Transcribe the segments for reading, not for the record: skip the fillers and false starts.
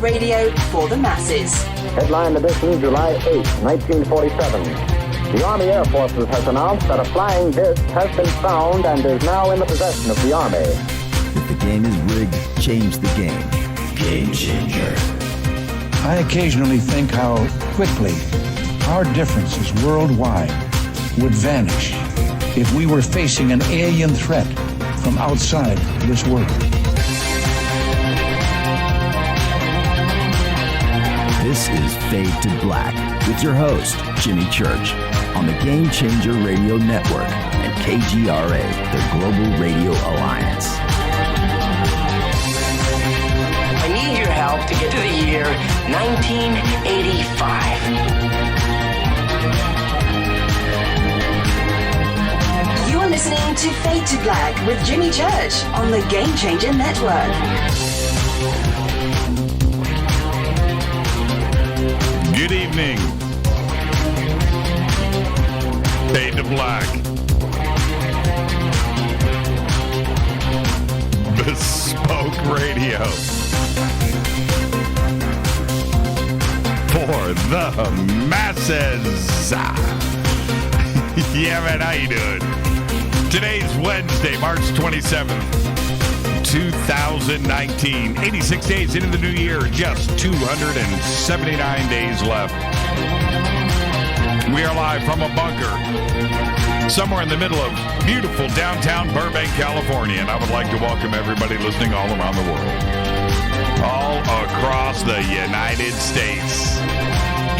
radio for the masses. Headline edition, July 8, 1947. The Army Air Forces has announced that a flying disc has been found and is now in the possession of the Army. If the game is rigged, change the game. Game changer. I occasionally think how quickly our differences worldwide would vanish if we were facing an alien threat from outside this world. This is Fade to Black with your host, Jimmy Church, on the Game Changer Radio Network and KGRA, the Global Radio Alliance. I need your help to get to the year 1985. You're listening to Fade to Black with Jimmy Church on the Game Changer Network. Good evening. Fade to Black. Bespoke Radio. For the masses. Yeah, man, how you doing? Today's Wednesday, March 27th, 2019. 86 days into the new year, just 279 days left. We are live from a bunker somewhere in the middle of beautiful downtown Burbank, California, and I would like to welcome everybody listening all around the world, all across the United States,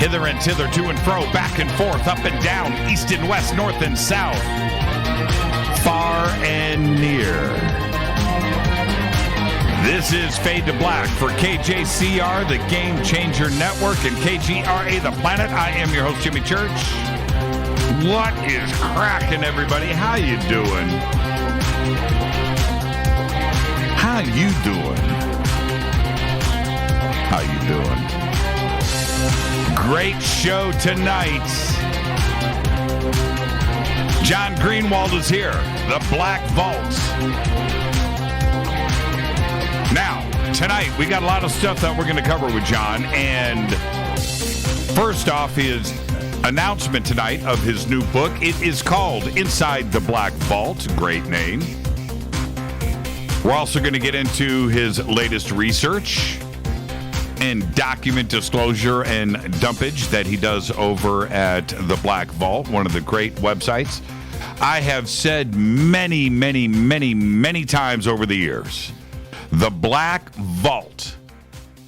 hither and thither, to and fro, back and forth, up and down, east and west, north and south, far and near. This is Fade to Black for KJCR, the Game Changer Network, and KGRA, the Planet. I am your host, Jimmy Church. What is cracking, everybody? How you doing? How you doing? How you doing? Great show tonight. John Greenewald is here, the Black Vault. Now, tonight, we got a lot of stuff that we're going to cover with John, and first off, his announcement tonight of his new book. It is called Inside the Black Vault. Great name. We're also going to get into his latest research and document disclosure and dumpage that he does over at the Black Vault, one of the great websites. I have said many, many, many, many times over the years, the Black Vault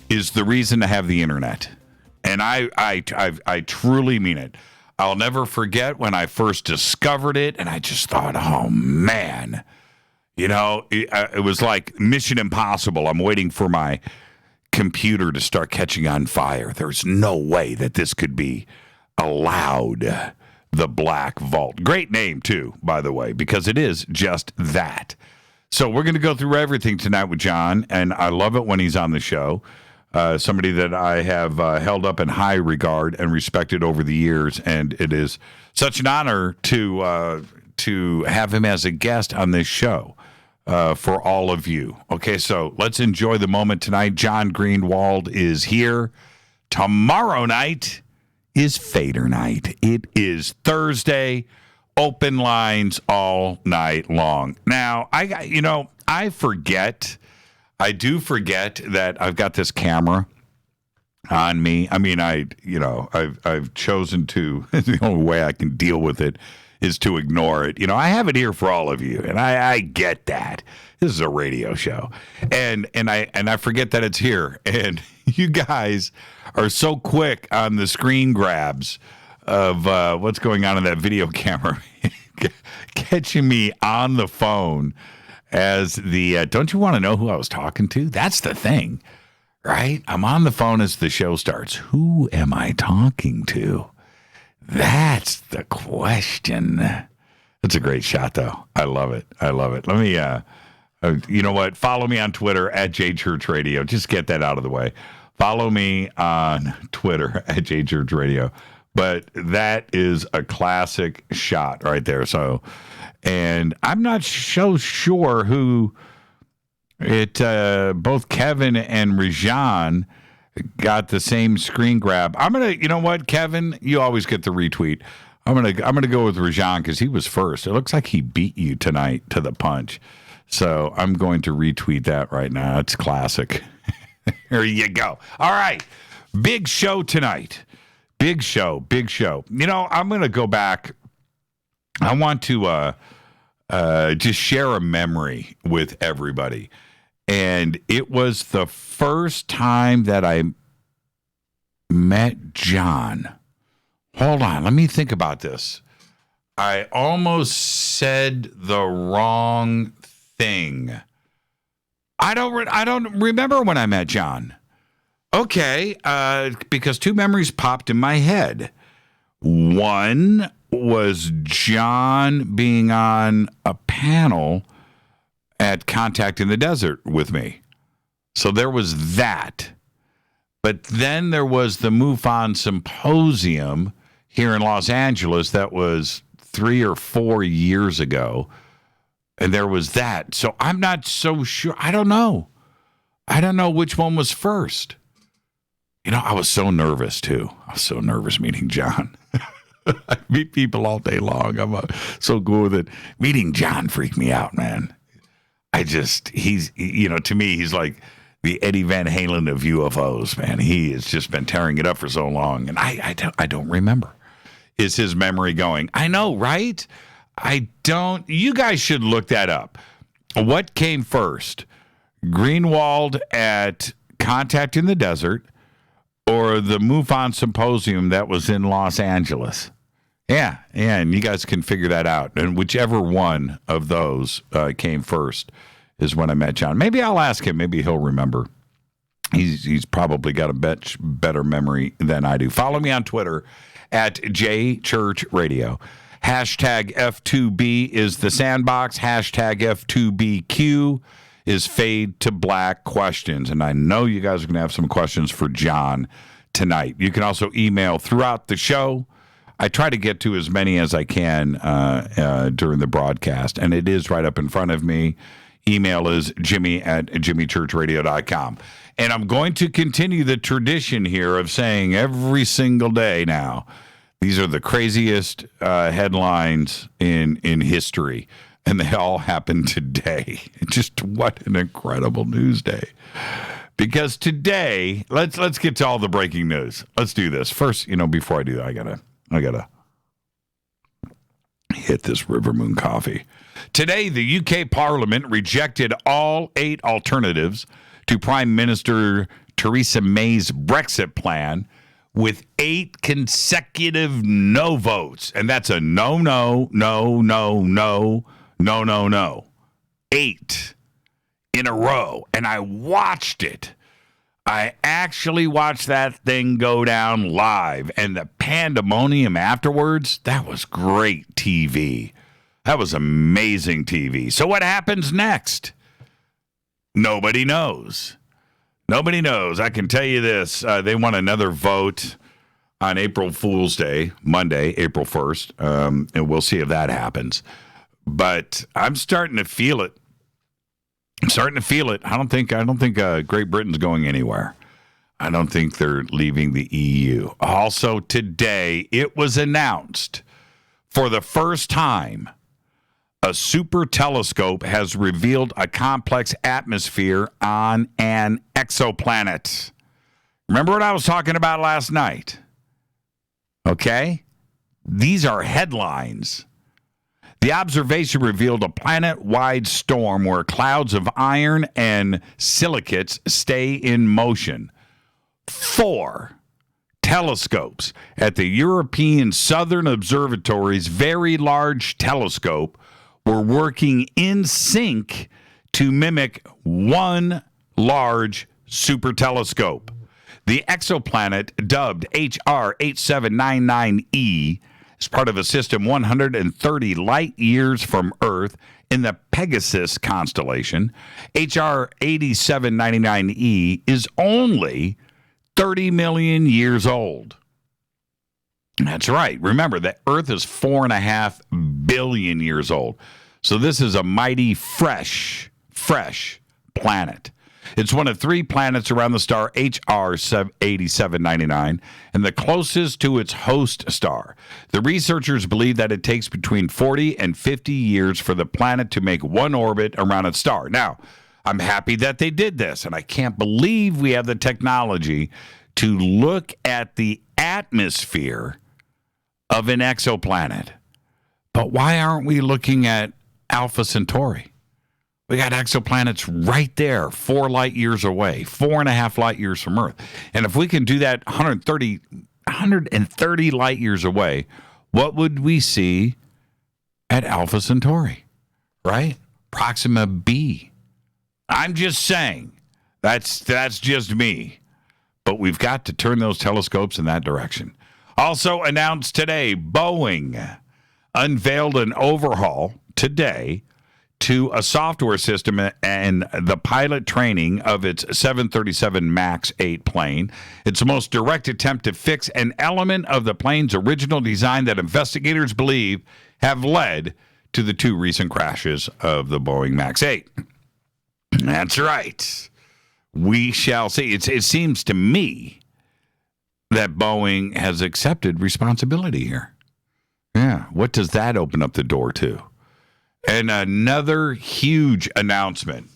is the reason to have the internet. And I truly mean it. I'll never forget when I first discovered it, and I just thought, oh, man. You know, it was like Mission Impossible. I'm waiting for my computer to start catching on fire. There's no way that this could be allowed. The Black Vault. Great name, too, by the way, because it is just that. So we're going to go through everything tonight with John, and I love it when he's on the show. Somebody that I have held up in high regard and respected over the years, and it is such an honor to have him as a guest on this show for all of you. Okay, so let's enjoy the moment tonight. John Greenewald is here. Tomorrow night is Fader night. It is Thursday. Open lines all night long. Now, I do forget that I've got this camera on me. I mean, I've chosen to, the only way I can deal with it is to ignore it. You know, I have it here for all of you, and I get that. This is a radio show. And I forget that it's here. And you guys are so quick on the screen grabs of what's going on in that video camera, catching me on the phone as the, don't you want to know who I was talking to? That's the thing, right? I'm on the phone as the show starts. Who am I talking to? That's the question. That's a great shot, though. I love it. I love it. Let me, you know what? Follow me on Twitter at JChurchRadio. Just get that out of the way. Follow me on Twitter at JChurchRadio. But that is a classic shot right there. So, and I'm not so sure who it, both Kevin and Rajan got the same screen grab. I'm gonna, you know what, Kevin? You always get the retweet. I'm gonna go with Rajan because he was first. It looks like he beat you tonight to the punch. So I'm going to retweet that right now. It's classic. There you go. All right. Big show tonight. Big show. You know, I'm going to go back. I want to just share a memory with everybody. And it was the first time that I met John. Hold on. Let me think about this. I almost said the wrong thing. I don't remember when I met John. Okay, because two memories popped in my head. One was John being on a panel at Contact in the Desert with me. So there was that. But then there was the MUFON Symposium here in Los Angeles that was 3 or 4 years ago. And there was that. So I'm not so sure. I don't know which one was first. You know, I was so nervous, too. I was so nervous meeting John. I meet people all day long. I'm so good with it. Meeting John freaked me out, man. He's, you know, to me, he's like the Eddie Van Halen of UFOs, man. He has just been tearing it up for so long. And I don't remember. Is his memory going? I know, right? I don't. You guys should look that up. What came first? Greenewald at Contact in the Desert or the MUFON Symposium that was in Los Angeles? Yeah, and you guys can figure that out. And whichever one of those came first is when I met John. Maybe I'll ask him. Maybe he'll remember. He's probably got a better memory than I do. Follow me on Twitter at JChurchRadio. Hashtag F2B is the sandbox. Hashtag F2BQ is Fade to Black questions. And I know you guys are going to have some questions for John tonight. You can also email throughout the show. I try to get to as many as I can during the broadcast. And it is right up in front of me. Email is jimmy@jimmychurchradio.com. And I'm going to continue the tradition here of saying every single day now, these are the craziest headlines in history, and they all happened today. Just what an incredible news day! Because today, let's get to all the breaking news. Let's do this first. You know, before I do that, I gotta hit this River Moon coffee. Today, the UK Parliament rejected all 8 alternatives to Prime Minister Theresa May's Brexit plan, with 8 consecutive no votes. And that's a no. 8 in a row. And I watched it. I actually watched that thing go down live. And the pandemonium afterwards, that was great TV. That was amazing TV. So what happens next? Nobody knows. Nobody knows. I can tell you this. They want another vote on April Fool's Day, Monday, April 1st, and we'll see if that happens. But I'm starting to feel it. I don't think Great Britain's going anywhere. I don't think they're leaving the EU. Also today, it was announced for the first time, a super telescope has revealed a complex atmosphere on an exoplanet. Remember what I was talking about last night? Okay? These are headlines. The observation revealed a planet-wide storm where clouds of iron and silicates stay in motion. 4 telescopes at the European Southern Observatory's Very Large Telescope were working in sync to mimic one large super telescope. The exoplanet, dubbed HR 8799E, is part of a system 130 light years from Earth in the Pegasus constellation. HR 8799E is only 30 million years old. That's right. Remember that Earth is 4.5 billion years old. So this is a mighty fresh planet. It's one of 3 planets around the star HR 8799 and the closest to its host star. The researchers believe that it takes between 40 and 50 years for the planet to make one orbit around its star. Now, I'm happy that they did this, and I can't believe we have the technology to look at the atmosphere of an exoplanet. But why aren't we looking at Alpha Centauri? We got exoplanets right there, 4 light years away, 4.5 light years from Earth. And if we can do that 130 light years away, what would we see at Alpha Centauri, right? Proxima b. I'm just saying, that's just me. But we've got to turn those telescopes in that direction. Also announced today, Boeing unveiled an overhaul today to a software system and the pilot training of its 737 MAX 8 plane. It's the most direct attempt to fix an element of the plane's original design that investigators believe have led to the 2 recent crashes of the Boeing MAX 8. That's right. We shall see. It seems to me that Boeing has accepted responsibility here. Yeah. What does that open up the door to? And another huge announcement.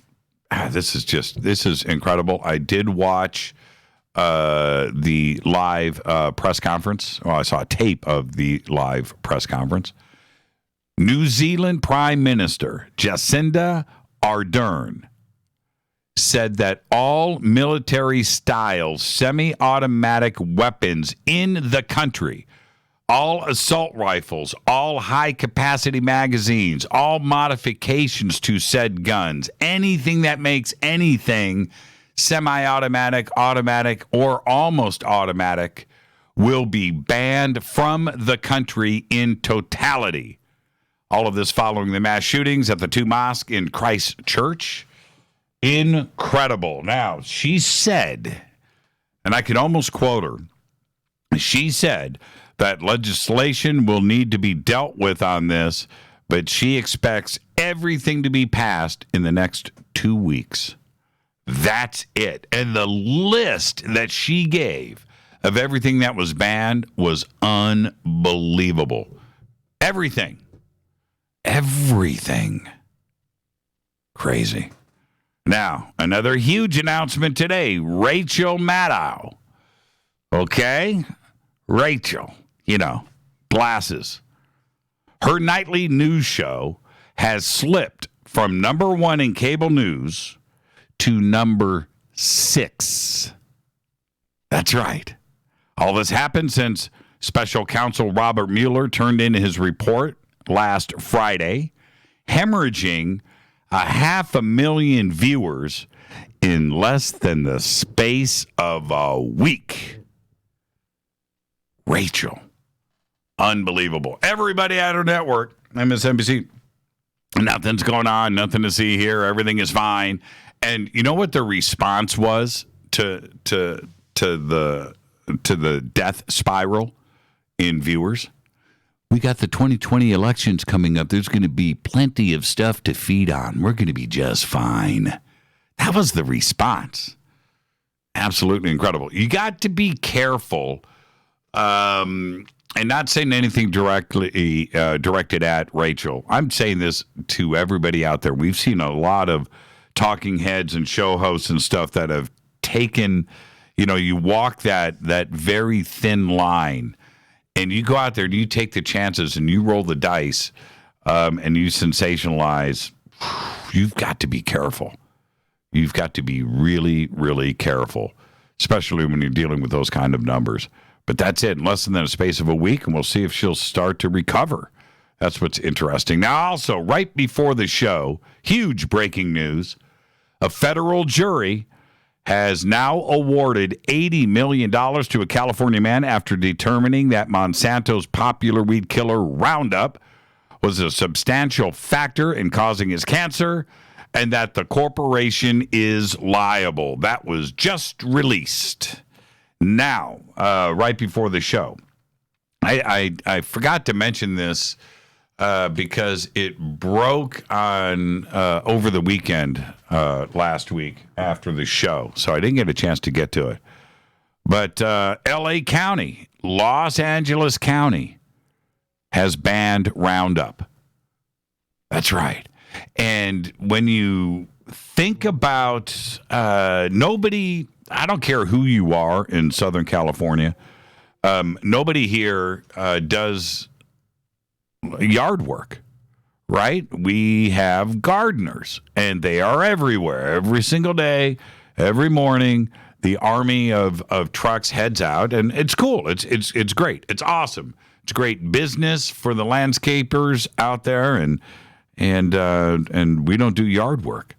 This is incredible. I did watch the live press conference. Well, I saw a tape of the live press conference. New Zealand Prime Minister Jacinda Ardern said that all military-style semi-automatic weapons in the country, all assault rifles, all high-capacity magazines, all modifications to said guns, anything that makes anything semi-automatic, automatic, or almost automatic will be banned from the country in totality. All of this following the mass shootings at the 2 mosques in Christchurch. Incredible. Now, she said, and I could almost quote her, she said that legislation will need to be dealt with on this, but she expects everything to be passed in the next 2 weeks. That's it. And the list that she gave of everything that was banned was unbelievable. Everything. Crazy. Now, another huge announcement today. Rachel Maddow. Okay? Rachel, glasses. Her nightly news show has slipped from number 1 in cable news to number 6. That's right. All this happened since special counsel Robert Mueller turned in his report last Friday, hemorrhaging 500,000 viewers in less than the space of a week. Rachel. Unbelievable. Everybody at her network, MSNBC, nothing's going on, nothing to see here, everything is fine. And you know what the response was to the death spiral in viewers? We got the 2020 elections coming up. There's going to be plenty of stuff to feed on. We're going to be just fine. That was the response. Absolutely incredible. You got to be careful and not saying anything directly directed at Rachel. I'm saying this to everybody out there. We've seen a lot of talking heads and show hosts and stuff that have taken, you walk that very thin line. And you go out there and you take the chances and you roll the dice and you sensationalize. You've got to be careful. You've got to be really, really careful, especially when you're dealing with those kind of numbers. But that's it, in less than a space of a week, and we'll see if she'll start to recover. That's what's interesting. Now, also, right before the show, huge breaking news, a federal jury has now awarded $80 million to a California man after determining that Monsanto's popular weed killer Roundup was a substantial factor in causing his cancer and that the corporation is liable. That was just released. Now, right before the show, I forgot to mention this because it broke on over the weekend last week after the show. So I didn't get a chance to get to it. But L.A. County, Los Angeles County, has banned Roundup. That's right. And when you think about nobody, I don't care who you are in Southern California, nobody here does yard work, right? We have gardeners, and they are everywhere. Every single day, every morning, the army of trucks heads out, and it's cool. It's great. It's awesome. It's great business for the landscapers out there, and we don't do yard work.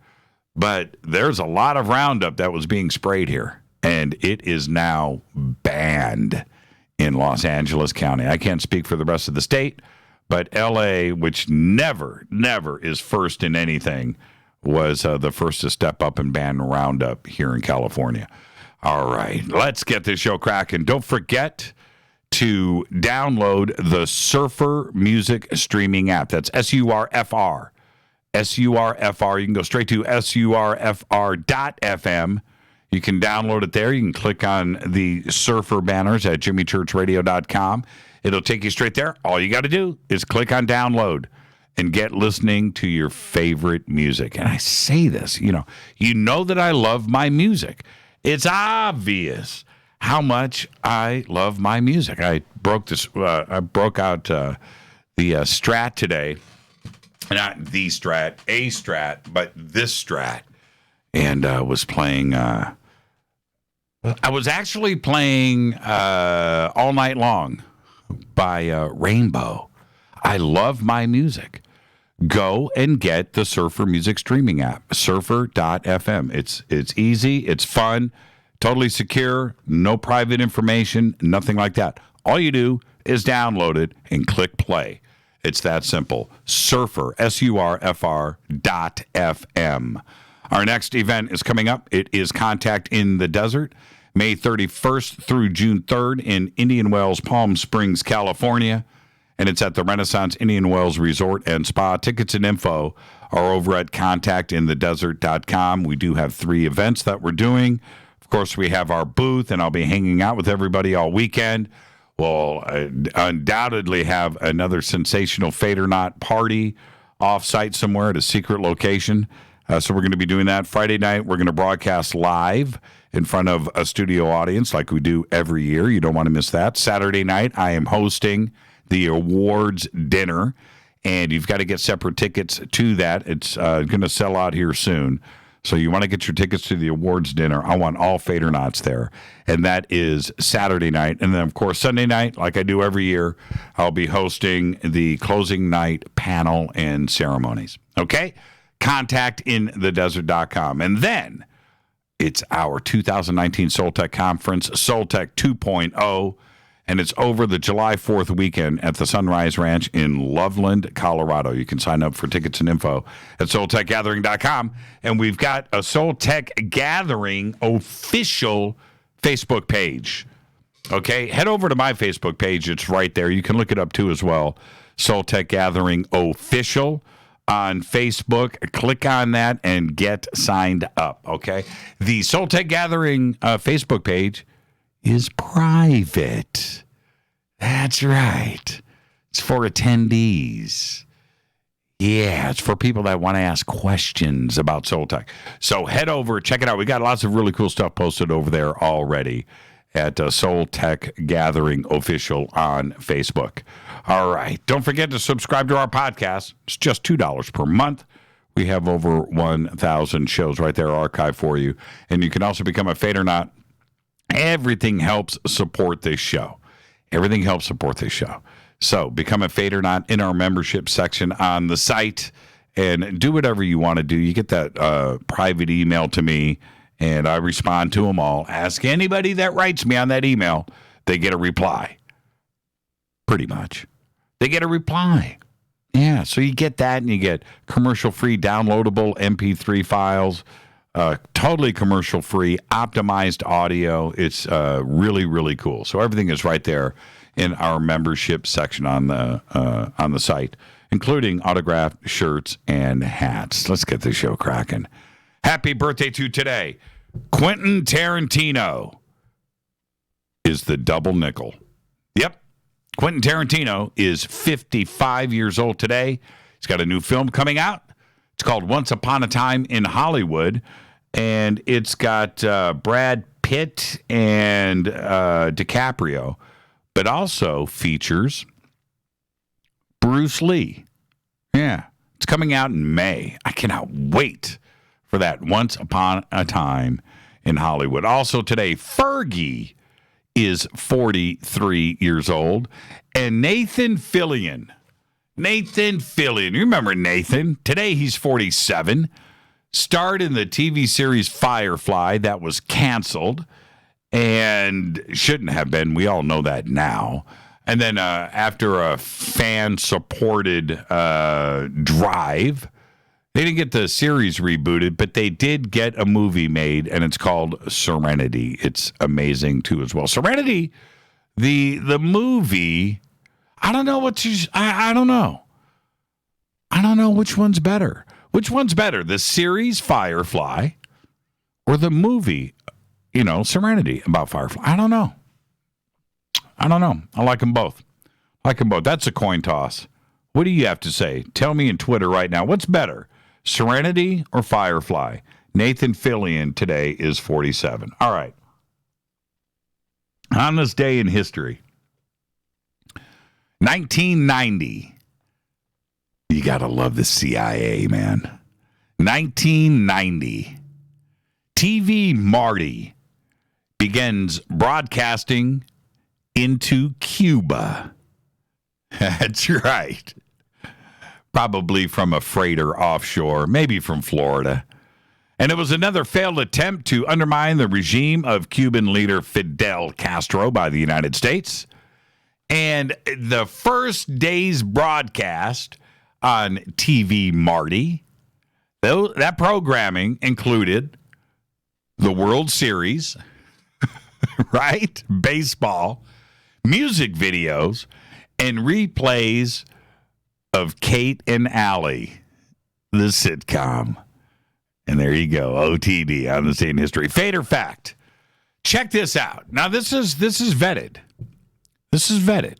But there's a lot of Roundup that was being sprayed here, and it is now banned in Los Angeles County. I can't speak for the rest of the state, but L.A., which never is first in anything, was the first to step up and ban Roundup here in California. All right, let's get this show cracking. Don't forget to download the Surfer Music Streaming app. That's SURFR. SURFR. You can go straight to SURFR.FM. You can download it there. You can click on the Surfer banners at jimmychurchradio.com. It'll take you straight there. All you got to do is click on download and get listening to your favorite music. And I say this, you know that I love my music. It's obvious how much I love my music. I broke out the Strat today. Not the Strat, a Strat, but this Strat. And was playing... I was actually playing All Night Long by Rainbow. I love my music. Go and get the Surfer Music Streaming app, surfer.fm. It's easy, it's fun, totally secure, no private information, nothing like that. All you do is download it and click play. It's that simple. Surfer, SURFR.FM. Our next event is coming up. It is Contact in the Desert, May 31st through June 3rd in Indian Wells, Palm Springs, California. And it's at the Renaissance Indian Wells Resort and Spa. Tickets and info are over at contactinthedesert.com. We do have 3 events that we're doing. Of course, we have our booth, and I'll be hanging out with everybody all weekend. We'll undoubtedly have another sensational Fade or Not party off-site somewhere at a secret location. So we're going to be doing that. Friday night, we're going to broadcast live in front of a studio audience like we do every year. You don't want to miss that. Saturday night, I am hosting the awards dinner, and you've got to get separate tickets to that. It's going to sell out here soon. So you want to get your tickets to the awards dinner. I want all Fade or Nots there. And that is Saturday night. And then, of course, Sunday night, like I do every year, I'll be hosting the closing night panel and ceremonies. Okay? Contactinthedesert.com. And then it's our 2019 Soul Tech Conference, Soul Tech 2.0. And it's over the July 4th weekend at the Sunrise Ranch in Loveland, Colorado. You can sign up for tickets and info at SoulTechGathering.com. And we've got a Soul Tech Gathering official Facebook page. Okay, head over to my Facebook page. It's right there. You can look it up too as well. Soul Tech Gathering official on Facebook. Click on that and get signed up. Okay, the Soul Tech Gathering Facebook page is private. That's right. It's for attendees. Yeah, it's for people that want to ask questions about Soul Tech. So head over, check it out. We got lots of really cool stuff posted over there already at Soul Tech Gathering Official on Facebook. All right. Don't forget to subscribe to our podcast. It's just $2 per month. We have over 1,000 shows right there archived for you. And you can also become a Fade or Not. Everything helps support this show. Everything helps support this show. So become a Fade or Not in our membership section on the site and do whatever you want to do. You get that private email to me, and I respond to them all. Ask anybody that writes me on that email. They get a reply. Pretty much. They get a reply. Yeah, so you get that, and you get commercial-free downloadable MP3 files, totally commercial-free, optimized audio. It's really, really cool. So everything is right there in our membership section on the site. including autographed shirts and hats. Let's get the show cracking. Happy birthday to today. Quentin Tarantino is the double nickel. Yep. Quentin Tarantino is 55 years old today. He's got a new film coming out. It's called Once Upon a Time in Hollywood, and it's got Brad Pitt and DiCaprio, but also features Bruce Lee. Yeah, it's coming out in May. I cannot wait for that Once Upon a Time in Hollywood. Also today, Fergie is 43 years old, and Nathan Fillion. You remember Nathan? Today he's 47. Starred in the TV series Firefly that was canceled and shouldn't have been. We all know that now. And then after a fan-supported drive, they didn't get the series rebooted, but they did get a movie made, and it's called Serenity. It's amazing, too, as well. Serenity, the movie, I don't know what you... I don't know. I don't know which one's better. Which one's better, the series Firefly or the movie, Serenity about Firefly? I don't know. I like them both. That's a coin toss. What do you have to say? Tell me in Twitter right now. What's better, Serenity or Firefly? Nathan Fillion today is 47. All right. On this day in history, 1990. You got to love the CIA, man. 1990. TV Marty begins broadcasting into Cuba. That's right. Probably from a freighter offshore, maybe from Florida. And it was another failed attempt to undermine the regime of Cuban leader Fidel Castro by the United States. And the first day's broadcast on TV Marty, that programming included the World Series, right? Baseball, music videos, and replays of Kate and Allie, the sitcom. And there you go, OTD on this day in history. Fate or fact? Check this out. Now, this is vetted. This is vetted.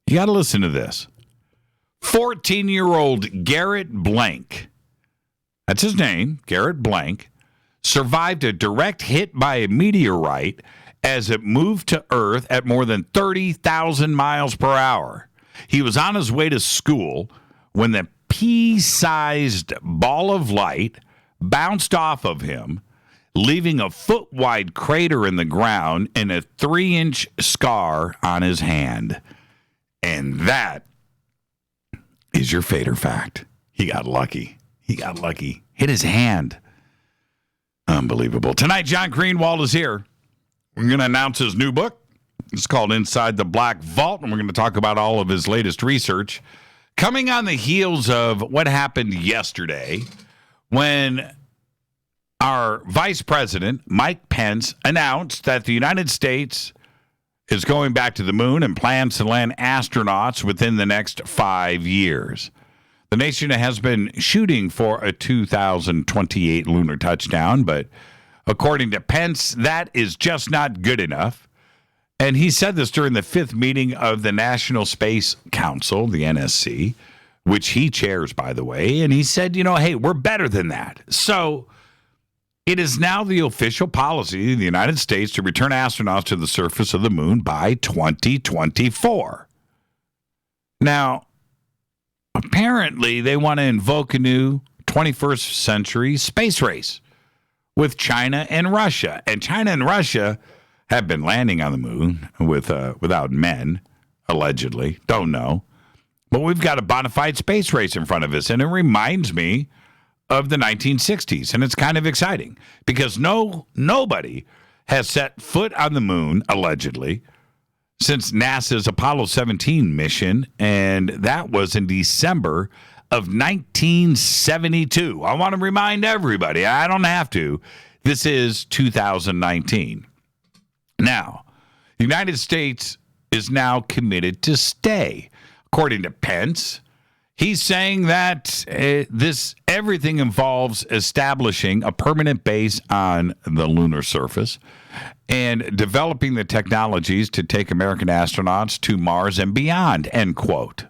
You got to listen to this. 14-year-old Garrett Blank, that's his name, Garrett Blank, survived a direct hit by a meteorite as it moved to Earth at more than 30,000 miles per hour. He was on his way to school when the pea-sized ball of light bounced off of him, leaving a foot-wide crater in the ground and a 3-inch scar on his hand. And that is your fate or fact. He got lucky. Hit his hand. Unbelievable. Tonight, John Greenewald is here. We're going to announce his new book. It's called Inside the Black Vault, and we're going to talk about all of his latest research. Coming on the heels of what happened yesterday when our Vice President, Mike Pence, announced that the United States is going back to the moon and plans to land astronauts within the next 5 years. The nation has been shooting for a 2028 lunar touchdown, but according to Pence, that is just not good enough. And he said this during the 5th meeting of the National Space Council, the NSC, which he chairs, by the way. And he said, hey, we're better than that. So it is now the official policy of the United States to return astronauts to the surface of the moon by 2024. Now, apparently, they want to invoke a new 21st century space race with China and Russia. And China and Russia have been landing on the moon without men, allegedly. Don't know. But we've got a bona fide space race in front of us. And it reminds me of the 1960s. And it's kind of exciting because nobody has set foot on the moon, allegedly, since NASA's Apollo 17 mission. And that was in December of 1972. I want to remind everybody, I don't have to, this is 2019. Now, the United States is now committed to stay. According to Pence, He's saying that everything involves establishing a permanent base on the lunar surface and developing the technologies to take American astronauts to Mars and beyond, end quote.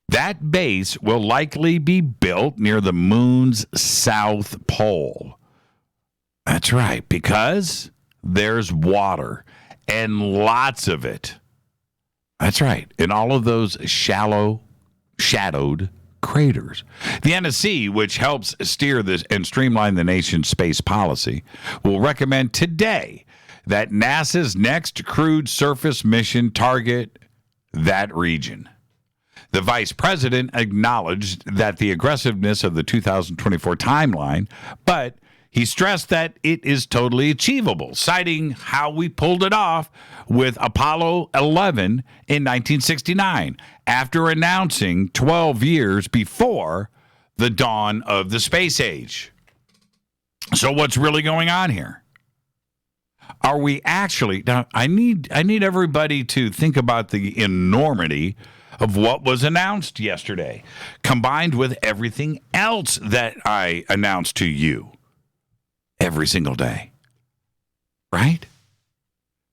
That base will likely be built near the moon's south pole. That's right, because there's water and lots of it. That's right, in all of those shadowed craters. The NSC, which helps steer this and streamline the nation's space policy, will recommend today that NASA's next crewed surface mission target that region. The vice president acknowledged that the aggressiveness of the 2024 timeline, but he stressed that it is totally achievable, citing how we pulled it off with Apollo 11 in 1969, after announcing 12 years before the dawn of the space age. So what's really going on here? Are we actually... Now, I need everybody to think about the enormity of what was announced yesterday, combined with everything else that I announced to you every single day. Right?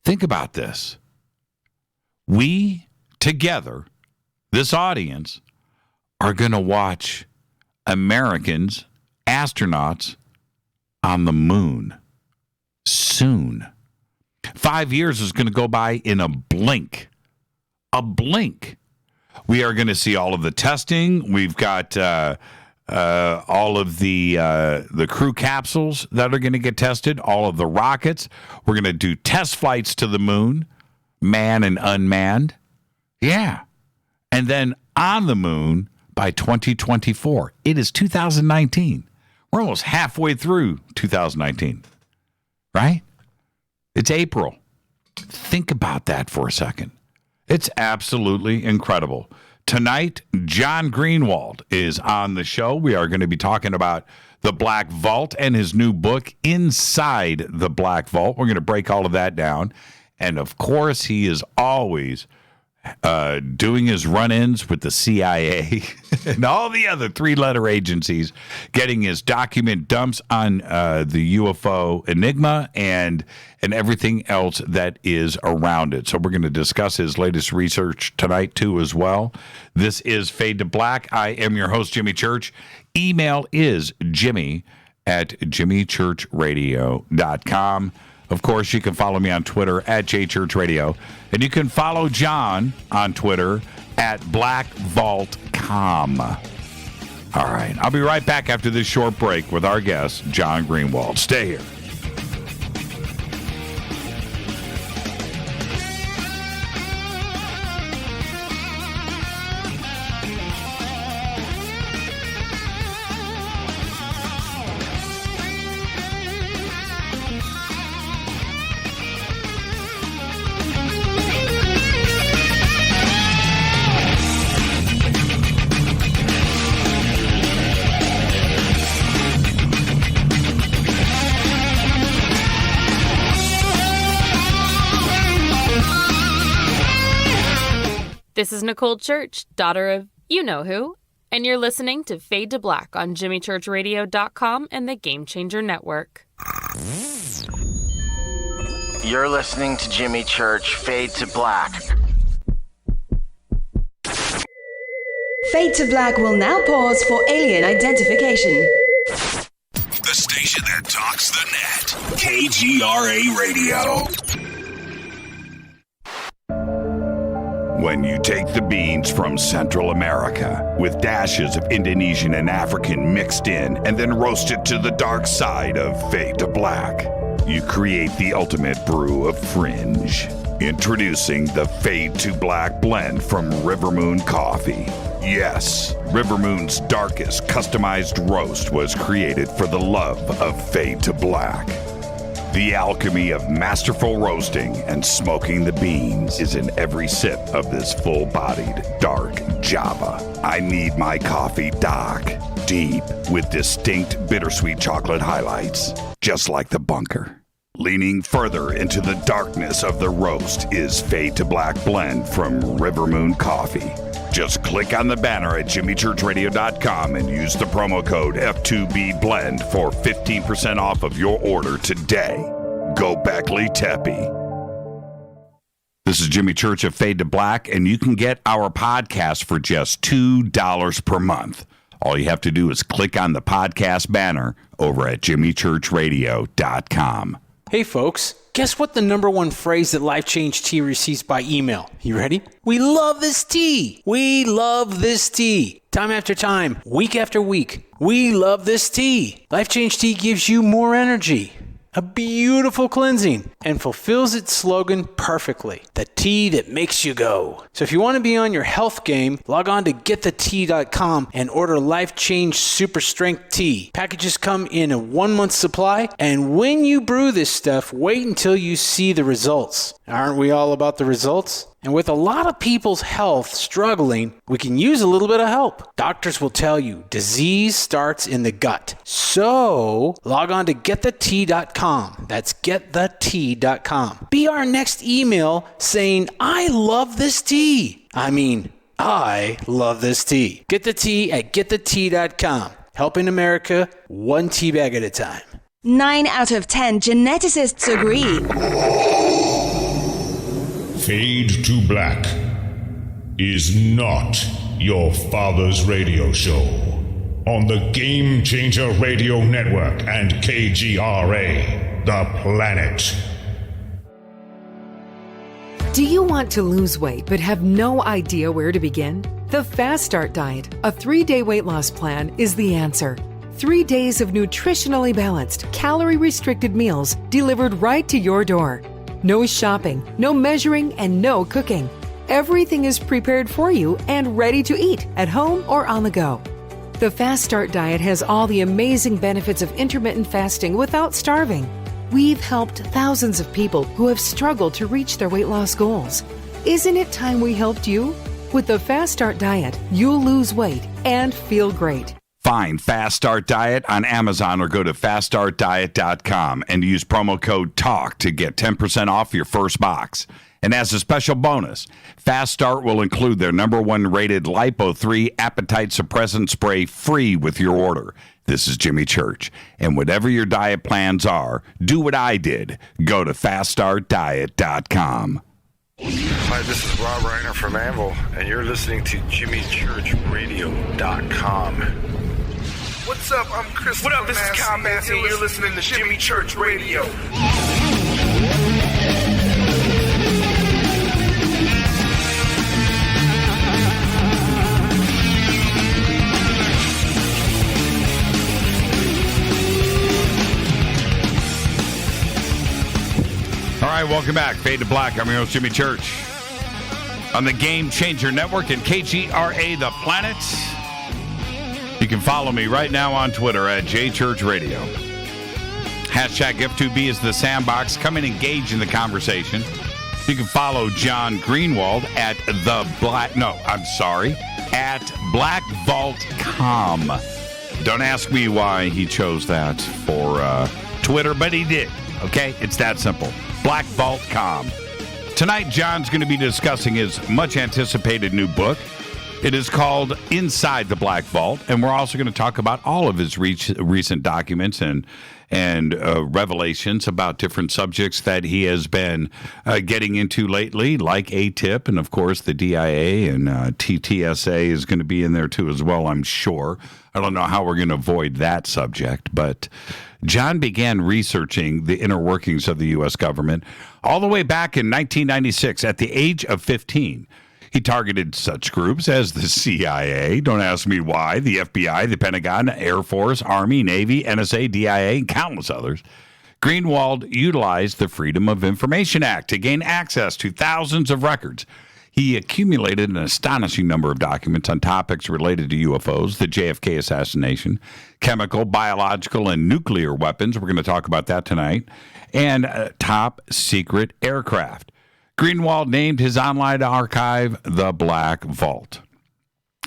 Think about this. We together, this audience, are going to watch Americans, astronauts, on the moon soon. 5 years is going to go by in a blink. A blink. We are going to see all of the testing. We've got all of the crew capsules that are going to get tested, all of the rockets. We're going to do test flights to the moon, manned and unmanned. Yeah. And then on the moon by 2024. It is 2019. We're almost halfway through 2019, right? It's April. Think about that for a second. It's absolutely incredible. Tonight, John Greenewald is on the show. We are going to be talking about the Black Vault and his new book, Inside the Black Vault. We're going to break all of that down. And, of course, he is always doing his run-ins with the CIA and all the other three-letter agencies, getting his document dumps on the UFO enigma and everything else that is around it. So we're going to discuss his latest research tonight, too, as well. This is Fade to Black. I am your host, Jimmy Church. Email is jimmy@jimmychurchradio.com. Of course, you can follow me on Twitter @JChurchRadio. And you can follow John on Twitter @BlackVaultCom. All right. I'll be right back after this short break with our guest, John Greenewald. Stay here. This is Nicole Church, daughter of you-know-who, and you're listening to Fade to Black on JimmyChurchRadio.com and the Game Changer Network. You're listening to Jimmy Church, Fade to Black. Fade to Black will now pause for alien identification. The station that talks the net. KGRA Radio. When you take the beans from Central America with dashes of Indonesian and African mixed in and then roast it to the dark side of Fade to Black, you create the ultimate brew of fringe. Introducing the Fade to Black blend from Rivermoon Coffee. Yes, Rivermoon's darkest customized roast was created for the love of Fade to Black. The alchemy of masterful roasting and smoking the beans is in every sip of this full-bodied, dark Java. I need my coffee dark, deep, with distinct bittersweet chocolate highlights, just like the bunker. Leaning further into the darkness of the roast is Fade to Black blend from Rivermoon Coffee. Just click on the banner at jimmychurchradio.com and use the promo code F2BBLEND for 15% off of your order today. Go Beckley Teppy. This is Jimmy Church of Fade to Black, and you can get our podcast for just $2 per month. All you have to do is click on the podcast banner over at jimmychurchradio.com. Hey folks, guess what the number one phrase that Life Change Tea receives by email? You ready? We love this tea. We love this tea. Time after time, week after week, we love this tea. Life Change Tea gives you more energy, a beautiful cleansing, and fulfills its slogan perfectly. The tea that makes you go. So if you want to be on your health game, log on to getthetea.com and order Life Change Super Strength Tea. Packages come in a 1-month supply, and when you brew this stuff, wait until you see the results. Aren't we all about the results? And with a lot of people's health struggling, we can use a little bit of help. Doctors will tell you disease starts in the gut. So log on to getthetea.com. That's getthetea.com. Be our next email saying, I love this tea. I love this tea. Get the tea at getthetea.com. Helping America one tea bag at a time. 9 out of 10 geneticists agree. Fade to Black is not your father's radio show on the Game Changer Radio Network and KGRA, The Planet. Do you want to lose weight but have no idea where to begin? The Fast Start Diet, a 3-day weight loss plan, is the answer. 3 days of nutritionally balanced, calorie-restricted meals delivered right to your door. No shopping, no measuring, and no cooking. Everything is prepared for you and ready to eat at home or on the go. The Fast Start Diet has all the amazing benefits of intermittent fasting without starving. We've helped thousands of people who have struggled to reach their weight loss goals. Isn't it time we helped you? With the Fast Start Diet, you'll lose weight and feel great. Find Fast Start Diet on Amazon or go to faststartdiet.com and use promo code TALK to get 10% off your first box. And as a special bonus, Fast Start will include their #1 rated Lipo3 appetite suppressant spray free with your order. This is Jimmy Church. And whatever your diet plans are, do what I did. Go to faststartdiet.com. Hi, this is Rob Reiner from Anvil, and you're listening to JimmyChurchRadio.com. What's up? I'm Chris. What up? This is Kyle Massey, and you're listening to Jimmy Church Radio. All right, welcome back. Fade to Black. I'm your host, Jimmy Church. On the Game Changer Network and KGRA, The Planet. You can follow me right now on Twitter at JChurchRadio. Hashtag F2B is the sandbox. Come and engage in the conversation. You can follow John Greenewald at at BlackVault.com. Don't ask me why he chose that for Twitter, but he did. Okay? It's that simple. BlackVault.com. Tonight, John's going to be discussing his much-anticipated new book. It is called Inside the Black Vault, and we're also going to talk about all of his recent documents and revelations about different subjects that he has been getting into lately, like ATIP, and of course the DIA and TTSA is going to be in there too as well, I'm sure. I don't know how we're going to avoid that subject, but John began researching the inner workings of the U.S. government all the way back in 1996 at the age of 15. He targeted such groups as the CIA, don't ask me why, the FBI, the Pentagon, Air Force, Army, Navy, NSA, DIA, and countless others. Greenewald utilized the Freedom of Information Act to gain access to thousands of records. He accumulated an astonishing number of documents on topics related to UFOs, the JFK assassination, chemical, biological, and nuclear weapons. We're going to talk about that tonight. And top secret aircraft. Greenewald named his online archive the Black Vault.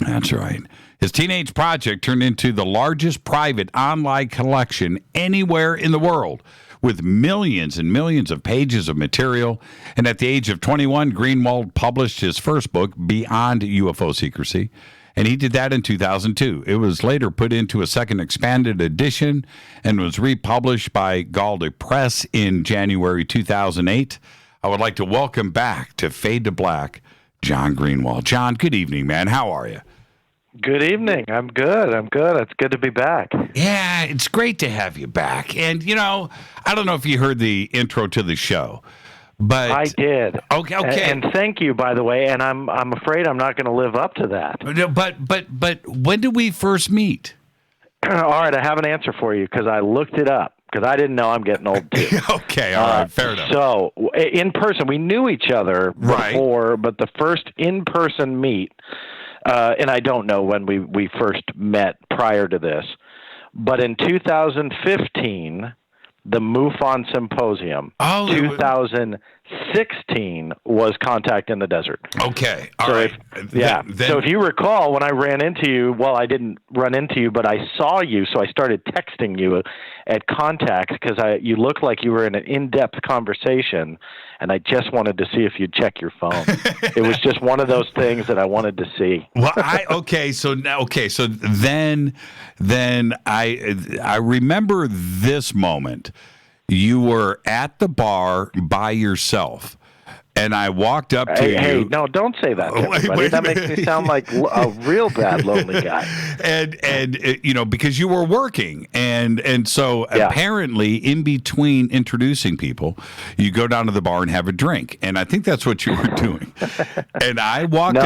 That's right. His teenage project turned into the largest private online collection anywhere in the world, with millions and millions of pages of material. And at the age of 21, Greenewald published his first book, Beyond UFO Secrecy. And he did that in 2002. It was later put into a second expanded edition and was republished by Galde Press in January 2008. I would like to welcome back to Fade to Black, John Greenewald. John, good evening, man. How are you? Good evening. I'm good. It's good to be back. Yeah, it's great to have you back. And, you know, I don't know if you heard the intro to the show, but I did. Okay. And thank you, by the way. And I'm afraid I'm not going to live up to that. But when did we first meet? All right, I have an answer for you because I looked it up. Because I didn't know I'm getting old, too. Okay, all right, fair enough. So, in person, we knew each other before, but the first in-person meet, and I don't know when we first met prior to this, but in 2015, the MUFON Symposium. 2016 was Contact in the Desert. Okay, all right. So if you recall, when I ran into you, well, I didn't run into you, but I saw you, so I started texting you at Contact because you looked like you were in an in-depth conversation, and I just wanted to see if you'd check your phone. It was just one of those things that I wanted to see. Well, so then I remember this moment. You were at the bar by yourself, and I walked up to you. Hey, no, don't say that to everybody. That makes me sound like a real bad, lonely guy. And you know, because you were working, and so apparently in between introducing people, you go down to the bar and have a drink, and I think that's what you were doing. And I walked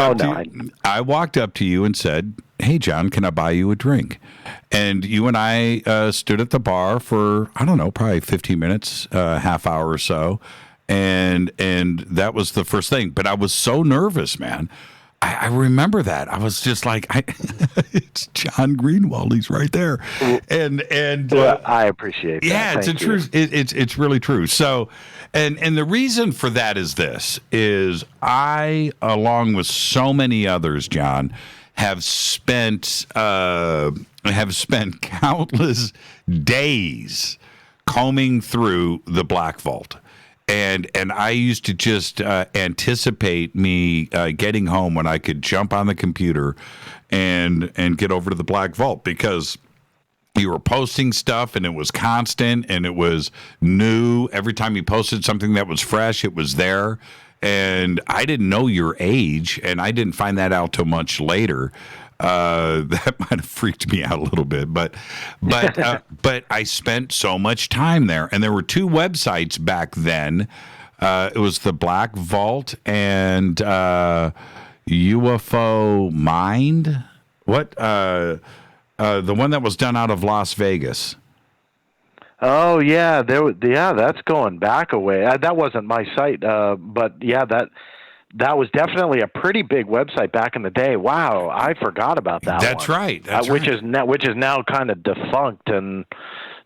I walked up to you and said, "Hey, John, can I buy you a drink?" And you and I stood at the bar for, I don't know, probably 15 minutes, half hour or so. And that was the first thing. But I was so nervous, man. I remember that. I was just like, it's John Greenewald. He's right there. And I appreciate that. Yeah, it's true. It's really true. So, and the reason for that is this, is I, along with so many others, John, have spent countless days combing through the Black Vault. And I used to just anticipate me getting home when I could jump on the computer and get over to the Black Vault, because you were posting stuff and it was constant and it was new. Every time you posted something that was fresh, it was there. And I didn't know your age, and I didn't find that out till much later. That might have freaked me out a little bit, but I spent so much time there, and there were two websites back then. It was the Black Vault and UFO Mind. What? The one that was done out of Las Vegas. Oh yeah, that's going back a way. That wasn't my site, but yeah, that was definitely a pretty big website back in the day. Wow, I forgot about that. That's one. Right. Which is now kind of defunct and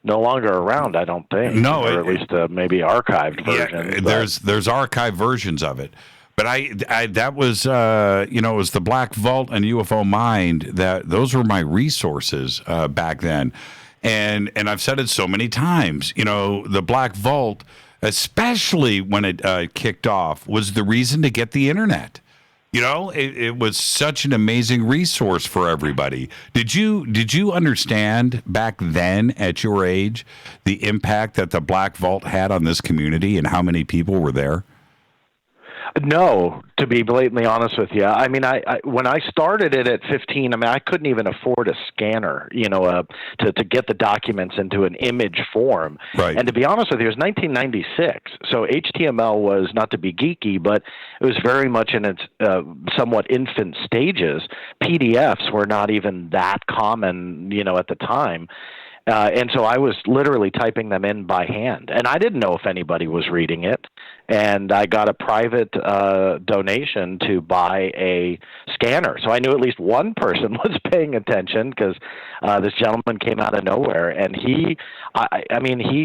no longer around, I don't think. No, or at least maybe archived versions. Yeah, there's archived versions of it. But that was it was the Black Vault and UFO Mind. Those were my resources back then. And I've said it so many times, the Black Vault, especially when it kicked off, was the reason to get the internet. It was such an amazing resource for everybody. Did you understand back then, at your age, the impact that the Black Vault had on this community and how many people were there? No, to be blatantly honest with you. I mean, I when I started it at 15, I couldn't even afford a scanner, to get the documents into an image form. Right. And to be honest with you, it was 1996. So HTML was, not to be geeky, but it was very much in its somewhat infant stages. PDFs were not even that common, at the time. And so I was literally typing them in by hand, and I didn't know if anybody was reading it. And I got a private donation to buy a scanner, so I knew at least one person was paying attention, because this gentleman came out of nowhere, and he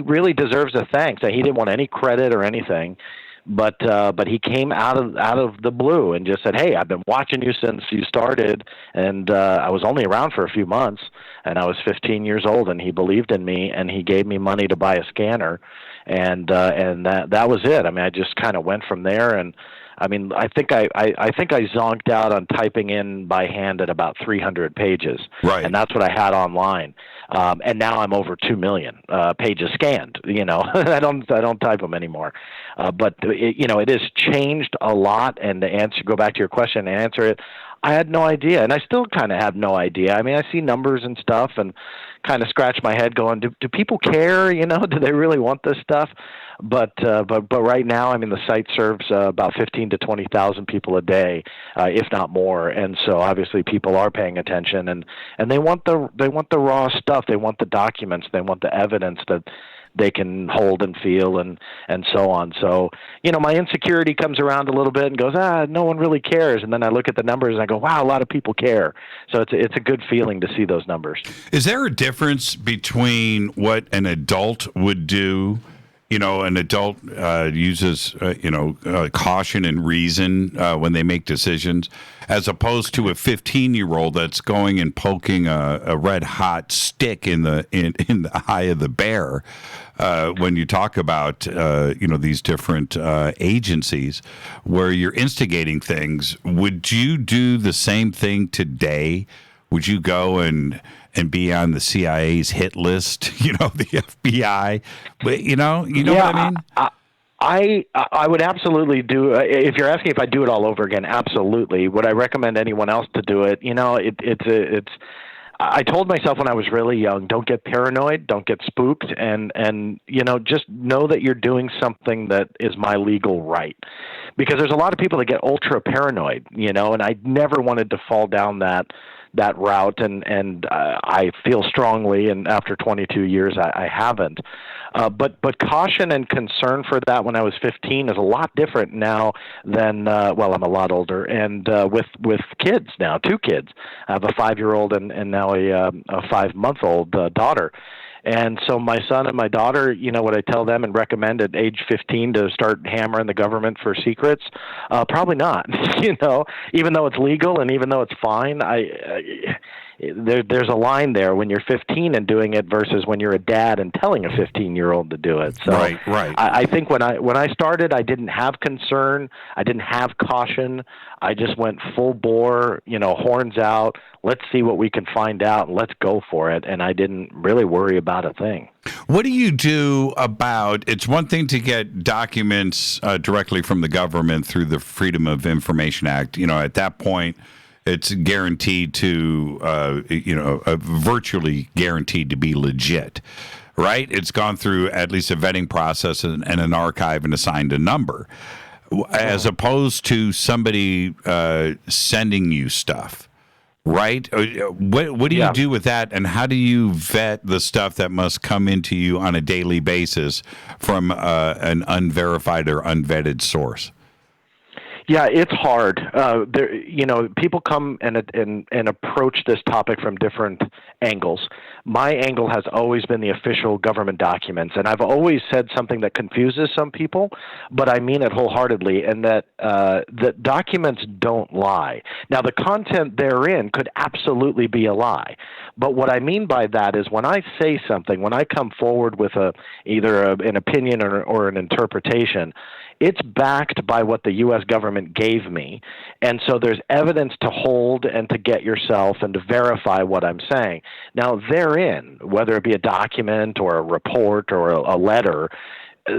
really deserves a thanks. He didn't want any credit or anything, But he came out of the blue and just said, "Hey, I've been watching you since you started, and I was only around for a few months, and I was 15 years old, and he believed in me, and he gave me money to buy a scanner, and that was it. I mean, I just kind of went from there, and I mean, I think I zonked out on typing in by hand at about 300 pages, right? And that's what I had online, and now I'm over 2 million pages scanned. You know, I don't type them anymore, but it has changed a lot. And to go back to your question and answer it, I had no idea, and I still kind of have no idea. I mean, I see numbers and stuff, and kind of scratch my head, going, "Do people care? You know, do they really want this stuff?" But right now, I mean, the site serves about 15 to 20,000 people a day, if not more, and so obviously people are paying attention, and they want the raw stuff, they want the documents, they want the evidence that they can hold and feel and so on. So, my insecurity comes around a little bit and goes, no one really cares. And then I look at the numbers and I go, wow, a lot of people care. So it's a good feeling to see those numbers. Is there a difference between what an adult would do? An adult uses, caution and reason when they make decisions, as opposed to a 15-year-old that's going and poking a red hot stick in the eye of the bear. When you talk about these different agencies where you're instigating things, would you do the same thing today? Would you go and be on the CIA's hit list, the FBI? But what I mean? I would absolutely do. If you're asking if I do it all over again, absolutely. Would I recommend anyone else to do it? It's. I told myself when I was really young, don't get paranoid, don't get spooked, and just know that you're doing something that is my legal right. Because there's a lot of people that get ultra paranoid, and I never wanted to fall down that route, and I feel strongly, and after 22 years, I haven't. But caution and concern for that when I was 15 is a lot different now than, I'm a lot older, and with kids now, 2 kids. I have a 5-year-old and now a 5-month-old daughter. And so my son and my daughter, what I tell them and recommend at age 15 to start hammering the government for secrets? Probably not, even though it's legal and even though it's fine. There's a line there when you're 15 and doing it versus when you're a dad and telling a 15-year-old to do it. So right. I think when I started, I didn't have concern. I didn't have caution. I just went full bore, horns out. Let's see what we can find out, and let's go for it. And I didn't really worry about a thing. What do you do about, it's one thing to get documents directly from the government through the Freedom of Information Act. At that point, it's guaranteed to, virtually guaranteed to be legit, right? It's gone through at least a vetting process and an archive and assigned a number, as opposed to somebody sending you stuff, right? What do you do with that, and how do you vet the stuff that must come into you on a daily basis from an unverified or unvetted source? Yeah, it's hard. People come and approach this topic from different angles. My angle has always been the official government documents, and I've always said something that confuses some people, but I mean it wholeheartedly, and that documents don't lie. Now, the content therein could absolutely be a lie, but what I mean by that is when I say something, when I come forward with either an opinion or an interpretation, it's backed by what the U.S. government gave me, and so there's evidence to hold and to get yourself and to verify what I'm saying. Now, therein, whether it be a document or a report or a letter,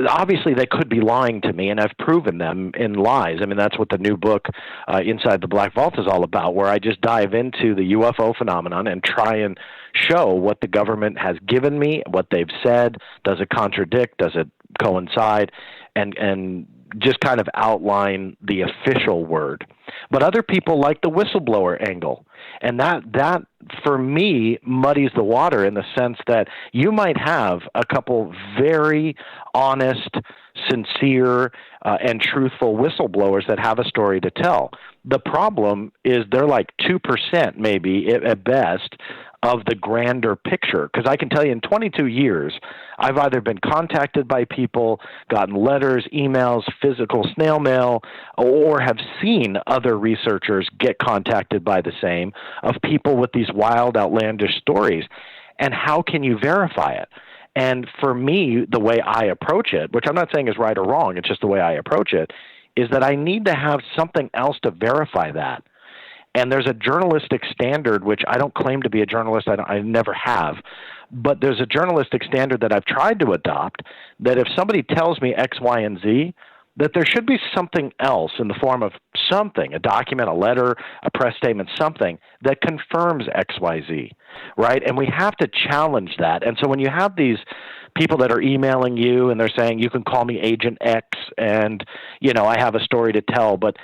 obviously they could be lying to me, and I've proven them in lies. I mean, that's what the new book, Inside the Black Vault, is all about, where I just dive into the UFO phenomenon and try and show what the government has given me, what they've said. Does it contradict? Does it coincide? And just kind of outline the official word. But other people like the whistleblower angle. And that for me, muddies the water in the sense that you might have a couple very honest, sincere, and truthful whistleblowers that have a story to tell. The problem is they're like 2% maybe at best of the grander picture. Because I can tell you in 22 years, I've either been contacted by people, gotten letters, emails, physical snail mail, or have seen other researchers get contacted by the same of people with these wild, outlandish stories. And how can you verify it? And for me, the way I approach it, which I'm not saying is right or wrong, it's just the way I approach it, is that I need to have something else to verify that. And there's a journalistic standard, which I don't claim to be a journalist, I never have, but there's a journalistic standard that I've tried to adopt, that if somebody tells me X, Y, and Z, that there should be something else in the form of something, a document, a letter, a press statement, something that confirms X, Y, Z, right? And we have to challenge that. And so when you have these people that are emailing you and they're saying, you can call me Agent X and, I have a story to tell, but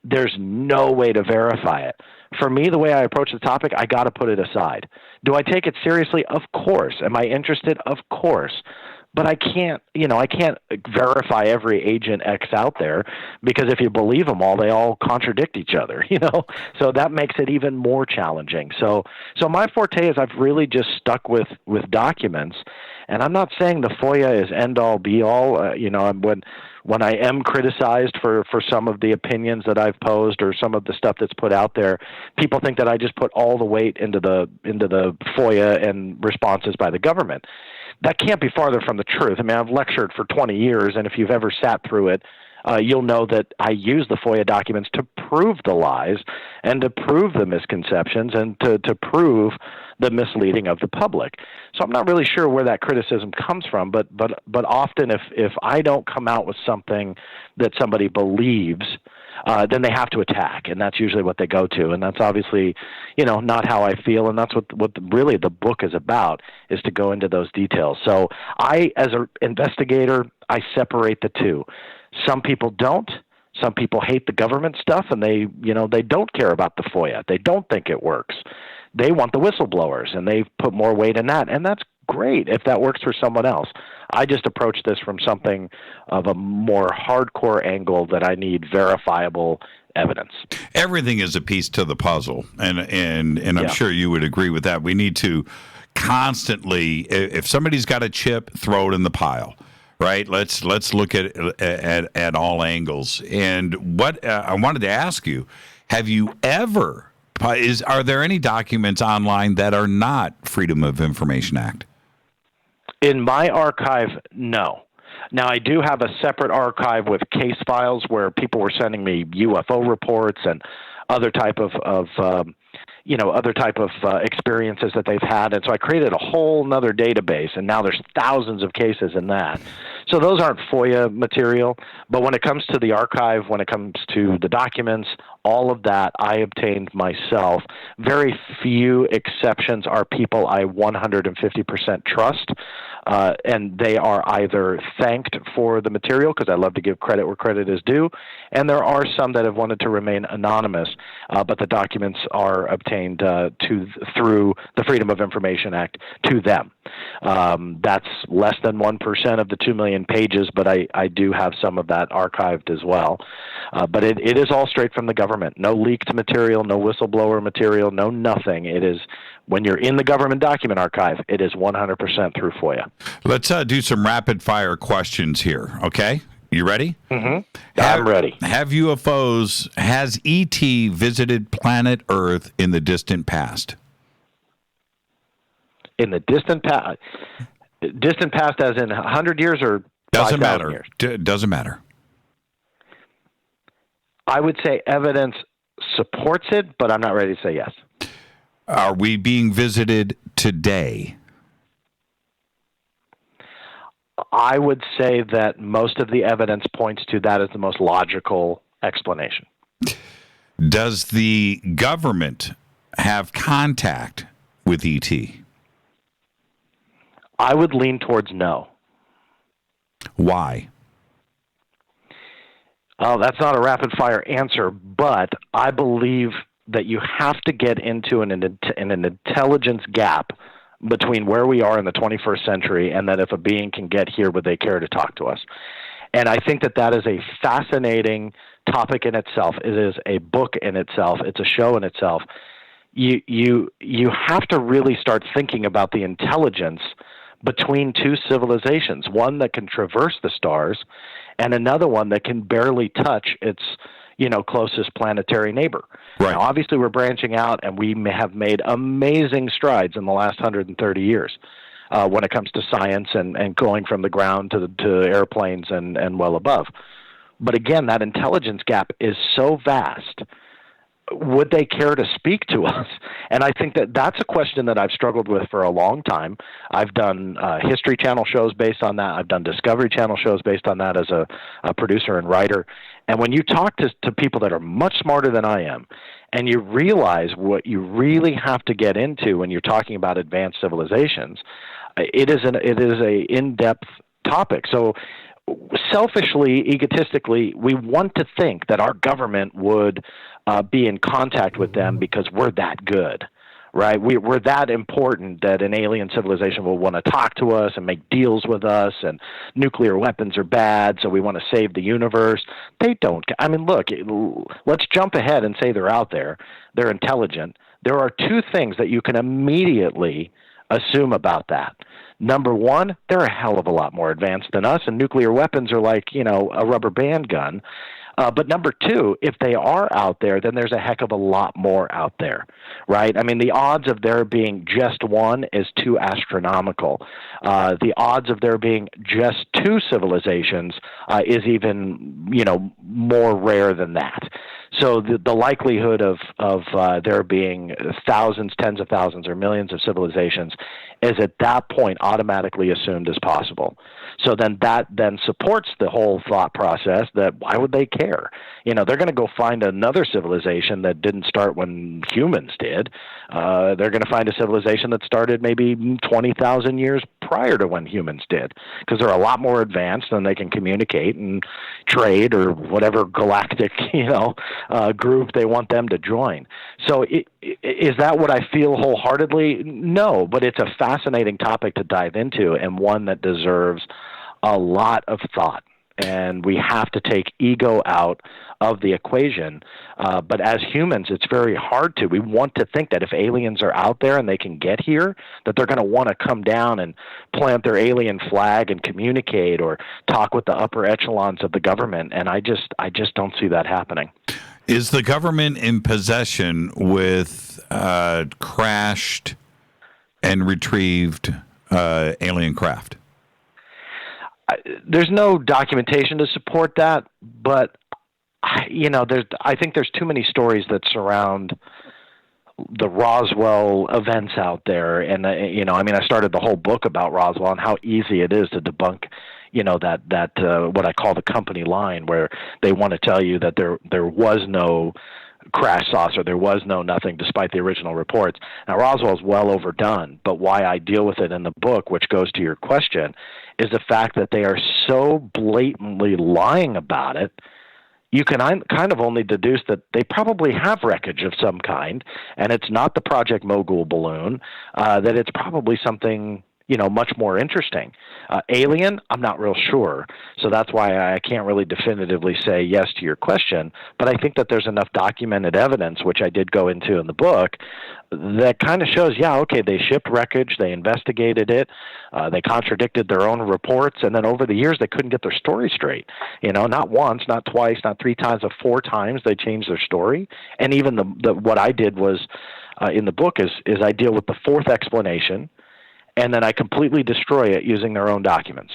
there's no way to verify it. For me, the way I approach the topic, I got to put it aside. Do I take it seriously? Of course. Am I interested? Of course. But I can't verify every Agent X out there, because if you believe them all, they all contradict each other, So that makes it even more challenging. So my forte is I've really just stuck with documents, and I'm not saying the FOIA is end all be all. When I am criticized for some of the opinions that I've posed or some of the stuff that's put out there, people think that I just put all the weight into the FOIA and responses by the government. That can't be farther from the truth. I mean, I've lectured for 20 years, and if you've ever sat through it, you'll know that I use the FOIA documents to prove the lies and to prove the misconceptions and to prove the misleading of the public. So I'm not really sure where that criticism comes from, but often if I don't come out with something that somebody believes, then they have to attack, and that's usually what they go to. And that's obviously, not how I feel, and that's what really the book is about, is to go into those details. So I, as an investigator, I separate the two. Some people don't. Some people hate the government stuff, and they don't care about the FOIA. They don't think it works. They want the whistleblowers, and they put more weight in that, and that's great if that works for someone else. I just approach this from something of a more hardcore angle, that I need verifiable evidence. Everything is a piece to the puzzle, and I'm sure you would agree with that. We need to constantly, if somebody's got a chip, throw it in the pile. Right. Let's look at all angles. And what I wanted to ask you: have you ever? Are there any documents online that are not Freedom of Information Act? In my archive, no. Now, I do have a separate archive with case files where people were sending me UFO reports and other type of experiences that they've had. And so I created a whole nother database, and now there's thousands of cases in that. So those aren't FOIA material. But when it comes to the archive, when it comes to the documents, all of that I obtained myself. Very few exceptions are people I 150% trust. And they are either thanked for the material, because I love to give credit where credit is due, and there are some that have wanted to remain anonymous, but the documents are obtained through the Freedom of Information Act to them. That's less than 1% of the 2 million pages, but I do have some of that archived as well. But it is all straight from the government. No leaked material, no whistleblower material, no nothing. It is, when you're in the government document archive, it is 100% through FOIA. Let's do some rapid-fire questions here, okay? You ready? Mm-hmm. I'm ready. Has ET visited planet Earth in the distant past? In the distant past as in 100 years or 5,000 years? Doesn't matter. I would say evidence supports it, but I'm not ready to say yes. Are we being visited today? I would say that most of the evidence points to that as the most logical explanation. Does the government have contact with ET? I would lean towards no. Why? Oh, that's not a rapid-fire answer, but I believe that you have to get into an intelligence gap between where we are in the 21st century and that if a being can get here, would they care to talk to us? And I think that is a fascinating topic in itself. It is a book in itself. It's a show in itself. you have to really start thinking about the intelligence between two civilizations, one that can traverse the stars and another one that can barely touch its closest planetary neighbor. Right. Now, obviously, we're branching out, and we have made amazing strides in the last 130 years when it comes to science and going from the ground to airplanes and well above. But again, that intelligence gap is so vast. Would they care to speak to us? And I think that's a question that I've struggled with for a long time. I've done History Channel shows based on that. I've done Discovery Channel shows based on that as a producer and writer. And when you talk to people that are much smarter than I am, and you realize what you really have to get into when you're talking about advanced civilizations, it is a in-depth topic. So selfishly, egotistically, we want to think that our government would be in contact with them because we're that good, right? We're that important that an alien civilization will want to talk to us and make deals with us, and nuclear weapons are bad, so we want to save the universe. They don't. I mean, look, let's jump ahead and say they're out there. They're intelligent. There are two things that you can immediately assume about that. Number one, they're a hell of a lot more advanced than us, and nuclear weapons are like, a rubber band gun. But number two, if they are out there, then there's a heck of a lot more out there, right? I mean, the odds of there being just one is too astronomical. The odds of there being just two civilizations is even, more rare than that. So the likelihood of there being thousands, tens of thousands, or millions of civilizations is at that point automatically assumed as possible. So then that supports the whole thought process that why would they care? They're going to go find another civilization that didn't start when humans did. They're going to find a civilization that started maybe 20,000 years prior to when humans did, because they're a lot more advanced and they can communicate and trade or whatever galactic, group they want them to join. So is that what I feel wholeheartedly? No, but it's a fascinating topic to dive into and one that deserves a lot of thought. And we have to take ego out of the equation. But as humans, it's very hard to. We want to think that if aliens are out there and they can get here, that they're going to want to come down and plant their alien flag and communicate or talk with the upper echelons of the government. And I just don't see that happening. Is the government in possession with crashed and retrieved alien craft? There's no documentation to support that, but I think there's too many stories that surround the Roswell events out there, and I started the whole book about Roswell and how easy it is to debunk, that what I call the company line, where they want to tell you that there was no crash saucer, there was no nothing, despite the original reports. Now, Roswell's well overdone, but why I deal with it in the book, which goes to your question, is the fact that they are so blatantly lying about it. You can kind of only deduce that they probably have wreckage of some kind, and it's not the Project Mogul balloon, that it's probably something much more interesting. Alien, I'm not real sure. So that's why I can't really definitively say yes to your question. But I think that there's enough documented evidence, which I did go into in the book, that kind of shows, they shipped wreckage, they investigated it, they contradicted their own reports, and then over the years they couldn't get their story straight. Not once, not twice, not three times, but 4 times they changed their story. And even what I did was, in the book, is I deal with the 4th explanation, and then I completely destroy it using their own documents.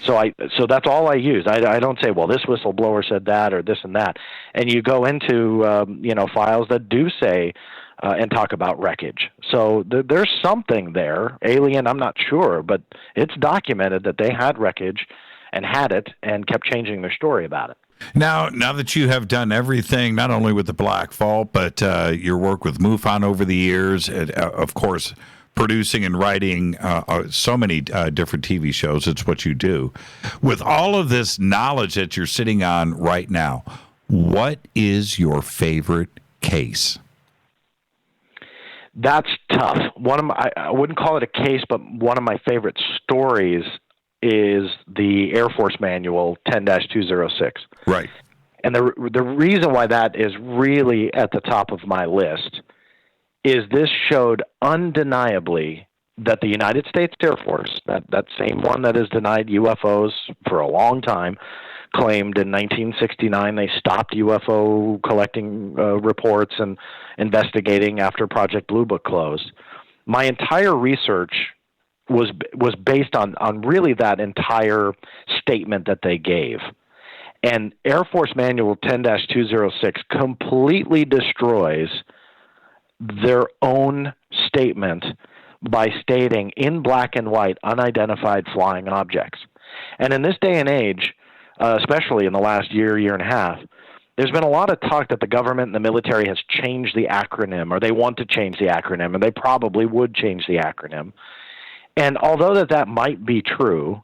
So that's all I use. I don't say, well, this whistleblower said that or this and that. And you go into files that do say and talk about wreckage. So there's something there. Alien, I'm not sure, but it's documented that they had wreckage and had it and kept changing their story about it. Now that you have done everything, not only with the Black Vault, but your work with MUFON over the years, and, of course, producing and writing so many different TV shows. It's what you do. With all of this knowledge that you're sitting on right now, what is your favorite case? That's tough. I wouldn't call it a case, but one of my favorite stories is the Air Force Manual 10-206. Right. And the reason why that is really at the top of my list is this showed undeniably that the United States Air Force, that same one that has denied UFOs for a long time, claimed in 1969 they stopped UFO collecting reports and investigating after Project Blue Book closed. My entire research was based on really that entire statement that they gave. And Air Force Manual 10-206 completely destroys their own statement by stating in black and white unidentified flying objects. And in this day and age, especially in the last year and a half, there's been a lot of talk that the government and the military has changed the acronym, or they want to change the acronym, and they probably would change the acronym. And although that might be true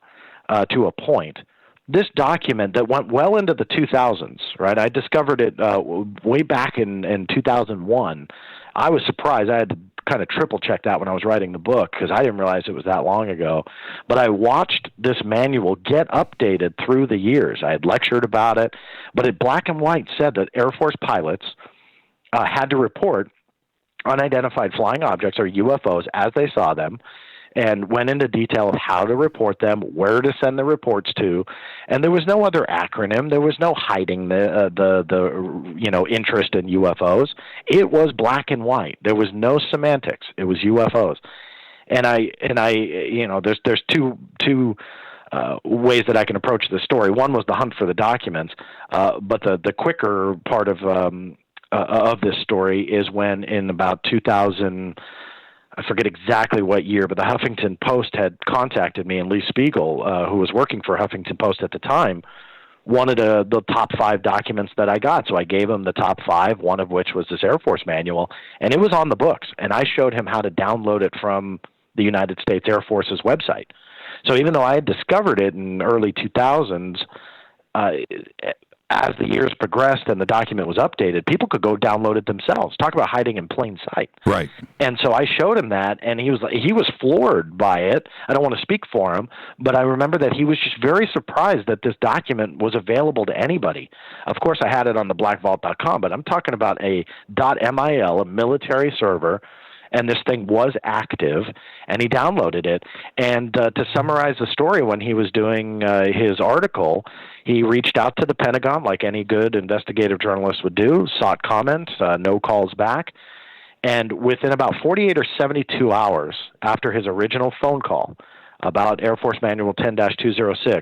to a point, this document that went well into the 2000s, right? I discovered it way back in 2001. I was surprised. I had to kind of triple check that when I was writing the book because I didn't realize it was that long ago. But I watched this manual get updated through the years. I had lectured about it, but it black and white said that Air Force pilots had to report unidentified flying objects or UFOs as they saw them, and went into detail of how to report them, where to send the reports to, and there was no other acronym. There was no hiding the interest in UFOs. It was black and white. There was no semantics. It was UFOs, and I there's two ways that I can approach this story. One was the hunt for the documents, but the quicker part of this story is when in about 2000. I forget exactly what year, but the Huffington Post had contacted me, and Lee Spiegel, who was working for Huffington Post at the time, wanted the top 5 documents that I got. So I gave him the top 5, one of which was this Air Force manual, and it was on the books. And I showed him how to download it from the United States Air Force's website. So even though I had discovered it in early 2000s, as the years progressed and the document was updated, people could go download it themselves. Talk about hiding in plain sight. Right. And so I showed him that, and he was floored by it. I don't want to speak for him, but I remember that he was just very surprised that this document was available to anybody. Of course, I had it on the blackvault.com, but I'm talking about a .mil, a military server, and this thing was active, and he downloaded it. And to summarize the story, when he was doing his article, he reached out to the Pentagon like any good investigative journalist would do, sought comments, no calls back. And within about 48 or 72 hours after his original phone call about Air Force Manual 10-206,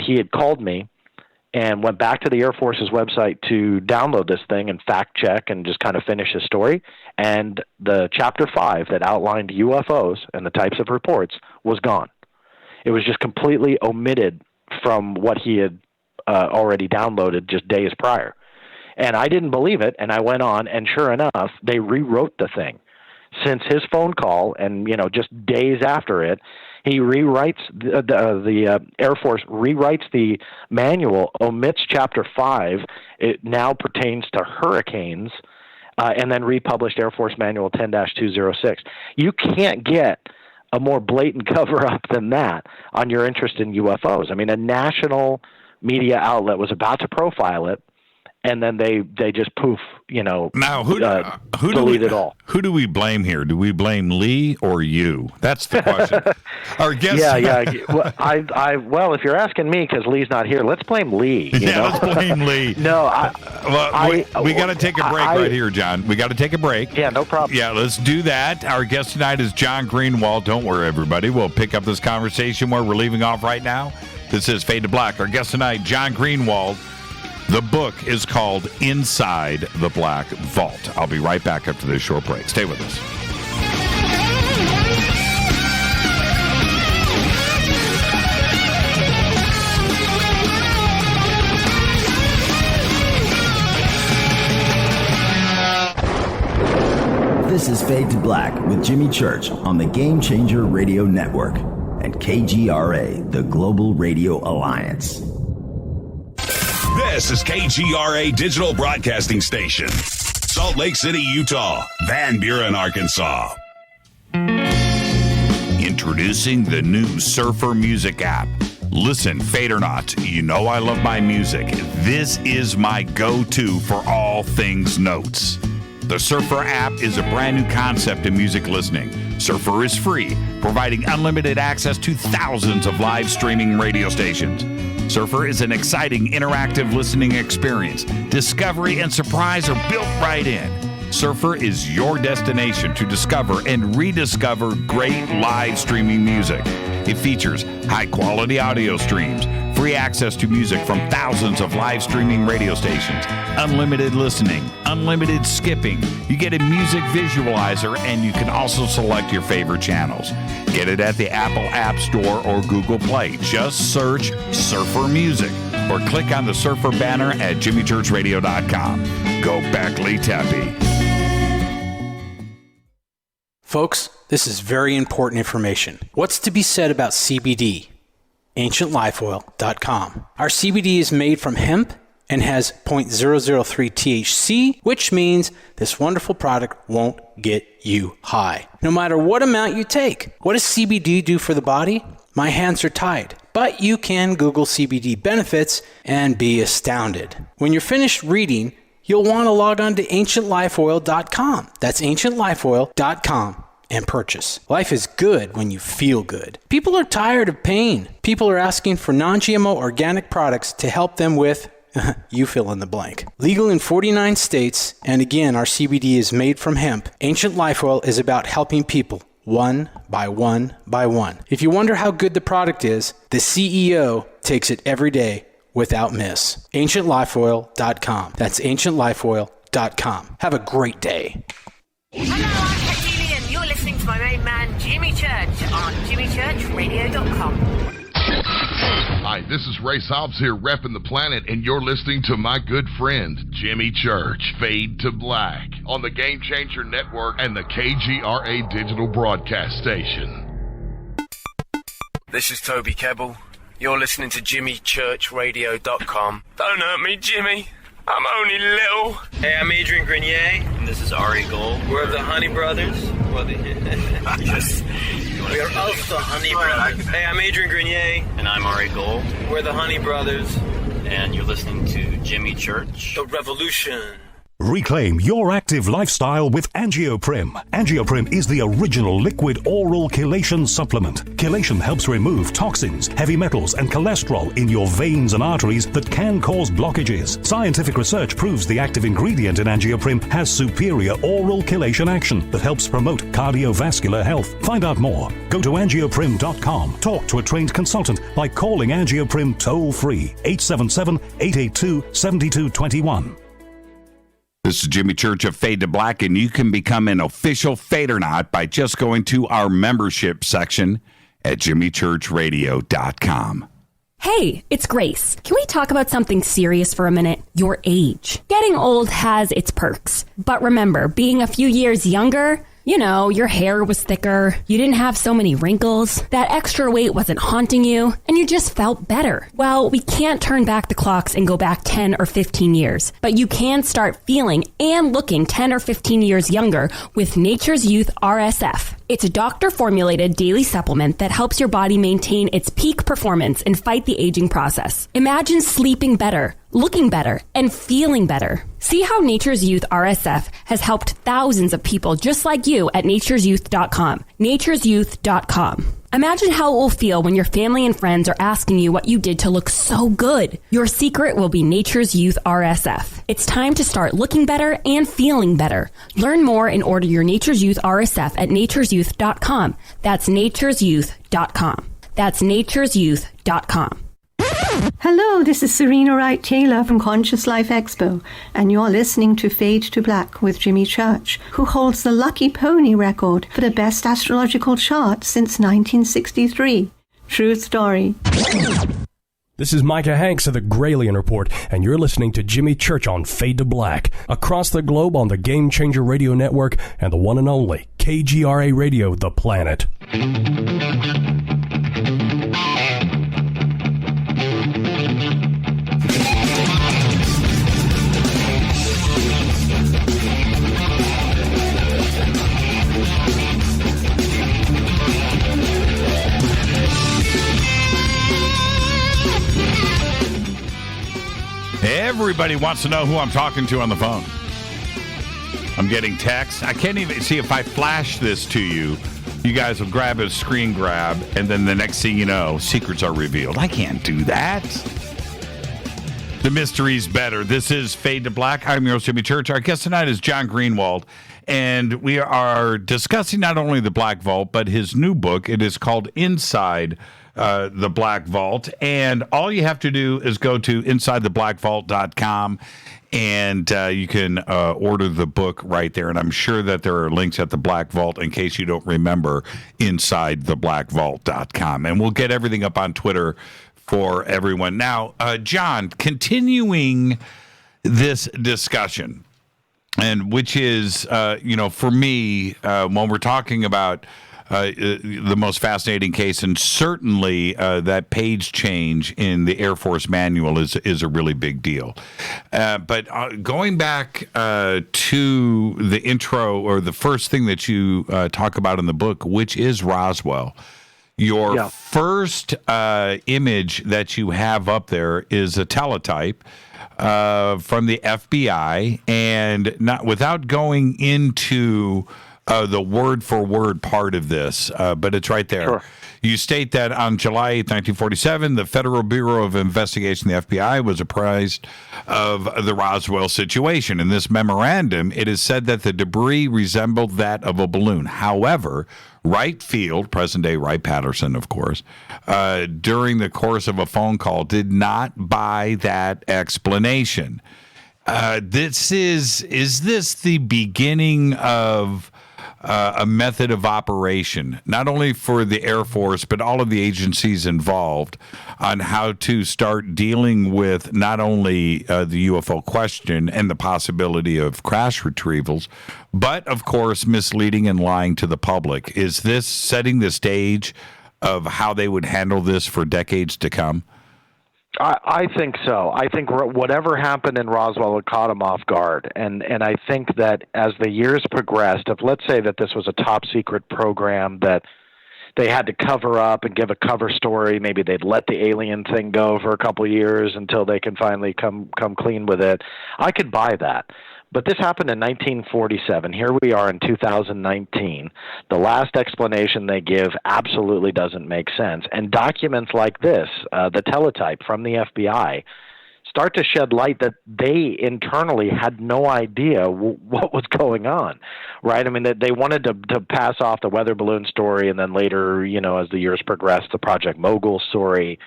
he had called me and went back to the Air Force's website to download this thing and fact check and just kind of finish his story. And the Chapter 5 that outlined UFOs and the types of reports was gone. It was just completely omitted from what he had already downloaded just days prior. And I didn't believe it, and I went on, and sure enough, they rewrote the thing. Since his phone call and, just days after it, he rewrites, the Air Force rewrites the manual, omits Chapter 5. It now pertains to hurricanes, and then republished Air Force Manual 10-206. You can't get a more blatant cover-up than that on your interest in UFOs. I mean, a national media outlet was about to profile it, and then they just poof, Now, who delete it all. Who do we blame here? Do we blame Lee or you? That's the question. Our guest. Yeah. Well, if you're asking me, because Lee's not here, let's blame Lee. Let's blame Lee. No, we got to take a break right here, John. We got to take a break. Yeah, no problem. Yeah, let's do that. Our guest tonight is John Greenewald. Don't worry, everybody. We'll pick up this conversation where we're leaving off right now. This is Fade to Black. Our guest tonight, John Greenewald. The book is called Inside the Black Vault. I'll be right back after this short break. Stay with us. This is Fade to Black with Jimmy Church on the Game Changer Radio Network and KGRA, the Global Radio Alliance. This is KGRA Digital Broadcasting Station, Salt Lake City, Utah, Van Buren, Arkansas. Introducing the new Surfer Music app. Listen, fade or not, you know I love my music. This is my go-to for all things notes. The Surfer app is a brand new concept in music listening. Surfer is free, providing unlimited access to thousands of live streaming radio stations. Surfer is an exciting, interactive listening experience. Discovery and surprise are built right in. Surfer is your destination to discover and rediscover great live streaming music. It features high-quality audio streams, free access to music from thousands of live streaming radio stations, unlimited listening, unlimited skipping. You get a music visualizer, and you can also select your favorite channels. Get it at the Apple App Store or Google Play. Just search Surfer Music or click on the Surfer banner at jimmychurchradio.com. Go Beckley Teppy. Folks, this is very important information. What's to be said about CBD? AncientLifeOil.com. Our CBD is made from hemp and has 0.003 THC, which means this wonderful product won't get you high, no matter what amount you take. What does CBD do for the body? My hands are tied. But you can Google CBD benefits and be astounded. When you're finished reading, you'll want to log on to AncientLifeOil.com. That's AncientLifeOil.com and purchase. Life is good when you feel good. People are tired of pain. People are asking for non-GMO organic products to help them with, you fill in the blank. Legal in 49 states, and again, our CBD is made from hemp. Ancient Life Oil is about helping people one by one by one. If you wonder how good the product is, the CEO takes it every day without miss. AncientLifeOil.com. That's AncientLifeOil.com. Have a great day. Hello, I'm Katie, and you're listening to my main man, Jimmy Church, on jimmychurchradio.com. Hi, this is Ray Hobbs here, repping the planet, and you're listening to my good friend, Jimmy Church, Fade to Black, on the Game Changer Network and the KGRA digital broadcast station. This is Toby Kebbell. You're listening to jimmychurchradio.com. Don't hurt me, Jimmy. I'm only little. Hey, I'm Adrian Grenier. And this is Ari Gold. We're the Honey Brothers. Yes. We are of the Honey Brothers. Hey, I'm Adrian Grenier. And I'm Ari Gold. We're the Honey Brothers. And you're listening to Jimmy Church. The Revolution. Reclaim your active lifestyle with Angioprim. Angioprim is the original liquid oral chelation supplement. Chelation helps remove toxins, heavy metals, and cholesterol in your veins and arteries that can cause blockages. Scientific research proves the active ingredient in Angioprim has superior oral chelation action that helps promote cardiovascular health. Find out more. Go to angioprim.com. Talk to a trained consultant by calling Angioprim toll-free 877-882-7221. This is Jimmy Church of Fade to Black, and you can become an official Fadernaut by just going to our membership section at jimmychurchradio.com. Hey, it's Grace. Can we talk about something serious for a minute? Your age. Getting old has its perks. But remember, being a few years younger, you know, your hair was thicker, you didn't have so many wrinkles, that extra weight wasn't haunting you, and you just felt better. Well, we can't turn back the clocks and go back 10 or 15 years, but you can start feeling and looking 10 or 15 years younger with Nature's Youth RSF. It's a doctor-formulated daily supplement that helps your body maintain its peak performance and fight the aging process. Imagine sleeping better, looking better, and feeling better. See how Nature's Youth RSF has helped thousands of people just like you at nature'syouth.com. nature'syouth.com. Imagine how it will feel when your family and friends are asking you what you did to look so good. Your secret will be Nature's Youth RSF. It's time to start looking better and feeling better. Learn more and order your Nature's Youth RSF at nature'syouth.com. That's nature'syouth.com. That's nature'syouth.com. Hello, this is Serena Wright Taylor from Conscious Life Expo, and you're listening to Fade to Black with Jimmy Church, who holds the Lucky Pony record for the best astrological chart since 1963. True story. This is Micah Hanks of the Gralien Report, and you're listening to Jimmy Church on Fade to Black, across the globe on the Game Changer Radio Network and the one and only KGRA Radio, The Planet. Everybody wants to know who I'm talking to on the phone. I'm getting texts. I can't even see if I flash this to you. You guys will grab a screen grab, and then the next thing you know, secrets are revealed. I can't do that. The mystery's better. This is Fade to Black. I'm your host, Jimmy Church. Our guest tonight is John Greenewald, and we are discussing not only the Black Vault, but his new book. It is called Inside the Black Vault, and all you have to do is go to InsideTheBlackVault.com, and you can order the book right there. And I'm sure that there are links at the Black Vault in case you don't remember, InsideTheBlackVault.com. And we'll get everything up on Twitter for everyone. Now, John, continuing this discussion, and which is, for me, when we're talking about the most fascinating case, and certainly that page change in the Air Force manual is a really big deal. But going back to the intro, or the first thing that you talk about in the book, which is Roswell, your first image that you have up there is a teletype from the FBI, and not without going into the word-for-word part of this, but it's right there. Sure. You state that on July 8, 1947, the Federal Bureau of Investigation, the FBI, was apprised of the Roswell situation. In this memorandum, it is said that the debris resembled that of a balloon. However, Wright Field, present-day Wright-Patterson, of course, during the course of a phone call, did not buy that explanation. Is this the beginning of a method of operation, not only for the Air Force, but all of the agencies involved, on how to start dealing with not only the UFO question and the possibility of crash retrievals, but, of course, misleading and lying to the public? Is this setting the stage of how they would handle this for decades to come? I think so. I think whatever happened in Roswell, it caught them off guard. And I think that as the years progressed, if let's say that this was a top secret program that they had to cover up and give a cover story, maybe they'd let the alien thing go for a couple of years until they can finally come clean with it. I could buy that. But this happened in 1947. Here we are in 2019. The last explanation they give absolutely doesn't make sense. And documents like this, the teletype from the FBI, start to shed light that they internally had no idea what was going on, right? I mean, they wanted to pass off the weather balloon story, and then later, as the years progressed, the Project Mogul story.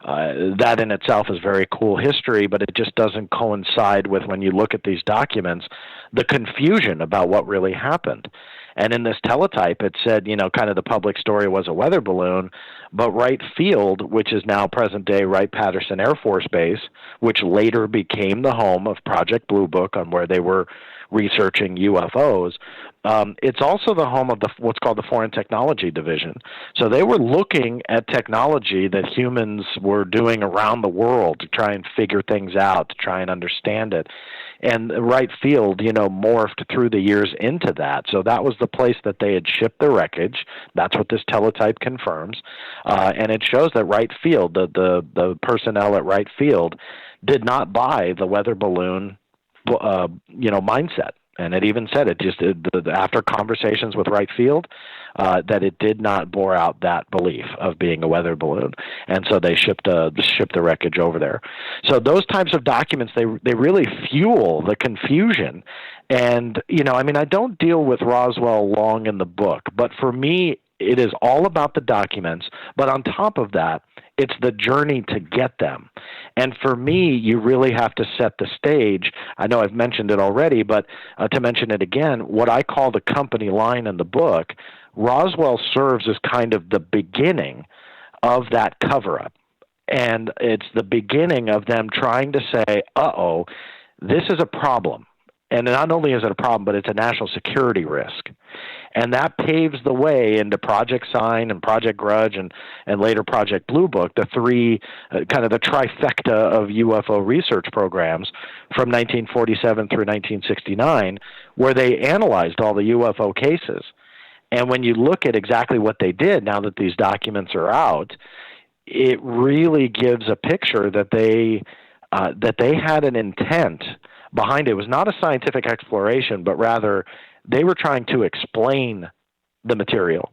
That in itself is very cool history, but it just doesn't coincide with, when you look at these documents, the confusion about what really happened. And in this teletype, it said, kind of the public story was a weather balloon, but Wright Field, which is now present-day Wright-Patterson Air Force Base, which later became the home of Project Blue Book, on where they were researching UFOs, it's also the home of what's called the Foreign Technology Division. So they were looking at technology that humans were doing around the world to try and figure things out, to try and understand it. And Wright Field, morphed through the years into that. So that was the place that they had shipped the wreckage. That's what this teletype confirms. And it shows that Wright Field, the personnel at Wright Field, did not buy the weather balloon mindset. And it even said after conversations with Wright Field, that it did not bore out that belief of being a weather balloon, and so they shipped the wreckage over there. So those types of documents, they really fuel the confusion. And I don't deal with Roswell long in the book, but for me, it is all about the documents. But on top of that, it's the journey to get them. And for me, you really have to set the stage. I know I've mentioned it already, but to mention it again, what I call the company line in the book, Roswell serves as kind of the beginning of that cover-up. And it's the beginning of them trying to say, this is a problem. And not only is it a problem, but it's a national security risk. And that paves the way into Project Sign and Project Grudge and later Project Blue Book, the three, kind of the trifecta of UFO research programs from 1947 through 1969, where they analyzed all the UFO cases. And when you look at exactly what they did, now that these documents are out, it really gives a picture that they had an intent behind it was not a scientific exploration, but rather they were trying to explain the material.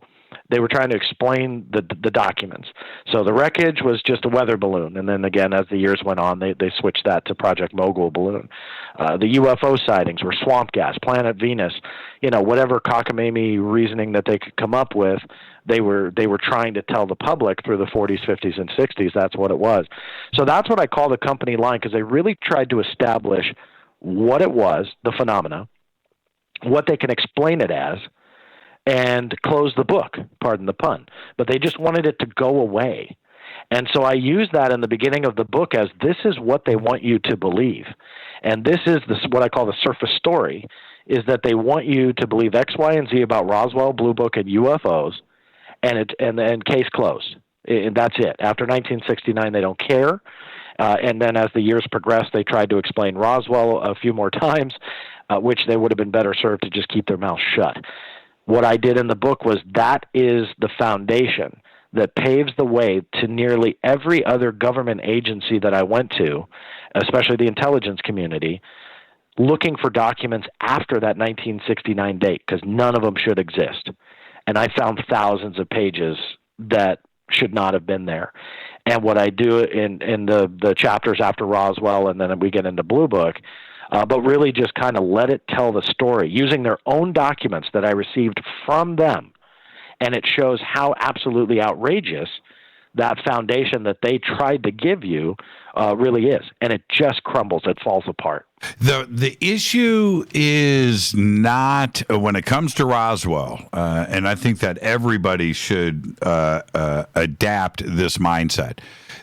They were trying to explain the documents. So the wreckage was just a weather balloon. And then again, as the years went on, they switched that to Project Mogul balloon. The UFO sightings were swamp gas, planet Venus, whatever cockamamie reasoning that they could come up with, they were trying to tell the public through the 40s, 50s, and 60s. That's what it was. So that's what I call the company line, because they really tried to establish what it was, the phenomena, what they can explain it as, and close the book, pardon the pun. But they just wanted it to go away. And so I use that in the beginning of the book as this is what they want you to believe. And this is what I call the surface story, is that they want you to believe X, Y, and Z about Roswell, Blue Book, and UFOs, and case closed. And that's it. After 1969, they don't care. And then as the years progressed, they tried to explain Roswell a few more times, which they would have been better served to just keep their mouth shut. What I did in the book was that is the foundation that paves the way to nearly every other government agency that I went to, especially the intelligence community, looking for documents after that 1969 date, because none of them should exist. And I found thousands of pages that should not have been there. And what I do in the chapters after Roswell, and then we get into Blue Book, but really just kind of let it tell the story using their own documents that I received from them. And it shows how absolutely outrageous that foundation that they tried to give you really is. And it just crumbles. It falls apart. The issue is not, when it comes to Roswell, and I think that everybody should adapt this mindset.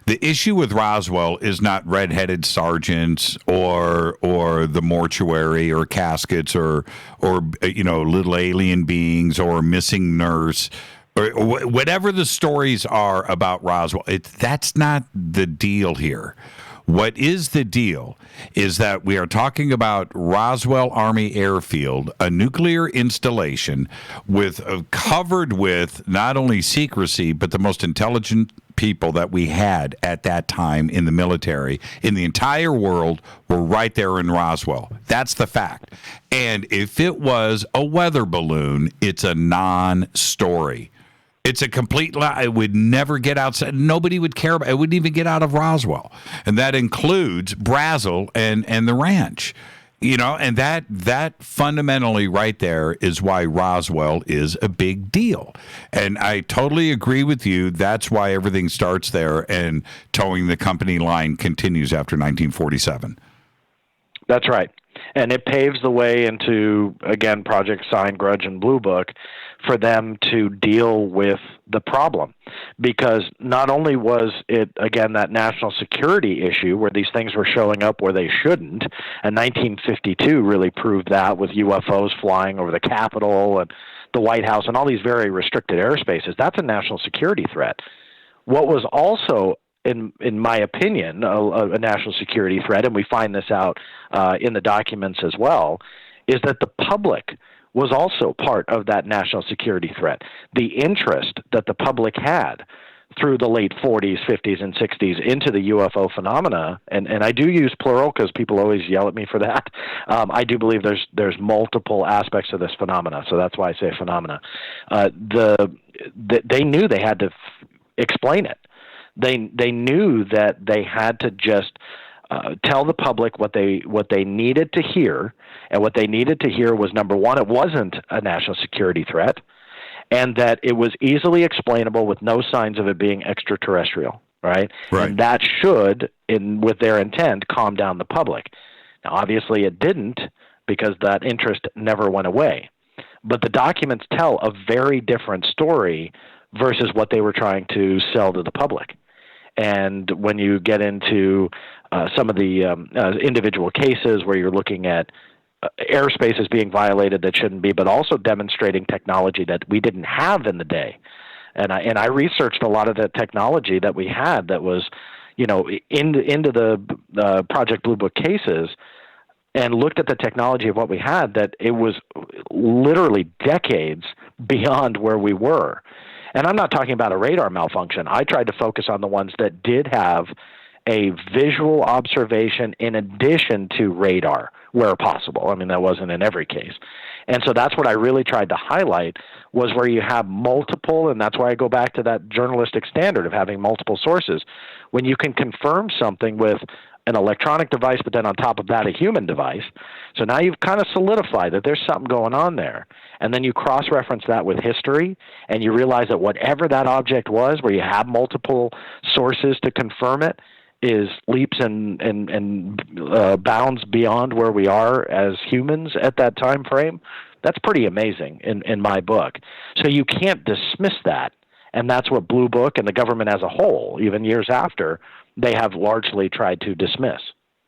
The issue with Roswell is not redheaded sergeants or the mortuary or caskets or little alien beings or missing nurse or whatever the stories are about Roswell. That's not the deal here. What is the deal is that we are talking about Roswell Army Airfield, a nuclear installation covered with not only secrecy, but the most intelligent people that we had at that time in the military in the entire world were right there in Roswell. That's the fact. And if it was a weather balloon, it's a non-story. It's a complete lie. It would never get outside. Nobody would care about it. It wouldn't even get out of Roswell. And that includes Brazel and the ranch. And that fundamentally right there is why Roswell is a big deal. And I totally agree with you. That's why everything starts there and towing the company line continues after 1947. That's right. And it paves the way into, again, Project Sign, Grudge, and Blue Book for them to deal with the problem. Because not only was it, again, that national security issue where these things were showing up where they shouldn't, and 1952 really proved that with UFOs flying over the Capitol and the White House and all these very restricted airspaces. That's a national security threat. What was also, in my opinion, a national security threat, and we find this out in the documents as well, is that the public was also part of that national security threat. The interest that the public had through the late 40s, 50s, and 60s into the UFO phenomena, and I do use plural because people always yell at me for that. I do believe there's multiple aspects of this phenomena, so that's why I say phenomena. They knew they had to explain it. They knew that they had to just tell the public what they needed to hear, and what they needed to hear was, number one, it wasn't a national security threat, and that it was easily explainable with no signs of it being extraterrestrial, right? And that should, with their intent, calm down the public. Now, obviously it didn't, because that interest never went away. But the documents tell a very different story versus what they were trying to sell to the public. And when you get into some of the individual cases where you're looking at airspaces being violated that shouldn't be, but also demonstrating technology that we didn't have in the day. And I researched a lot of the technology that we had that was, into the Project Blue Book cases, and looked at the technology of what we had, that it was literally decades beyond where we were. And I'm not talking about a radar malfunction. I tried to focus on the ones that did have a visual observation in addition to radar where possible. I mean, that wasn't in every case. And so that's what I really tried to highlight, was where you have multiple, and that's why I go back to that journalistic standard of having multiple sources. When you can confirm something with an electronic device, but then on top of that, a human device. So now you've kind of solidified that there's something going on there. And then you cross-reference that with history, and you realize that whatever that object was, where you have multiple sources to confirm it, is leaps and bounds beyond where we are as humans at that time frame. That's pretty amazing in my book. So you can't dismiss that. And that's what Blue Book and the government as a whole, even years after, they have largely tried to dismiss.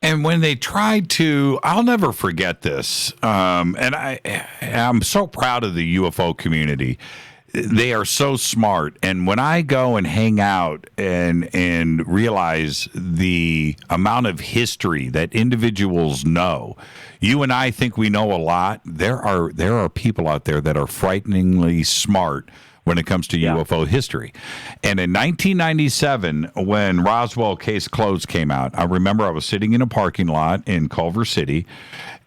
And when they tried to, I'll never forget this, and I'm so proud of the UFO community. They are so smart. And when I go and hang out and realize the amount of history that individuals know, you and I think we know a lot. There are people out there that are frighteningly smart when it comes to UFO history. And in 1997, when Roswell Case Closed came out, I remember I was sitting in a parking lot in Culver City,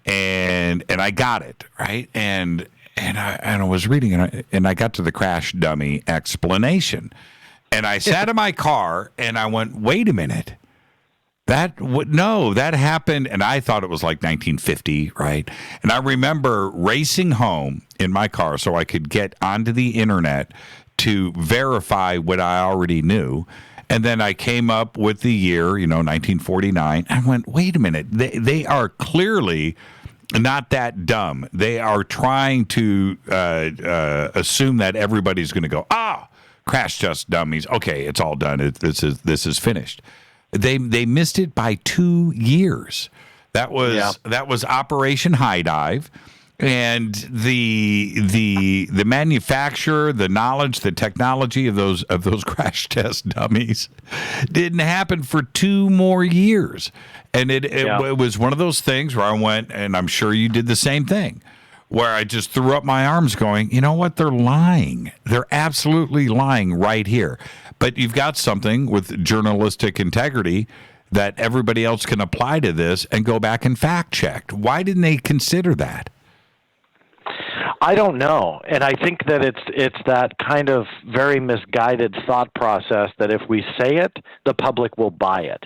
and I got it, right? And I was reading it, and I got to the crash dummy explanation. And I sat in my car, and I went, wait a minute. That happened, and I thought it was like 1950, right? And I remember racing home in my car so I could get onto the internet to verify what I already knew. And then I came up with the year, 1949. I went, wait a minute. They are clearly not that dumb. They are trying to assume that everybody's going to go, crash test dummies. Okay, it's all done. This is finished. They missed it by 2 years. That was Operation High Dive, and the manufacture, the knowledge, the technology of those crash test dummies didn't happen for 2 more years. And it was one of those things where I went, and I'm sure you did the same thing, where I just threw up my arms going, you know what? They're lying. They're absolutely lying right here. But you've got something with journalistic integrity that everybody else can apply to this and go back and fact check. Why didn't they consider that? I don't know. And I think that it's that kind of very misguided thought process that if we say it, the public will buy it.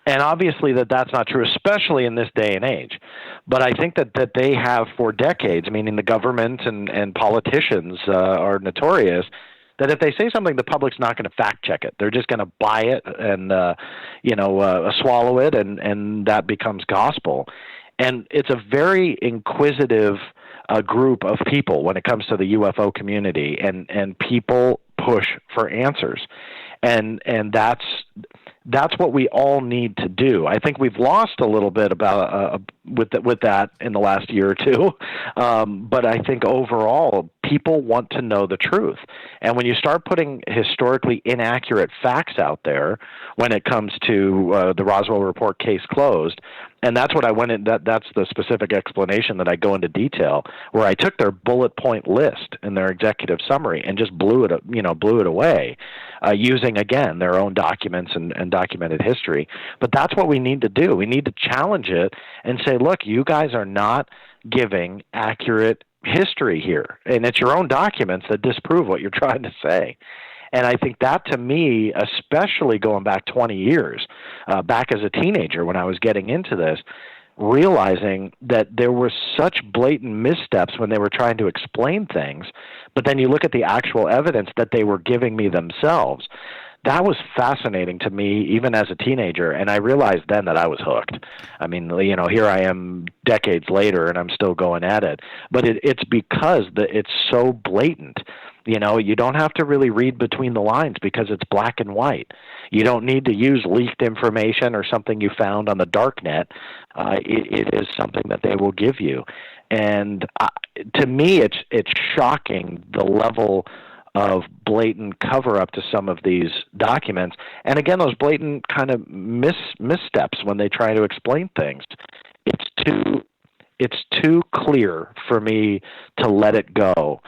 And obviously that's not true, especially in this day and age. But I think that they have for decades, meaning the government and politicians are notorious, that if they say something, the public's not going to fact check it. They're just going to buy it and, swallow it, and that becomes gospel. And it's a very inquisitive group of people when it comes to the UFO community, and people push for answers. And that's what we all need to do. I think we've lost a little bit about with that in the last year or two, but I think overall people want to know the truth. And when you start putting historically inaccurate facts out there, when it comes to the Roswell Report Case Closed, and that's what I went in. That's the specific explanation that I go into detail, where I took their bullet point list in their executive summary and just blew it away, using again their own documents and documented history. But that's what we need to do. We need to challenge it and say, look, you guys are not giving accurate history here, and it's your own documents that disprove what you're trying to say. And I think that, to me, especially going back 20 years, back as a teenager when I was getting into this, realizing that there were such blatant missteps when they were trying to explain things, but then you look at the actual evidence that they were giving me themselves. That was fascinating to me, even as a teenager, and I realized then that I was hooked. I mean, here I am decades later, and I'm still going at it. But it's because it's so blatant. You don't have to really read between the lines because it's black and white. You don't need to use leaked information or something you found on the dark net. It is something that they will give you. And to me, it's shocking the level of blatant cover-up to some of these documents. And again, those blatant kind of missteps when they try to explain things. It's too clear for me to let it go.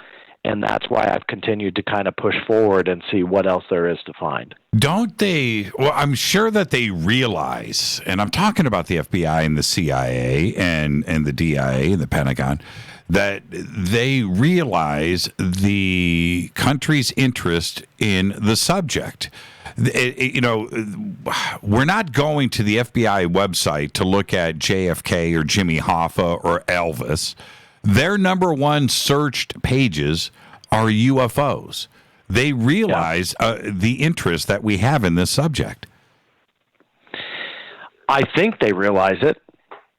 And that's why I've continued to kind of push forward and see what else there is to find. Don't they? Well, I'm sure that they realize, and I'm talking about the FBI and the CIA and the DIA and the Pentagon, that they realize the country's interest in the subject. We're not going to the FBI website to look at JFK or Jimmy Hoffa or Elvis. Their number one searched pages are UFOs. They realize the interest that we have in this subject. I think they realize it.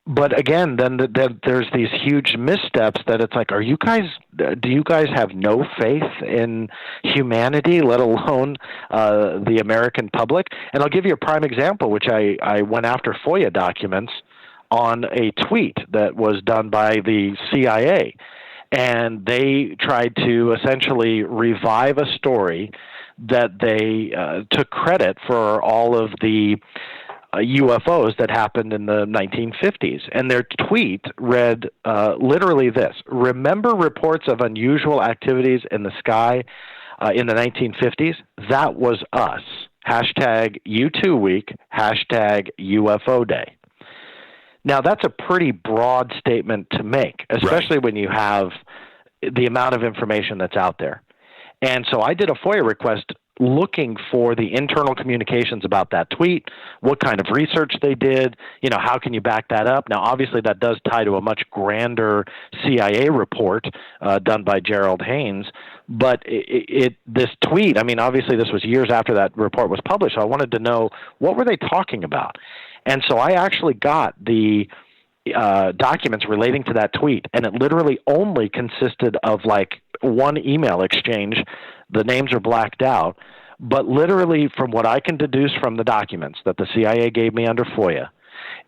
But again, then there's these huge missteps that it's like, do you guys have no faith in humanity, let alone the American public? And I'll give you a prime example, which I went after FOIA documents on a tweet that was done by the CIA. And they tried to essentially revive a story that they took credit for all of the UFOs that happened in the 1950s. And their tweet read literally this: remember reports of unusual activities in the sky in the 1950s? That was us. Hashtag U2 week, hashtag UFO day. Now, that's a pretty broad statement to make, especially when you have the amount of information that's out there. And so I did a FOIA request looking for the internal communications about that tweet, what kind of research they did, how can you back that up? Now, obviously, that does tie to a much grander CIA report done by Gerald Haynes. But this tweet, obviously, this was years after that report was published, so I wanted to know, what were they talking about? And so I actually got the documents relating to that tweet, and it literally only consisted of like one email exchange. The names are blacked out, but literally from what I can deduce from the documents that the CIA gave me under FOIA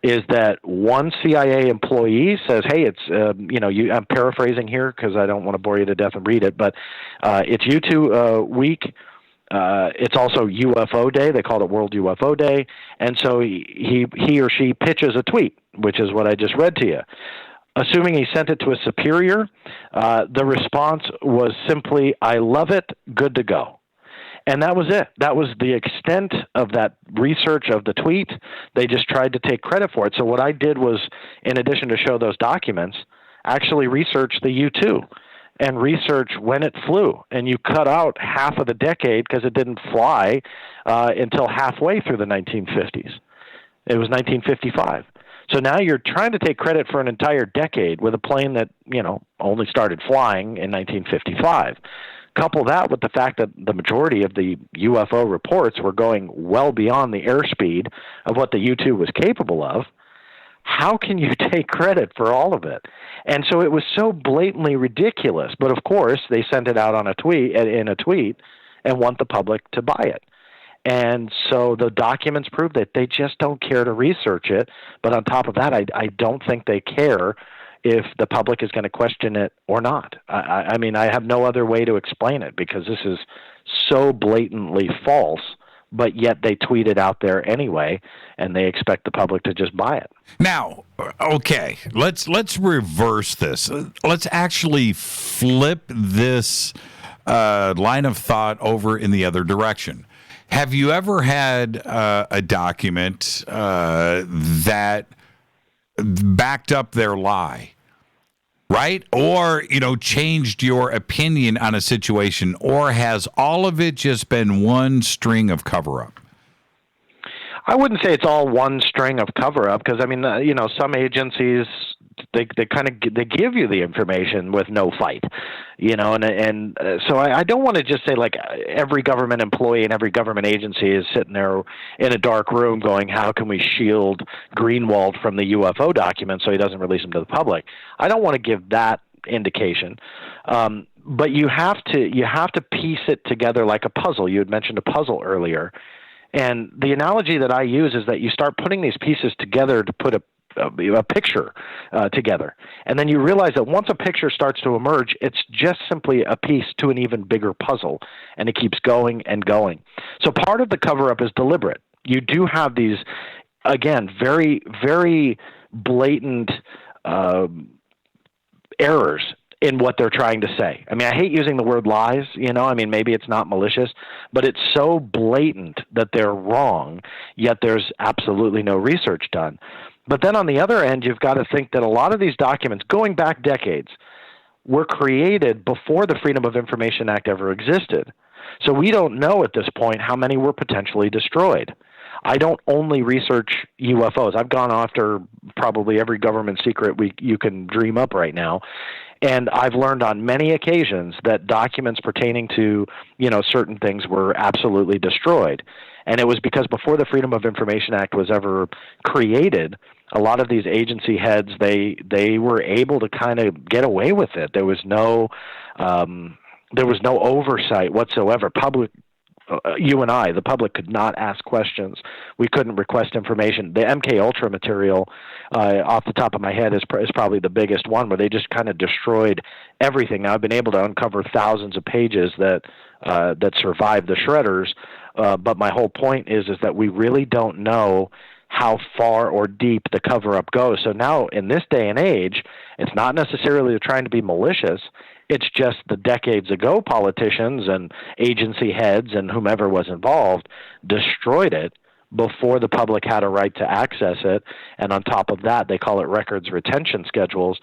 is that one CIA employee says, hey, it's, I'm paraphrasing here because I don't want to bore you to death and read it, but it's U2 week. It's also UFO Day. They called it World UFO Day. And so he or she pitches a tweet, which is what I just read to you. Assuming he sent it to a superior, the response was simply, I love it, good to go. And that was it. That was the extent of that research of the tweet. They just tried to take credit for it. So what I did was, in addition to show those documents, actually research the U-2 and research when it flew. And you cut out half of the decade because it didn't fly until halfway through the 1950s. It was 1955. So now you're trying to take credit for an entire decade with a plane that, only started flying in 1955. Couple that with the fact that the majority of the UFO reports were going well beyond the airspeed of what the U-2 was capable of. How can you take credit for all of it? And so it was so blatantly ridiculous. But of course, they sent it out on a tweet and want the public to buy it. And so the documents prove that they just don't care to research it. But on top of that, I don't think they care if the public is going to question it or not. I mean, I have no other way to explain it because this is so blatantly false, but yet they tweet it out there anyway, and they expect the public to just buy it. Now, okay, let's reverse this. Let's actually flip this line of thought over in the other direction. Have you ever had a document that backed up their lie, right? Or, changed your opinion on a situation, or has all of it just been one string of cover-up? I wouldn't say it's all one string of cover-up because, some agencies, they give you the information with no fight, and so I don't want to just say like every government employee and every government agency is sitting there in a dark room going, how can we shield Greenewald from the UFO documents so he doesn't release them to the public? I don't want to give that indication. But you have to piece it together like a puzzle. You had mentioned a puzzle earlier. And the analogy that I use is that you start putting these pieces together to put a picture together. And then you realize that once a picture starts to emerge, it's just simply a piece to an even bigger puzzle, and it keeps going and going. So part of the cover-up is deliberate. You do have these, again, very, very blatant errors in what they're trying to say. I mean, I hate using the word lies, I mean, maybe it's not malicious, but it's so blatant that they're wrong, yet there's absolutely no research done. But then on the other end, you've got to think that a lot of these documents, going back decades, were created before the Freedom of Information Act ever existed. So we don't know at this point how many were potentially destroyed. I don't only research UFOs. I've gone after probably every government secret you can dream up right now. And I've learned on many occasions that documents pertaining to, certain things were absolutely destroyed. And it was because before the Freedom of Information Act was ever created, a lot of these agency heads, they were able to kind of get away with it. There was no oversight whatsoever. You and I, the public, could not ask questions. We couldn't request information. The MK Ultra material, off the top of my head, is probably the biggest one, where they just kind of destroyed everything. Now, I've been able to uncover thousands of pages that survived the shredders, but my whole point is that we really don't know how far or deep the cover-up goes. So now, in this day and age, it's not necessarily trying to be malicious. It's just the decades ago politicians and agency heads and whomever was involved destroyed it before the public had a right to access it. And on top of that, they call it records retention schedules,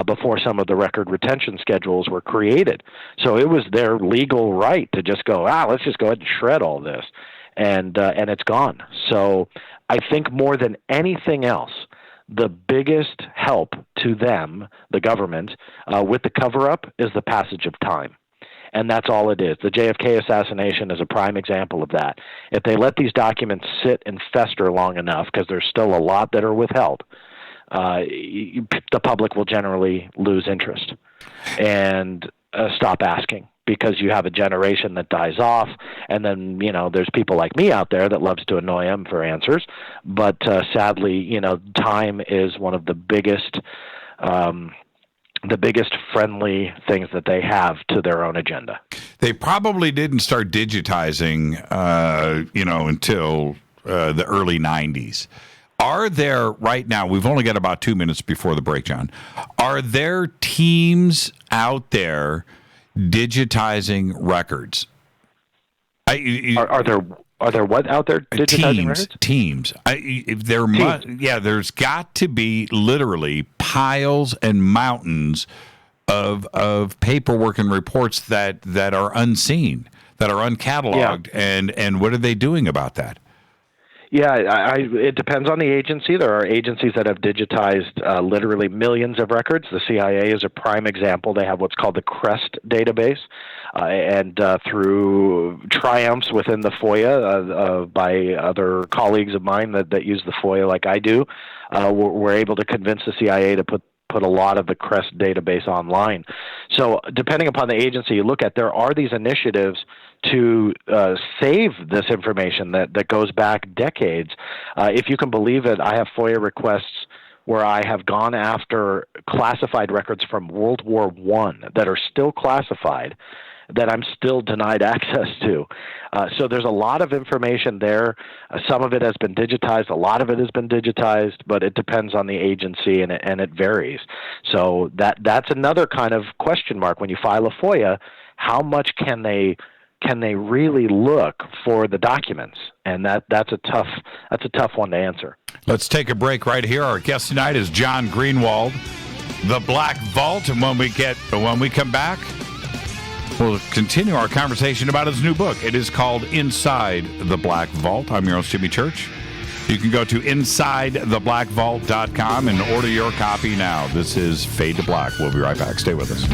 before some of the record retention schedules were created. So it was their legal right to just go, let's just go ahead and shred all this. And it's gone. So I think more than anything else, the biggest help to them, the government, with the cover-up is the passage of time. And that's all it is. The JFK assassination is a prime example of that. If they let these documents sit and fester long enough, because there's still a lot that are withheld, the public will generally lose interest and stop asking, because you have a generation that dies off, and then, there's people like me out there that loves to annoy them for answers. But sadly, time is one of the biggest friendly things that they have to their own agenda. They probably didn't start digitizing, until the early 90s. Are there, right now, we've only got about 2 minutes before the break, John, are there teams out there digitizing records? Are there what out there digitizing records? Teams. There's got to be literally piles and mountains of paperwork and reports that are unseen, that are uncatalogued, and what are they doing about that? Yeah, it depends on the agency. There are agencies that have digitized literally millions of records. The CIA is a prime example. They have what's called the CREST database, and through triumphs within the FOIA by other colleagues of mine that use the FOIA like I do, we're able to convince the CIA to put a lot of the CREST database online. So depending upon the agency you look at, there are these initiatives to save this information that goes back decades. If you can believe it, I have FOIA requests where I have gone after classified records from World War I that are still classified, that I'm still denied access to. So there's a lot of information there. Some of it has been digitized. A lot of it has been digitized, but it depends on the agency, and it varies. So that's another kind of question mark. When you file a FOIA, how much can they really look for the documents? And that's a tough one to answer. Let's take a break right here. Our guest tonight is John Greenewald, the Black Vault, and when we come back, we'll continue our conversation about his new book. It is called Inside the Black Vault. I'm your host, Jimmy Church. You can go to InsideTheBlackVault.com and order your copy now. This is Fade to Black. We'll be right back. Stay with us.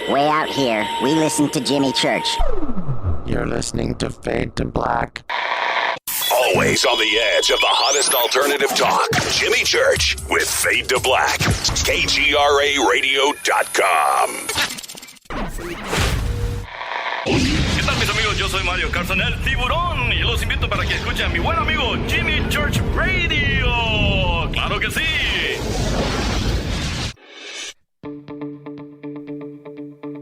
Way out here, we listen to Jimmy Church. You're listening to Fade to Black. Always on the edge of the hottest alternative talk. Jimmy Church with Fade to Black. KGRARadio.com. ¿Qué tal, mis amigos? Yo soy Mario Carson, el tiburón, y los invito para que escuchen a mi buen amigo Jimmy Church Radio. ¡Claro que sí!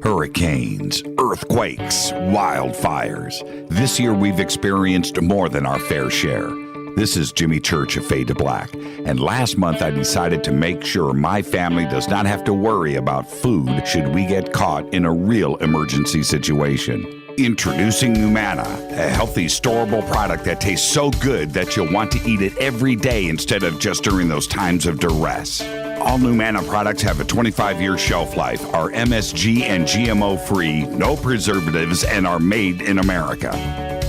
Hurricanes, earthquakes, wildfires. This year we've experienced more than our fair share. This is Jimmy Church of Fade to Black, and last month I decided to make sure my family does not have to worry about food should we get caught in a real emergency situation. Introducing Numana, a healthy, storable product that tastes so good that you'll want to eat it every day instead of just during those times of duress. All Numana products have a 25-year shelf life, are MSG and GMO-free, no preservatives, and are made in America.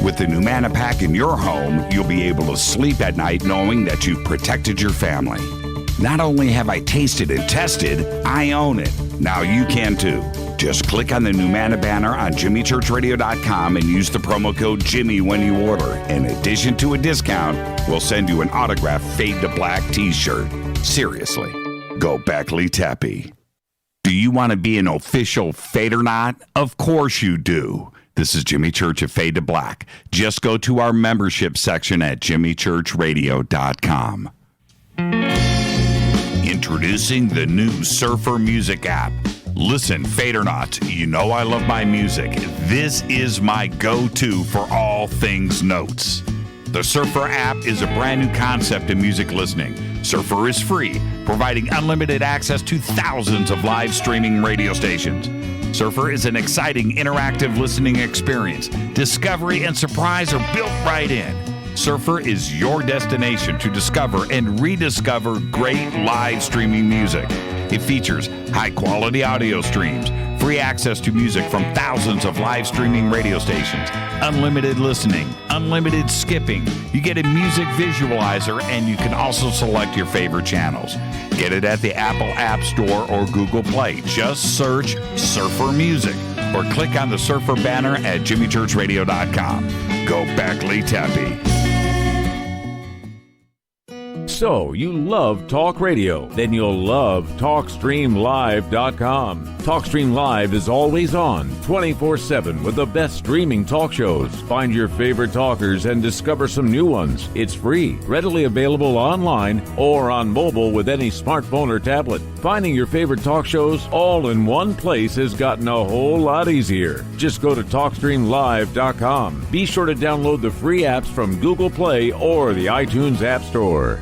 With the Numana pack in your home, you'll be able to sleep at night knowing that you've protected your family. Not only have I tasted and tested, I own it. Now you can too. Just click on the Numana banner on JimmyChurchRadio.com and use the promo code Jimmy when you order. In addition to a discount, we'll send you an autographed Fade to Black t-shirt. Seriously, go Beckley Teppy. Do you want to be an official Fadernaut? Of course you do. This is Jimmy Church of Fade to Black. Just go to our membership section at JimmyChurchRadio.com. Introducing the new Surfer Music app. Listen, Fadernauts, you know I love my music. This is my go-to for all things notes. The Surfer app is a brand new concept in music listening. Surfer is free, providing unlimited access to thousands of live streaming radio stations. Surfer is an exciting, interactive listening experience. Discovery and surprise are built right in. Surfer is your destination to discover and rediscover great live streaming music. It features high-quality audio streams, free access to music from thousands of live streaming radio stations, unlimited listening, unlimited skipping. You get a music visualizer, and you can also select your favorite channels. Get it at the Apple App Store or Google Play. Just search Surfer Music or click on the Surfer banner at JimmyChurchRadio.com. Go Beckley Teppy. So, you love talk radio? Then you'll love TalkStreamLive.com. TalkStream Live is always on, 24/7 with the best streaming talk shows. Find your favorite talkers and discover some new ones. It's free, readily available online or on mobile with any smartphone or tablet. Finding your favorite talk shows all in one place has gotten a whole lot easier. Just go to TalkStreamLive.com. Be sure to download the free apps from Google Play or the iTunes App Store.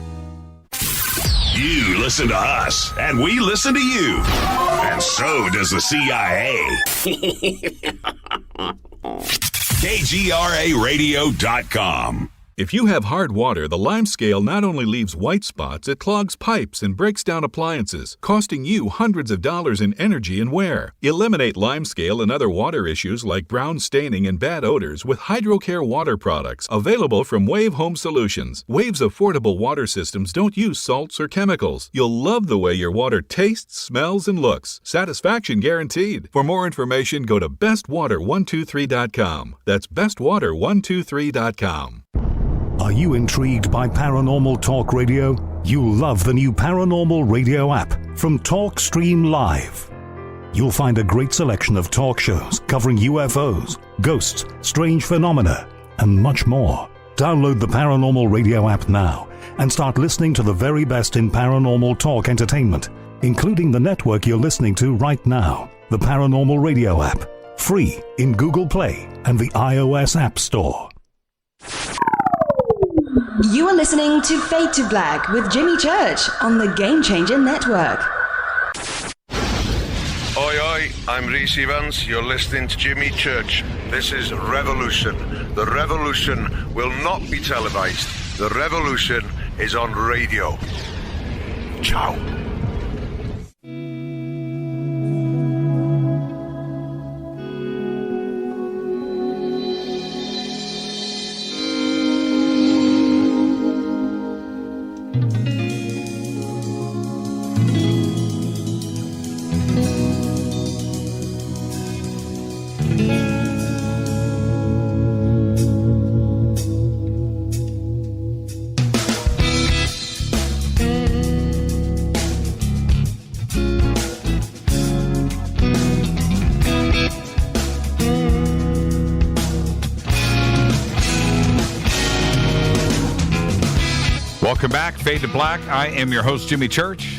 You listen to us, and we listen to you. And so does the CIA. KGRARadio.com. If you have hard water, the lime scale not only leaves white spots, it clogs pipes and breaks down appliances, costing you hundreds of dollars in energy and wear. Eliminate lime scale and other water issues like brown staining and bad odors with HydroCare water products, available from Wave Home Solutions. Wave's affordable water systems don't use salts or chemicals. You'll love the way your water tastes, smells, and looks. Satisfaction guaranteed. For more information, go to bestwater123.com. That's bestwater123.com. Are you intrigued by Paranormal Talk Radio? You'll love the new Paranormal Radio app from TalkStream Live. You'll find a great selection of talk shows covering UFOs, ghosts, strange phenomena, and much more. Download the Paranormal Radio app now and start listening to the very best in paranormal talk entertainment, including the network you're listening to right now, the Paranormal Radio app, free in Google Play and the iOS App Store. You are listening to Fade to Black with Jimmy Church on the Game Changer Network. Oi, oi, I'm Reese Evans. You're listening to Jimmy Church. This is Revolution. The revolution will not be televised. The revolution is on radio. Ciao. Welcome back, Fade to Black. I am your host, Jimmy Church.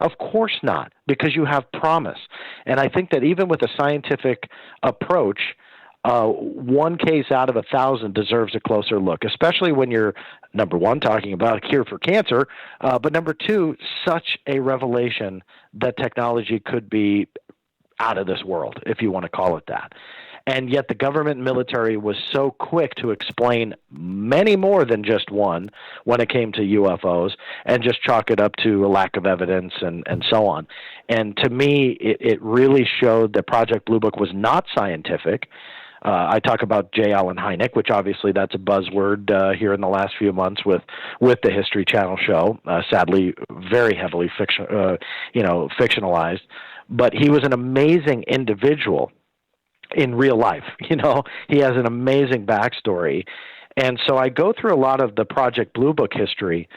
Of course not, because you have promise. And I think that even with a scientific approach, one case out of 1,000 deserves a closer look, especially when you're, number one, talking about a cure for cancer, but number two, such a revelation that technology could be out of this world, if you want to call it that. And yet the government and military was so quick to explain many more than just one when it came to UFOs and just chalk it up to a lack of evidence and so on. And to me, it really showed that Project Blue Book was not scientific. I talk about J. Allen Hynek, which obviously that's a buzzword here in the last few months with the History Channel show, sadly very heavily fictionalized. But he was an amazing individual in real life. You know, he has an amazing backstory. And so I go through a lot of the Project Blue Book history,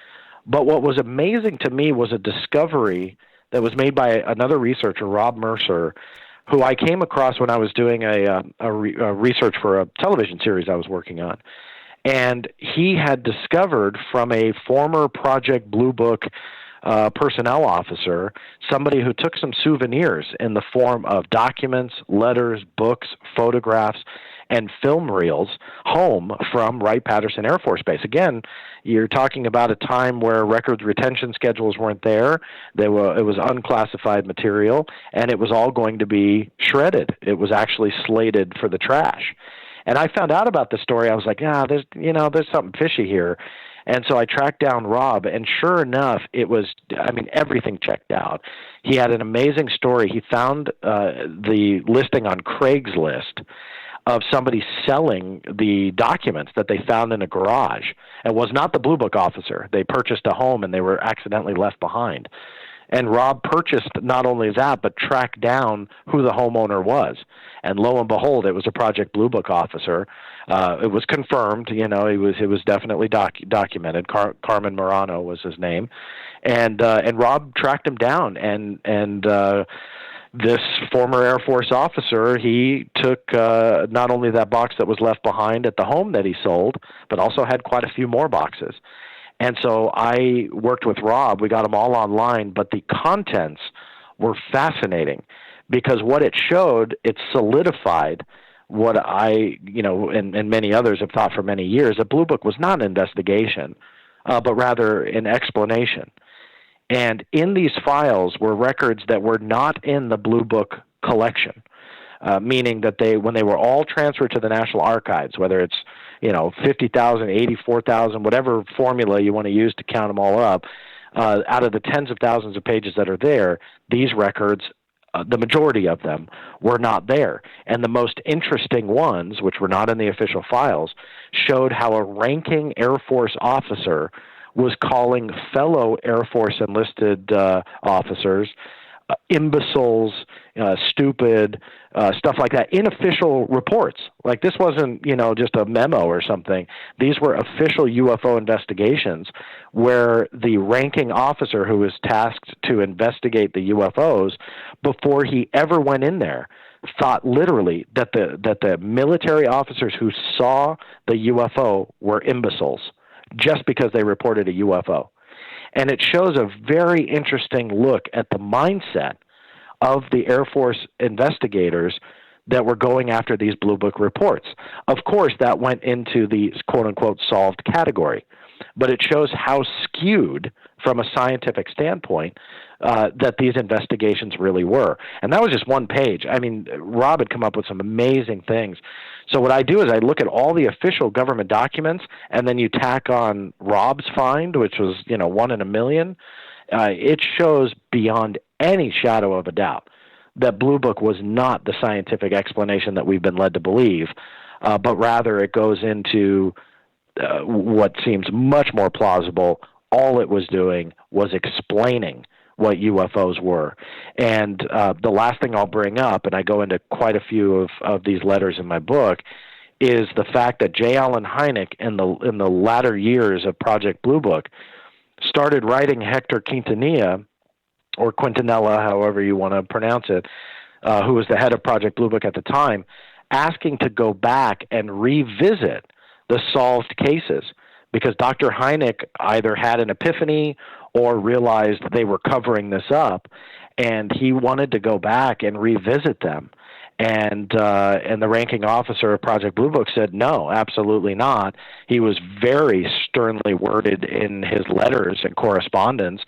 but what was amazing to me was a discovery that was made by another researcher, Rob Mercer, who I came across when I was doing a research for a television series I was working on. And he had discovered from a former Project Blue Book personnel officer, somebody who took some souvenirs in the form of documents, letters, books, photographs, and film reels home from Wright-Patterson Air Force Base. Again, you're talking about a time where records retention schedules weren't there. It was unclassified material, and it was all going to be shredded. It was actually slated for the trash. And I found out about the story. I was like, there's something fishy here. And so I tracked down Rob, and sure enough, everything checked out. He had an amazing story. He found the listing on Craigslist of somebody selling the documents that they found in a garage. It was not the Blue Book officer. They purchased a home, and they were accidentally left behind. And Rob purchased not only that, but tracked down who the homeowner was. And lo and behold, it was a Project Blue Book officer. It was confirmed, it was definitely documented. Carmen Morano was his name. And Rob tracked him down. And this former Air Force officer, he took not only that box that was left behind at the home that he sold, but also had quite a few more boxes. And so I worked with Rob. We got them all online, but the contents were fascinating because what it showed, it solidified what I, and many others have thought for many years, that Blue Book was not an investigation, but rather an explanation. And in these files were records that were not in the Blue Book collection, meaning that when they were all transferred to the National Archives, whether it's 50,000, 84,000, whatever formula you want to use to count them all up, out of the tens of thousands of pages that are there, these records, the majority of them, were not there. And the most interesting ones, which were not in the official files, showed how a ranking Air Force officer was calling fellow Air Force enlisted officers imbeciles, stupid, stuff like that, in official reports. Like this wasn't, just a memo or something. These were official UFO investigations where the ranking officer who was tasked to investigate the UFOs, before he ever went in there, thought literally that the military officers who saw the UFO were imbeciles just because they reported a UFO. And it shows a very interesting look at the mindset of the Air Force investigators that were going after these Blue Book reports. Of course, that went into the quote-unquote solved category, but it shows how skewed from a scientific standpoint that these investigations really were. And that was just one page. I mean, Rob had come up with some amazing things. So what I do is I look at all the official government documents, and then you tack on Rob's find, which was, 1 in a million. It shows beyond any shadow of a doubt that Blue Book was not the scientific explanation that we've been led to believe, but rather it goes into what seems much more plausible. All it was doing was explaining what UFOs were. And the last thing I'll bring up, and I go into quite a few of these letters in my book, is the fact that J. Allen Hynek in the latter years of Project Blue Book started writing Hector Quintanilla, or Quintanilla, however you want to pronounce it, who was the head of Project Blue Book at the time, asking to go back and revisit the solved cases, because Dr. Hynek either had an epiphany or realized they were covering this up, and he wanted to go back and revisit them. And the ranking officer of Project Blue Book said, no, absolutely not. He was very sternly worded in his letters and correspondence,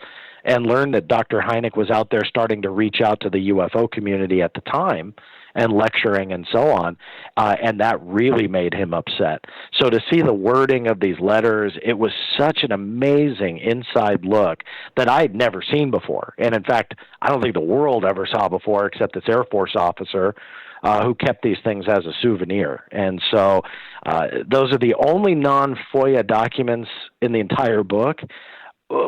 and learned that Dr. Hynek was out there starting to reach out to the UFO community at the time and lecturing and so on, and that really made him upset. So to see the wording of these letters, it was such an amazing inside look that I had never seen before. And in fact, I don't think the world ever saw before, except this Air Force officer who kept these things as a souvenir. And so those are the only non-FOIA documents in the entire book.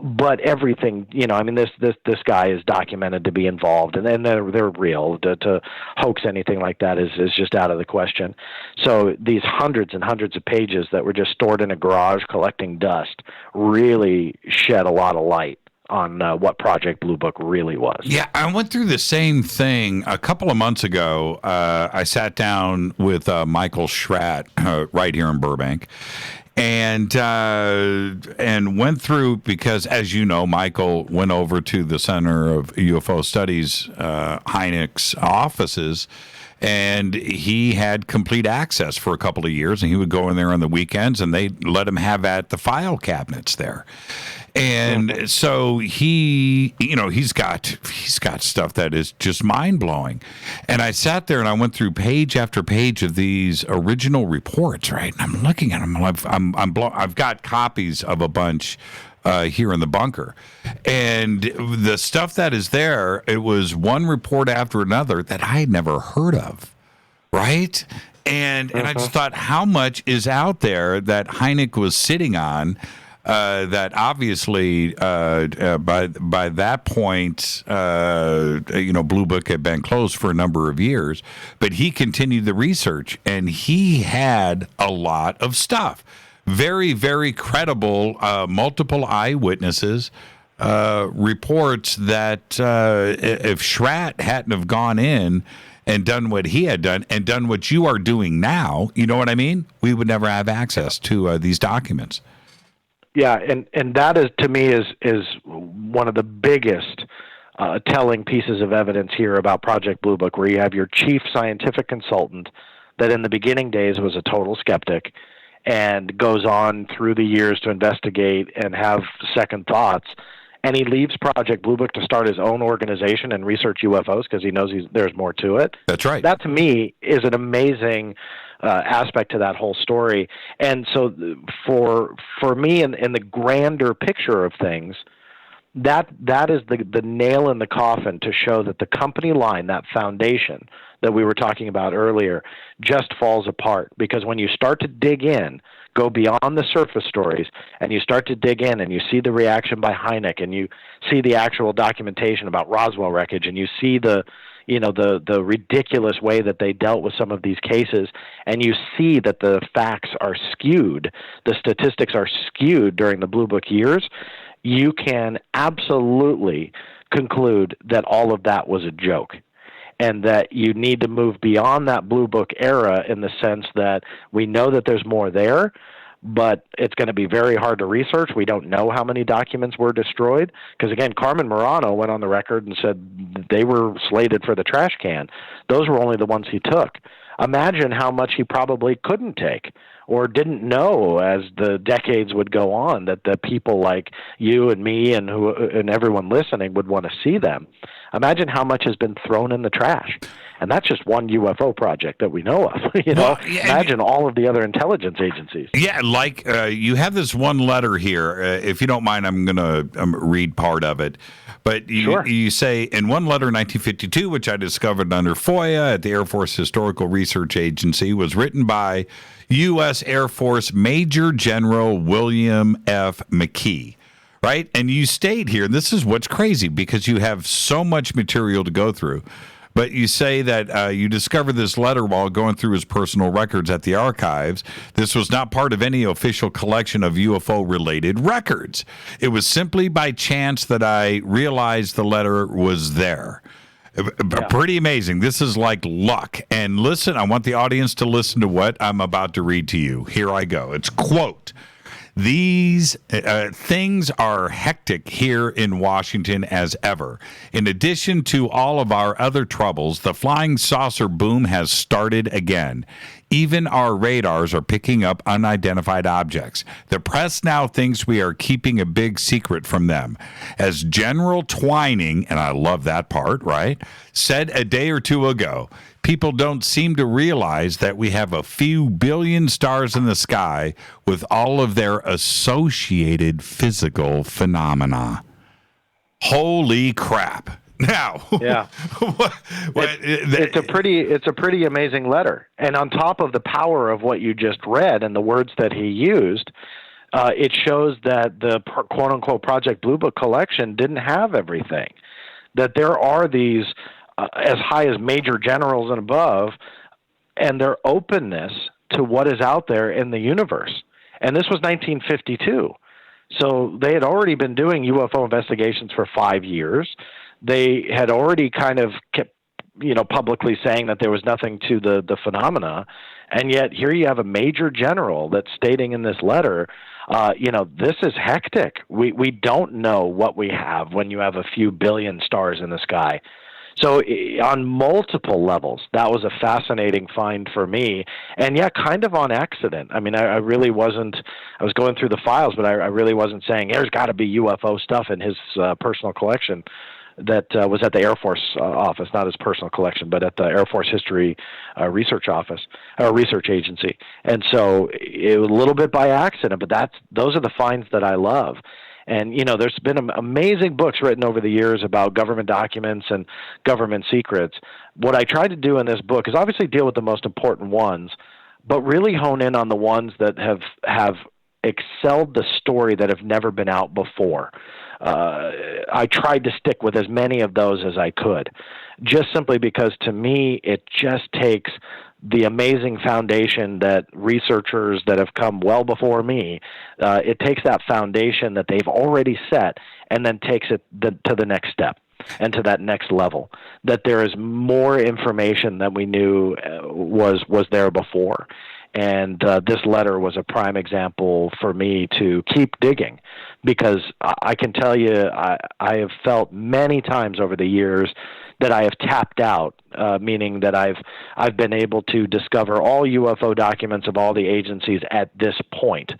But everything, this guy is documented to be involved, and they're real. To hoax anything like that is just out of the question. So these hundreds and hundreds of pages that were just stored in a garage collecting dust really shed a lot of light on what Project Blue Book really was. Yeah, I went through the same thing a couple of months ago. I sat down with Michael Schratt right here in Burbank, and went through, because, as you know, Michael went over to the Center of UFO Studies, Hynek's offices, and he had complete access for a couple of years, and he would go in there on the weekends, and they let him have at the file cabinets there. And so he's got stuff that is just mind blowing. And I sat there and I went through page after page of these original reports, right? And I'm looking at them. I've got copies of a bunch here in the bunker, and the stuff that is there, it was one report after another that I had never heard of, right? And I just thought, how much is out there that Hynek was sitting on? That obviously by that point, Blue Book had been closed for a number of years, but he continued the research, and he had a lot of stuff. Very, very credible, multiple eyewitnesses, reports that if Schratt hadn't have gone in and done what he had done and done what you are doing now, you know what I mean? We would never have access to these documents. Yeah, and that is, to me, is one of the biggest telling pieces of evidence here about Project Blue Book, where you have your chief scientific consultant that in the beginning days was a total skeptic and goes on through the years to investigate and have second thoughts, and he leaves Project Blue Book to start his own organization and research UFOs because he knows there's more to it. That's right. That, to me, is an amazing aspect to that whole story. And so for me, in the grander picture of things, that is the nail in the coffin to show that the company line, that foundation that we were talking about earlier, just falls apart. Because when you start to dig in, go beyond the surface stories, and you start to dig in and you see the reaction by Hynek, and you see the actual documentation about Roswell wreckage, and you see the ridiculous way that they dealt with some of these cases, and you see that the facts are skewed, the statistics are skewed during the Blue Book years, you can absolutely conclude that all of that was a joke, and that you need to move beyond that Blue Book era in the sense that we know that there's more there, but it's going to be very hard to research. We don't know how many documents were destroyed, because, again, Carmen Morano went on the record and said they were slated for the trash can. Those were only the ones he took. Imagine how much he probably couldn't take or didn't know as the decades would go on, that the people like you and me and everyone listening would want to see them. Imagine how much has been thrown in the trash. And that's just one UFO project that we know of. Imagine all of the other intelligence agencies. Yeah, like you have this one letter here. If you don't mind, I'm going to read part of it. But you say, in one letter, 1952, which I discovered under FOIA at the Air Force Historical Research Agency, was written by U.S. Air Force Major General William F. McKee. Right? And you state here, and this is what's crazy, because you have so much material to go through. But you say that you discovered this letter while going through his personal records at the archives. This was not part of any official collection of UFO-related records. It was simply by chance that I realized the letter was there. Yeah. Pretty amazing. This is like luck. And listen, I want the audience to listen to what I'm about to read to you. Here I go. It's, quote, These things are hectic here in Washington as ever. In addition to all of our other troubles, the flying saucer boom has started again. Even our radars are picking up unidentified objects. The press now thinks we are keeping a big secret from them. As General Twining, and I love that part, right, said a day or two ago, people don't seem to realize that we have a few billion stars in the sky with all of their associated physical phenomena. Holy crap. Now, yeah, it's a pretty amazing letter. And on top of the power of what you just read and the words that he used, it shows that the quote unquote Project Blue Book collection didn't have everything. That there are these as high as major generals and above, and their openness to what is out there in the universe. And this was 1952. So they had already been doing UFO investigations for 5 years. They had already kind of kept, publicly saying that there was nothing to the phenomena. And yet here you have a major general that's stating in this letter, this is hectic. We don't know what we have when you have a few billion stars in the sky. So on multiple levels, that was a fascinating find for me. And yeah, kind of on accident. I mean, I really wasn't, I was going through the files, but I really wasn't saying there's got to be UFO stuff in his personal collection. That was at the Air Force office, not his personal collection, but at the Air Force History Research Office, or Research Agency. And so it was a little bit by accident, but those are the finds that I love. And, there's been amazing books written over the years about government documents and government secrets. What I tried to do in this book is obviously deal with the most important ones, but really hone in on the ones that have excelled the story that have never been out before. I tried to stick with as many of those as I could, just simply because to me it just takes the amazing foundation that researchers that have come well before me, it takes that foundation that they've already set and then takes it to the next step and to that next level, that there is more information than we knew was there before. And this letter was a prime example for me to keep digging, because I can tell you I have felt many times over the years that I have tapped out, meaning that I've been able to discover all UFO documents of all the agencies at this point,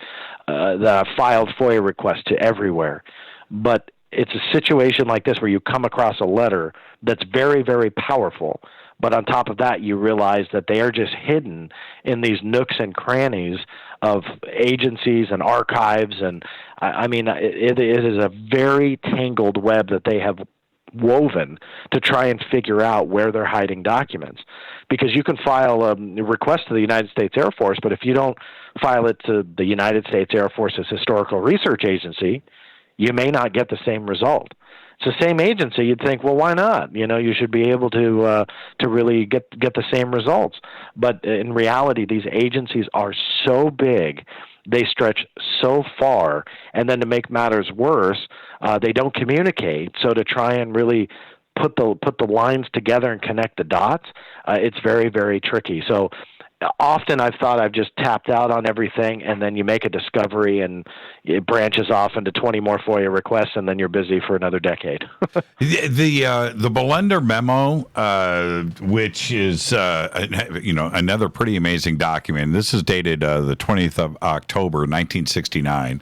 that I've filed FOIA requests to everywhere. But it's a situation like this where you come across a letter that's very, very powerful. But on top of that, you realize that they are just hidden in these nooks and crannies of agencies and archives. And I mean, it is a very tangled web that they have woven to try and figure out where they're hiding documents. Because you can file a request to the United States Air Force, but if you don't file it to the United States Air Force's Historical Research Agency, you may not get the same result. It's the same agency. You'd think, well, why not? You should be able to really get the same results. But in reality, these agencies are so big, they stretch so far, and then to make matters worse, they don't communicate. So to try and really put the lines together and connect the dots, it's very, very tricky. So often I've thought I've just tapped out on everything, and then you make a discovery and it branches off into 20 more FOIA requests, and then you're busy for another decade. The Bellender memo, which is another pretty amazing document. This is dated the 20th of October, 1969.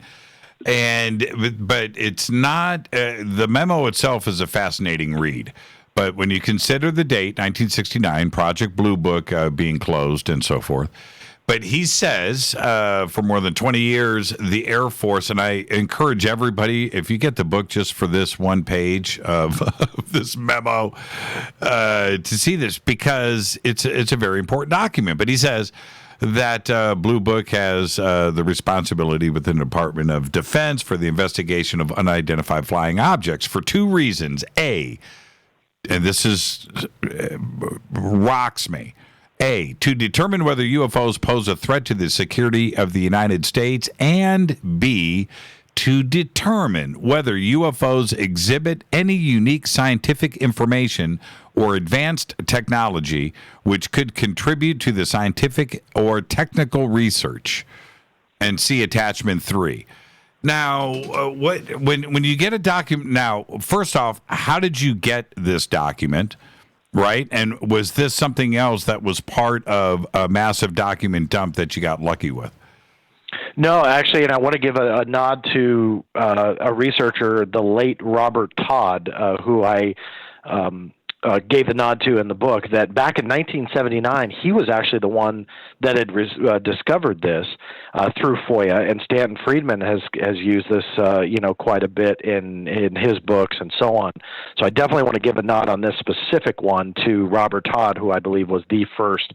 But it's not the memo itself is a fascinating read. But when you consider the date, 1969, Project Blue Book being closed and so forth. But he says for more than 20 years, the Air Force, and I encourage everybody, if you get the book just for this one page of this memo, to see this, because it's a very important document. But he says that Blue Book has the responsibility within the Department of Defense for the investigation of unidentified flying objects for two reasons. A, and this rocks me. A, to determine whether UFOs pose a threat to the security of the United States, and B, to determine whether UFOs exhibit any unique scientific information or advanced technology which could contribute to the scientific or technical research. and see attachment 3. Now, when you get a document, now, first off, how did you get this document, right? And was this something else that was part of a massive document dump that you got lucky with? No, actually, and I want to give a nod to a researcher, the late Robert Todd, who I gave the nod to in the book, that back in 1979, he was actually the one that had discovered this through FOIA, and Stanton Friedman has used this, quite a bit in his books and so on. So I definitely want to give a nod on this specific one to Robert Todd, who I believe was the first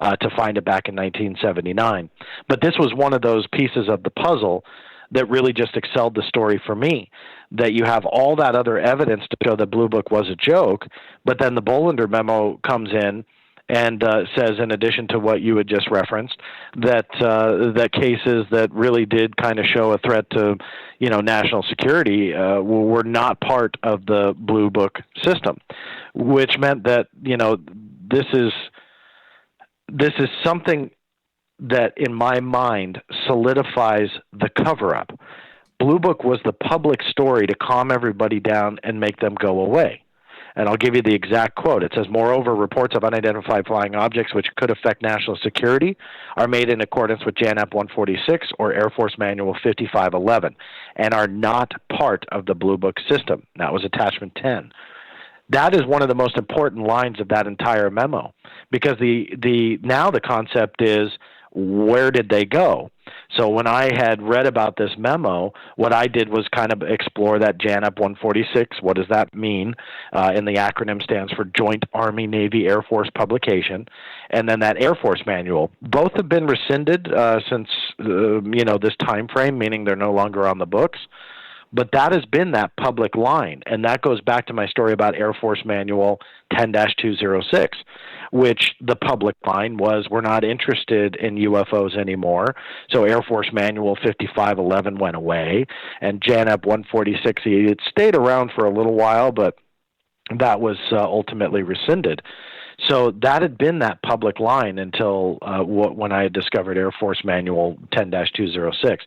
to find it back in 1979. But this was one of those pieces of the puzzle that really just excelled the story for me, that you have all that other evidence to show that Blue Book was a joke, but then the Bolander memo comes in and says, in addition to what you had just referenced, that that cases that really did kind of show a threat to, national security were not part of the Blue Book system, which meant that, this is something that, in my mind, solidifies the cover-up. Blue Book was the public story to calm everybody down and make them go away. And I'll give you the exact quote. It says, "Moreover, reports of unidentified flying objects which could affect national security are made in accordance with JANAP 146 or Air Force Manual 5511 and are not part of the Blue Book system." That was attachment 10. That is one of the most important lines of that entire memo, because now the concept is, where did they go? So when I had read about this memo, what I did was kind of explore that JANAP 146. What does that mean? And the acronym stands for Joint Army, Navy, Air Force Publication. And then that Air Force Manual. Both have been rescinded since this time frame, meaning they're no longer on the books. But that has been that public line, and that goes back to my story about Air Force Manual 10-206, which the public line was, we're not interested in UFOs anymore. So Air Force Manual 5511 went away, and JANAP 146, it stayed around for a little while, but that was ultimately rescinded. So that had been that public line until when I had discovered Air Force Manual 10-206.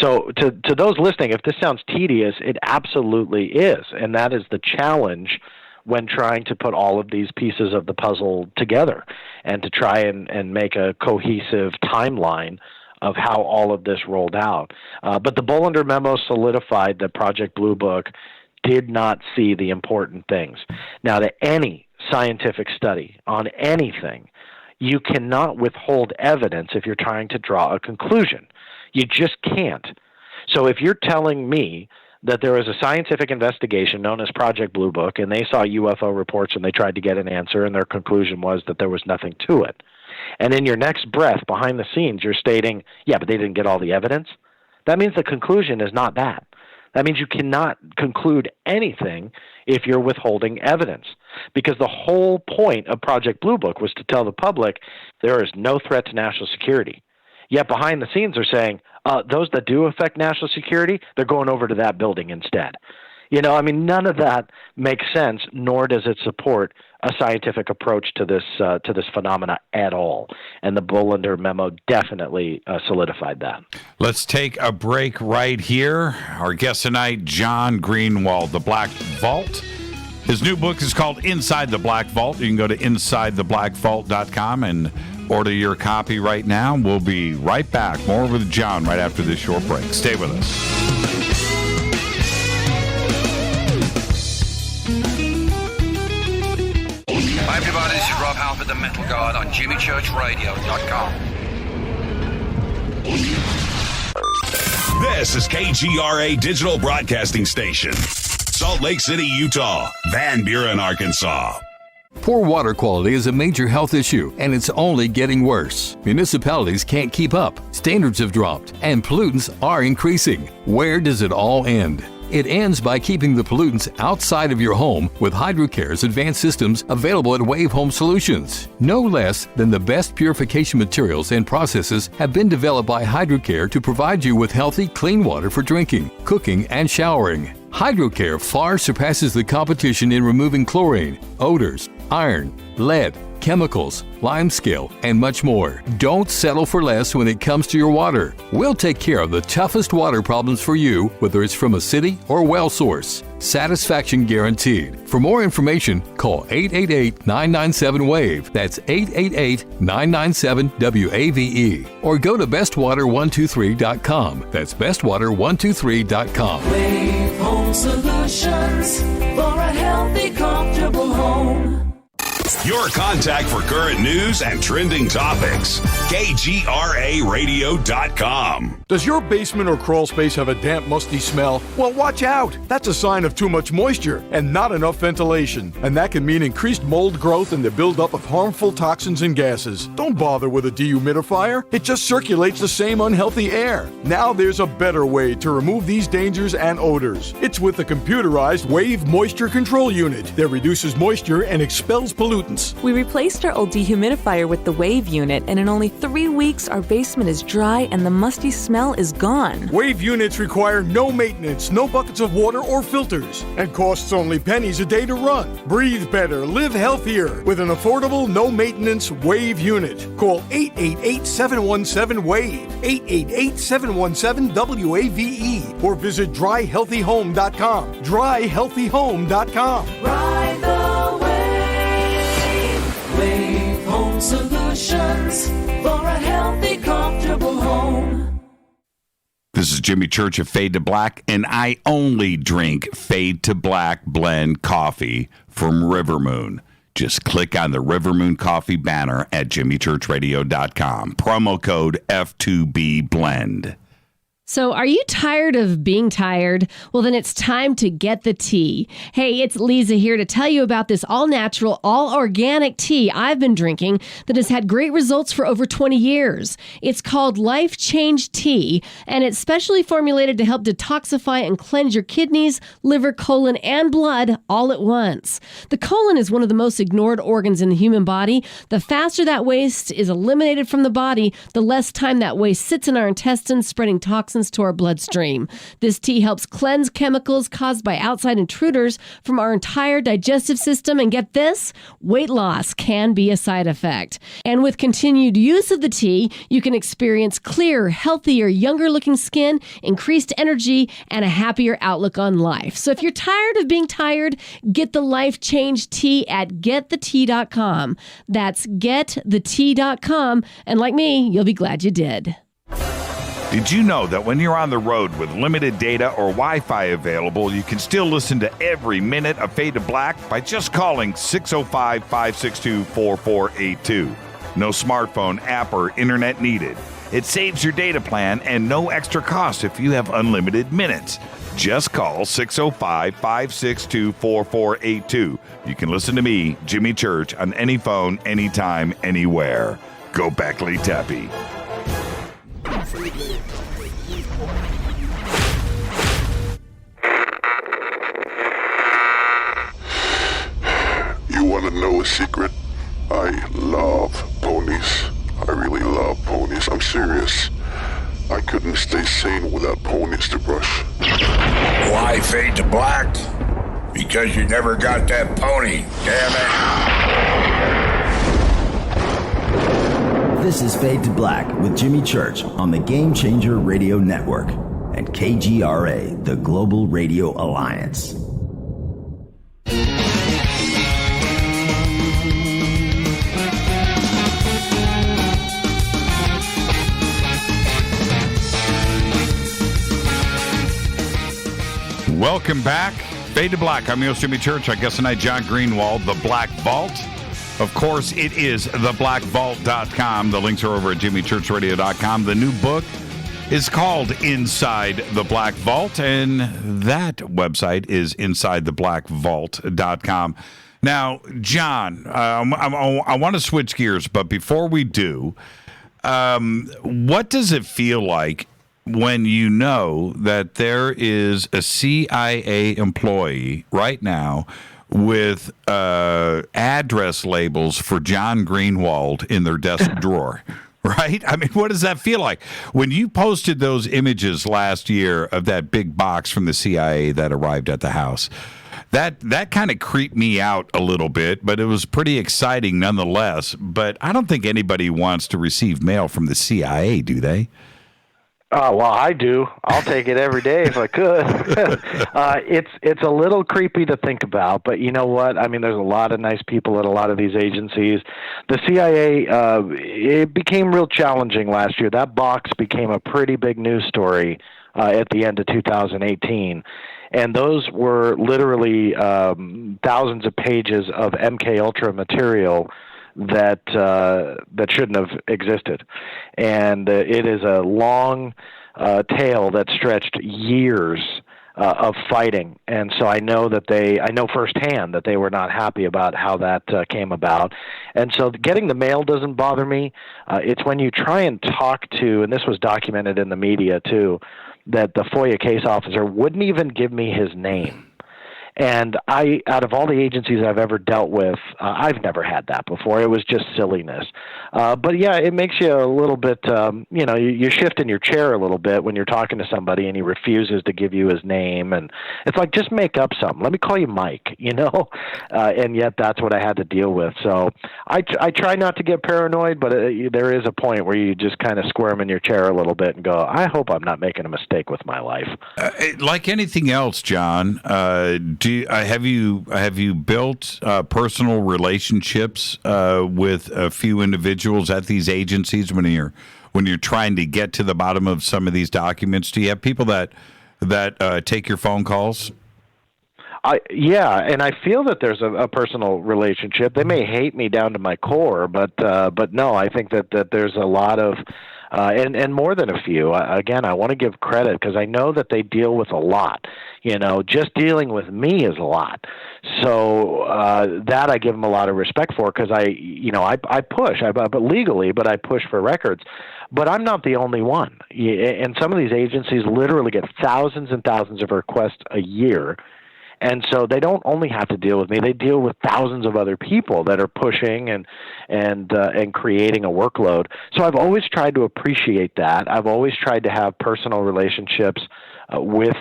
So to those listening, if this sounds tedious, it absolutely is. And that is the challenge when trying to put all of these pieces of the puzzle together and to try and make a cohesive timeline of how all of this rolled out. But the Bolander memo solidified that Project Blue Book did not see the important things. Now, to any scientific study on anything, you cannot withhold evidence if you're trying to draw a conclusion. You just can't. So if you're telling me that there was a scientific investigation known as Project Blue Book, and they saw UFO reports and they tried to get an answer, and their conclusion was that there was nothing to it, and in your next breath, behind the scenes, you're stating, yeah, but they didn't get all the evidence, that means the conclusion is not that. That means you cannot conclude anything if you're withholding evidence, because the whole point of Project Blue Book was to tell the public there is no threat to national security. Yet behind the scenes are saying, those that do affect national security, they're going over to that building instead. None of that makes sense, nor does it support a scientific approach to this phenomena at all. And the Bolander memo definitely solidified that. Let's take a break right here. Our guest tonight, John Greenewald, The Black Vault. His new book is called Inside the Black Vault. You can go to InsideTheBlackVault.com and order your copy right now. We'll be right back. More with John right after this short break. Stay with us. Hi everybody, this is Rob Halford, the Metal Guard on JimmyChurchRadio.com. This is KGRA Digital Broadcasting Station. Salt Lake City, Utah. Van Buren, Arkansas. Poor water quality is a major health issue, and it's only getting worse. Municipalities can't keep up, standards have dropped, and pollutants are increasing. Where does it all end? It ends by keeping the pollutants outside of your home with HydroCare's advanced systems available at Wave Home Solutions. No less than the best purification materials and processes have been developed by HydroCare to provide you with healthy, clean water for drinking, cooking, and showering. HydroCare far surpasses the competition in removing chlorine, odors, iron, lead, chemicals, limescale, and much more. Don't settle for less when it comes to your water. We'll take care of the toughest water problems for you, whether it's from a city or well source. Satisfaction guaranteed. For more information, call 888-997-WAVE. That's 888-997-WAVE. Or go to bestwater123.com. That's bestwater123.com. Wave Home Solutions for a healthy, comfortable home. Your contact for current news and trending topics. KGRARadio.com. Does your basement or crawl space have a damp, musty smell? Well, watch out. That's a sign of too much moisture and not enough ventilation. And that can mean increased mold growth and the buildup of harmful toxins and gases. Don't bother with a dehumidifier. It just circulates the same unhealthy air. Now there's a better way to remove these dangers and odors. It's with the computerized Wave Moisture Control Unit that reduces moisture and expels pollutants. We replaced our old dehumidifier with the Wave unit, and in only 3 weeks, our basement is dry and the musty smell is gone. Wave units require no maintenance, no buckets of water or filters, and costs only pennies a day to run. Breathe better, live healthier with an affordable, no-maintenance Wave unit. Call 888-717-WAVE, 888-717-WAVE, or visit dryhealthyhome.com. dryhealthyhome.com. Ride the wave. Wave Home Solutions for a healthy, comfortable home. This is Jimmy Church of Fade to Black, and I only drink Fade to Black blend coffee from River Moon. Just click on the River Moon coffee banner at jimmychurchradio.com. Promo code F2B Blend. So are you tired of being tired? Well, then it's time to get the tea. Hey, it's Lisa here to tell you about this all-natural, all-organic tea I've been drinking that has had great results for over 20 years. It's called Life Change Tea, and it's specially formulated to help detoxify and cleanse your kidneys, liver, colon, and blood all at once. The colon is one of the most ignored organs in the human body. The faster that waste is eliminated from the body, the less time that waste sits in our intestines, spreading toxins to our bloodstream. This tea helps cleanse chemicals caused by outside intruders from our entire digestive system. And get this, weight loss can be a side effect. And with continued use of the tea, you can experience clearer, healthier, younger looking skin, increased energy, and a happier outlook on life. So if you're tired of being tired, get the Life Change Tea at getthetea.com. That's getthetea.com. And like me, you'll be glad you did. Did you know that when you're on the road with limited data or Wi-Fi available, you can still listen to every minute of Fade to Black by just calling 605-562-4482. No smartphone, app, or internet needed. It saves your data plan and no extra cost if you have unlimited minutes. Just call 605-562-4482. You can listen to me, Jimmy Church, on any phone, anytime, anywhere. Go Beckley Tappy. You want to know a secret? I love ponies. I really love ponies. I'm serious. I couldn't stay sane without ponies to brush. Why Fade to Black? Because you never got that pony. Damn it. This is Fade to Black with Jimmy Church on the Game Changer Radio Network and KGRA, the Global Radio Alliance. Welcome back. Fade to Black. I'm your host, Jimmy Church. Our guest tonight, John Greenewald, The Black Vault. Of course, it is theblackvault.com. The links are over at jimmychurchradio.com. The new book is called Inside the Black Vault, and that website is insidetheblackvault.com. Now, John, I want to switch gears, but before we do, what does it feel like when you know that there is a CIA employee right now with address labels for John Greenewald in their desk drawer, right? I mean, what does that feel like? When you posted those images last year of that big box from the CIA that arrived at the house, That kind of creeped me out a little bit, but it was pretty exciting nonetheless. But I don't think anybody wants to receive mail from the CIA, do they? Oh, well, I do. I'll take it every day if I could. It's a little creepy to think about, but you know what? I mean, there's a lot of nice people at a lot of these agencies. The CIA, it became real challenging last year. That box became a pretty big news story at the end of 2018. And those were literally thousands of pages of MK Ultra material that shouldn't have existed, and it is a long tale that stretched years of fighting. And so I know firsthand that they were not happy about how that came about. And so getting the mail doesn't bother me. It's when you try and talk to, and this was documented in the media too, that the FOIA case officer wouldn't even give me his name. And out of all the agencies I've ever dealt with, I've never had that before. It was just silliness. But yeah, it makes you a little bit, you shift in your chair a little bit when you're talking to somebody and he refuses to give you his name. And it's like, just make up something. Let me call you Mike, and yet that's what I had to deal with. So I try not to get paranoid, but there is a point where you just kind of squirm in your chair a little bit and go, I hope I'm not making a mistake with my life. Like anything else, John, have you built personal relationships with a few individuals at these agencies when you're trying to get to the bottom of some of these documents? Do you have people that take your phone calls? Yeah, and I feel that there's a personal relationship. They may hate me down to my core, but no, I think that there's a lot of. And more than a few. Again, I want to give credit because I know that they deal with a lot. Just dealing with me is a lot. So that I give them a lot of respect for because I push, but legally, but I push for records. But I'm not the only one. And some of these agencies literally get thousands and thousands of requests a year. And so they don't only have to deal with me; they deal with thousands of other people that are pushing and creating a workload. So I've always tried to appreciate that. I've always tried to have personal relationships with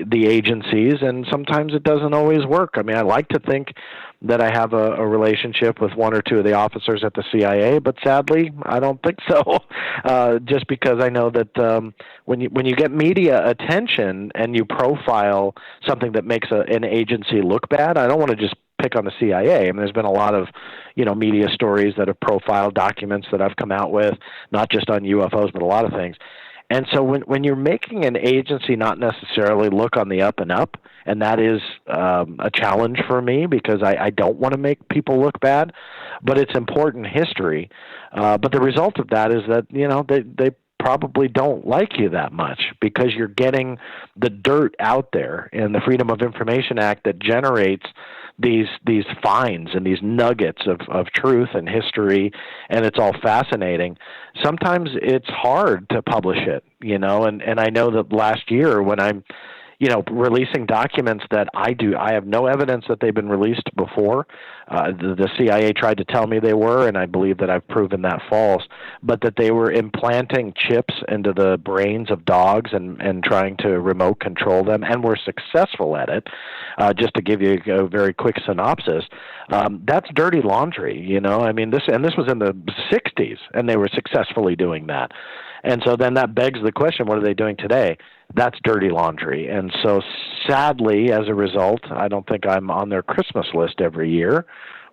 the agencies, and sometimes it doesn't always work. I mean, I like to think that I have a relationship with one or two of the officers at the CIA, but sadly, I don't think so. Just because I know that when you get media attention and you profile something that makes an agency look bad, I don't want to just pick on the CIA. I mean, there's been a lot of media stories that have profiled documents that I've come out with, not just on UFOs, but a lot of things. And so when you're making an agency not necessarily look on the up and up, and that is a challenge for me because I don't want to make people look bad, but it's important history. But the result of that is that, they probably don't like you that much because you're getting the dirt out there, and the Freedom of Information Act that generates these finds and these nuggets of truth and history, and it's all fascinating. Sometimes it's hard to publish it, and I know that last year when I'm releasing documents that I have no evidence that they've been released before. The CIA tried to tell me they were, and I believe that I've proven that false, but that they were implanting chips into the brains of dogs and trying to remote control them, and were successful at it. Just to give you a very quick synopsis, that's dirty laundry, I mean, this was in the 60s, and they were successfully doing that. And so then that begs the question, what are they doing today? That's dirty laundry. And so sadly, as a result, I don't think I'm on their Christmas list every year,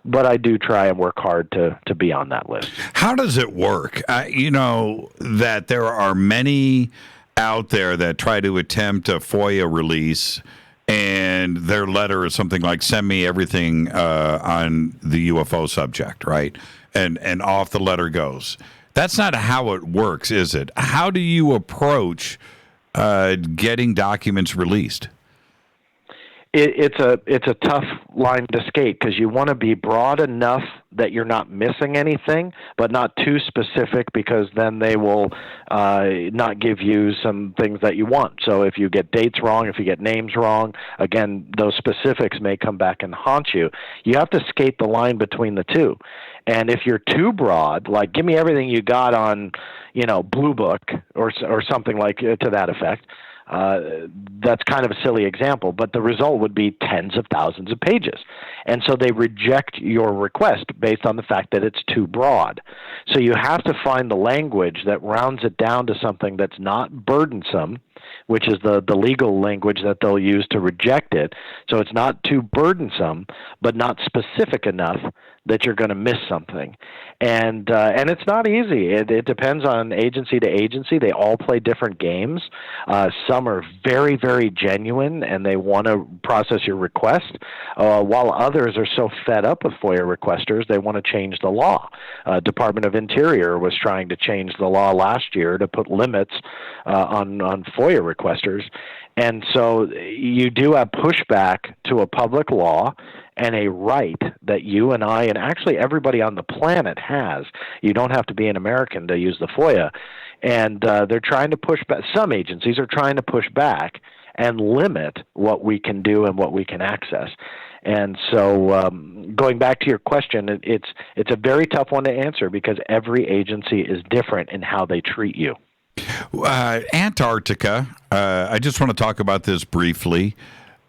but I do try and work hard to be on that list. How does it work? That there are many out there that try to attempt a FOIA release, and their letter is something like, send me everything on the UFO subject, right? And off the letter goes. That's not how it works, is it? How do you approach getting documents released? It's a tough line to skate because you want to be broad enough that you're not missing anything, but not too specific because then they will not give you some things that you want. So if you get dates wrong, if you get names wrong, again, those specifics may come back and haunt you. You have to skate the line between the two. And if you're too broad, like give me everything you got on, Blue Book or something like to that effect, that's kind of a silly example, but the result would be tens of thousands of pages. And so they reject your request based on the fact that it's too broad. So you have to find the language that rounds it down to something that's not burdensome, which is the legal language that they'll use to reject it. So it's not too burdensome, but not specific enough that you're going to miss something. And it's not easy. It depends on agency to agency. They all play different games. Some are very, very genuine, and they want to process your request, while others are so fed up with FOIA requesters, they want to change the law. Department of Interior was trying to change the law last year to put limits on FOIA requesters. And so you do have pushback to a public law and a right that you and I and actually everybody on the planet has. You don't have to be an American to use the FOIA. And they're trying to push back. Some agencies are trying to push back and limit what we can do and what we can access. And so going back to your question, it's a very tough one to answer because every agency is different in how they treat you. Antarctica, I just want to talk about this briefly.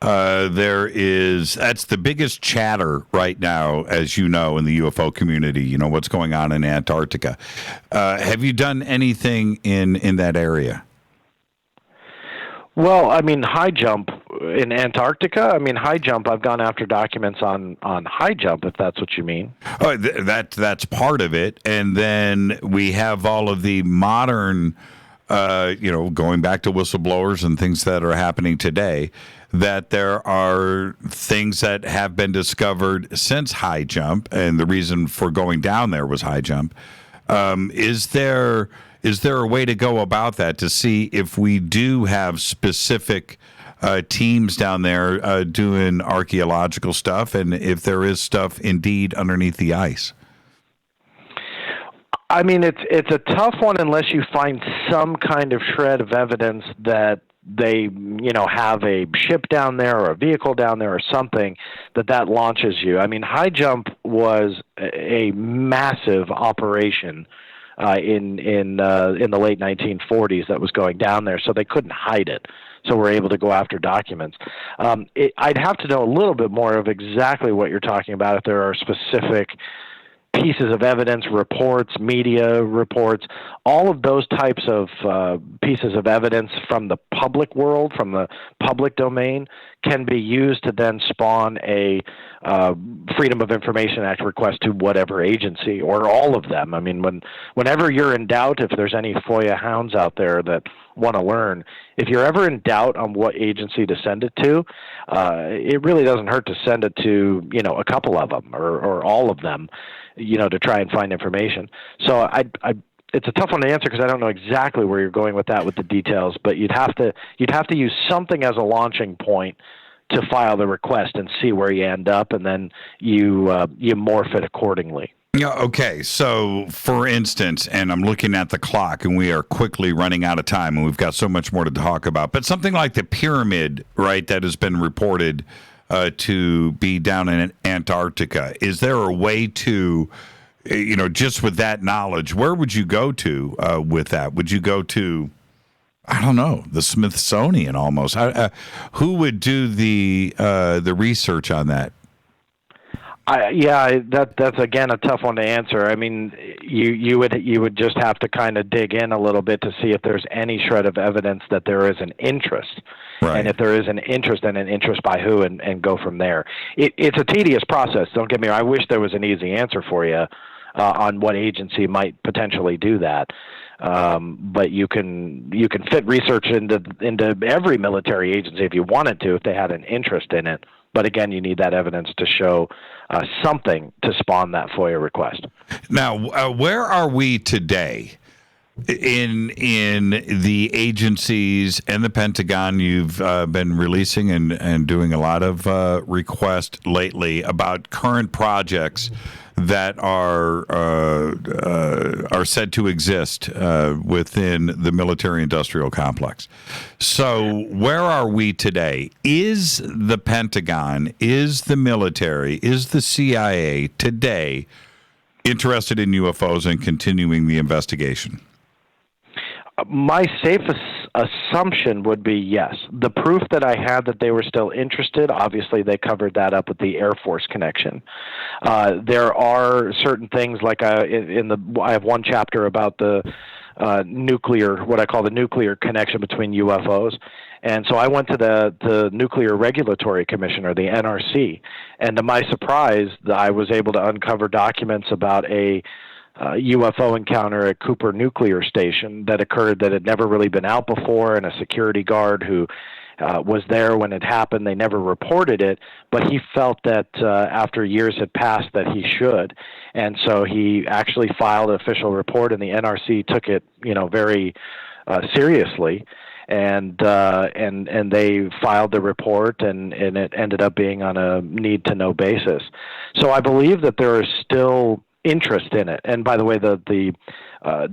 That's the biggest chatter right now, as you know, in the UFO community. You know what's going on in Antarctica. Have you done anything in that area? Well, I mean, high jump in Antarctica. I mean, high jump. I've gone after documents on high jump, if that's what you mean. Oh, that's part of it, and then we have all of the modern, going back to whistleblowers and things that are happening today. That there are things that have been discovered since high jump, and the reason for going down there was high jump. Is there a way to go about that to see if we do have specific teams down there doing archaeological stuff, and if there is stuff indeed underneath the ice? I mean, it's a tough one unless you find some kind of shred of evidence that they, have a ship down there or a vehicle down there or something that launches you. I mean, high jump was a massive operation in the late 1940s that was going down there, so they couldn't hide it. So we're able to go after documents. I'd have to know a little bit more of exactly what you're talking about if there are specific pieces of evidence, reports, media reports, all of those types of pieces of evidence from the public world, from the public domain, can be used to then spawn a Freedom of Information Act request to whatever agency or all of them. I mean, whenever you're in doubt, if there's any FOIA hounds out there that want to learn, if you're ever in doubt on what agency to send it to, it really doesn't hurt to send it to, a couple of them or all of them, to try and find information. So it's a tough one to answer because I don't know exactly where you're going with that with the details, but you'd have to use something as a launching point to file the request and see where you end up, and then you morph it accordingly. Yeah. Okay. So, for instance, and I'm looking at the clock, and we are quickly running out of time, and we've got so much more to talk about. But something like the pyramid, right, that has been reported to be down in Antarctica. Is there a way to, just with that knowledge, where would you go to with that? Would you go to, I don't know, the Smithsonian almost? Who would do the research on that? That's again a tough one to answer. I mean, you would just have to kind of dig in a little bit to see if there's any shred of evidence that there is an interest, right. And if there is an interest, then an interest by who, and go from there. It's a tedious process. Don't get me wrong. I wish there was an easy answer for you on what agency might potentially do that. But you can fit research into every military agency if you wanted to, if they had an interest in it. But again, you need that evidence to show something to spawn that FOIA request. Now, where are we today in the agencies and the Pentagon? You've been releasing and doing a lot of requests lately about current projects that are said to exist within the military-industrial complex. So where are we today? Is the Pentagon, is the military, is the CIA today interested in UFOs and continuing the investigation? My safest assumption would be yes. The proof that I had that they were still interested, obviously they covered that up with the Air Force connection. There are certain things like I have one chapter about the nuclear, what I call the nuclear connection between UFOs. And so I went to the Nuclear Regulatory Commission, or the NRC, and to my surprise, I was able to uncover documents about a UFO encounter at Cooper Nuclear Station that occurred that had never really been out before, and a security guard who was there when it happened. They never reported it, but he felt that after years had passed that he should, and so he actually filed an official report, and the NRC took it, very seriously. And they filed the report, and it ended up being on a need-to-know basis. So I believe that there is still interest in it. And by the way, the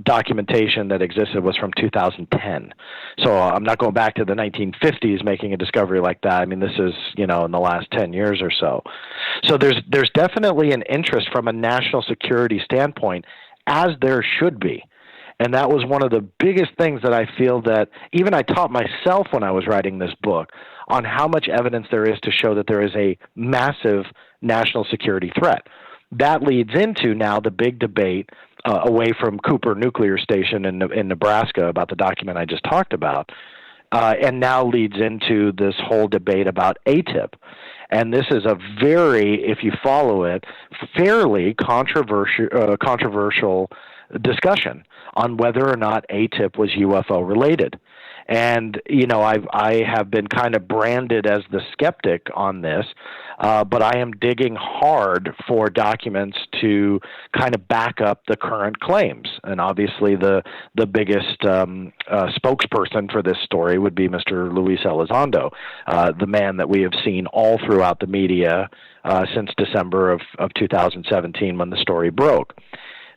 documentation that existed was from 2010. So I'm not going back to the 1950s making a discovery like that. I mean, this is, in the last 10 years or so. So there's definitely an interest from a national security standpoint, as there should be. And that was one of the biggest things that I feel that even I taught myself when I was writing this book, on how much evidence there is to show that there is a massive national security threat. That leads into now the big debate away from Cooper Nuclear Station in Nebraska about the document I just talked about, and now leads into this whole debate about ATIP. And this is a very, if you follow it, fairly controversial discussion on whether or not ATIP was UFO related. And, I have been kind of branded as the skeptic on this, but I am digging hard for documents to kind of back up the current claims. And obviously the biggest spokesperson for this story would be Mr. Luis Elizondo, the man that we have seen all throughout the media since December of 2017 when the story broke.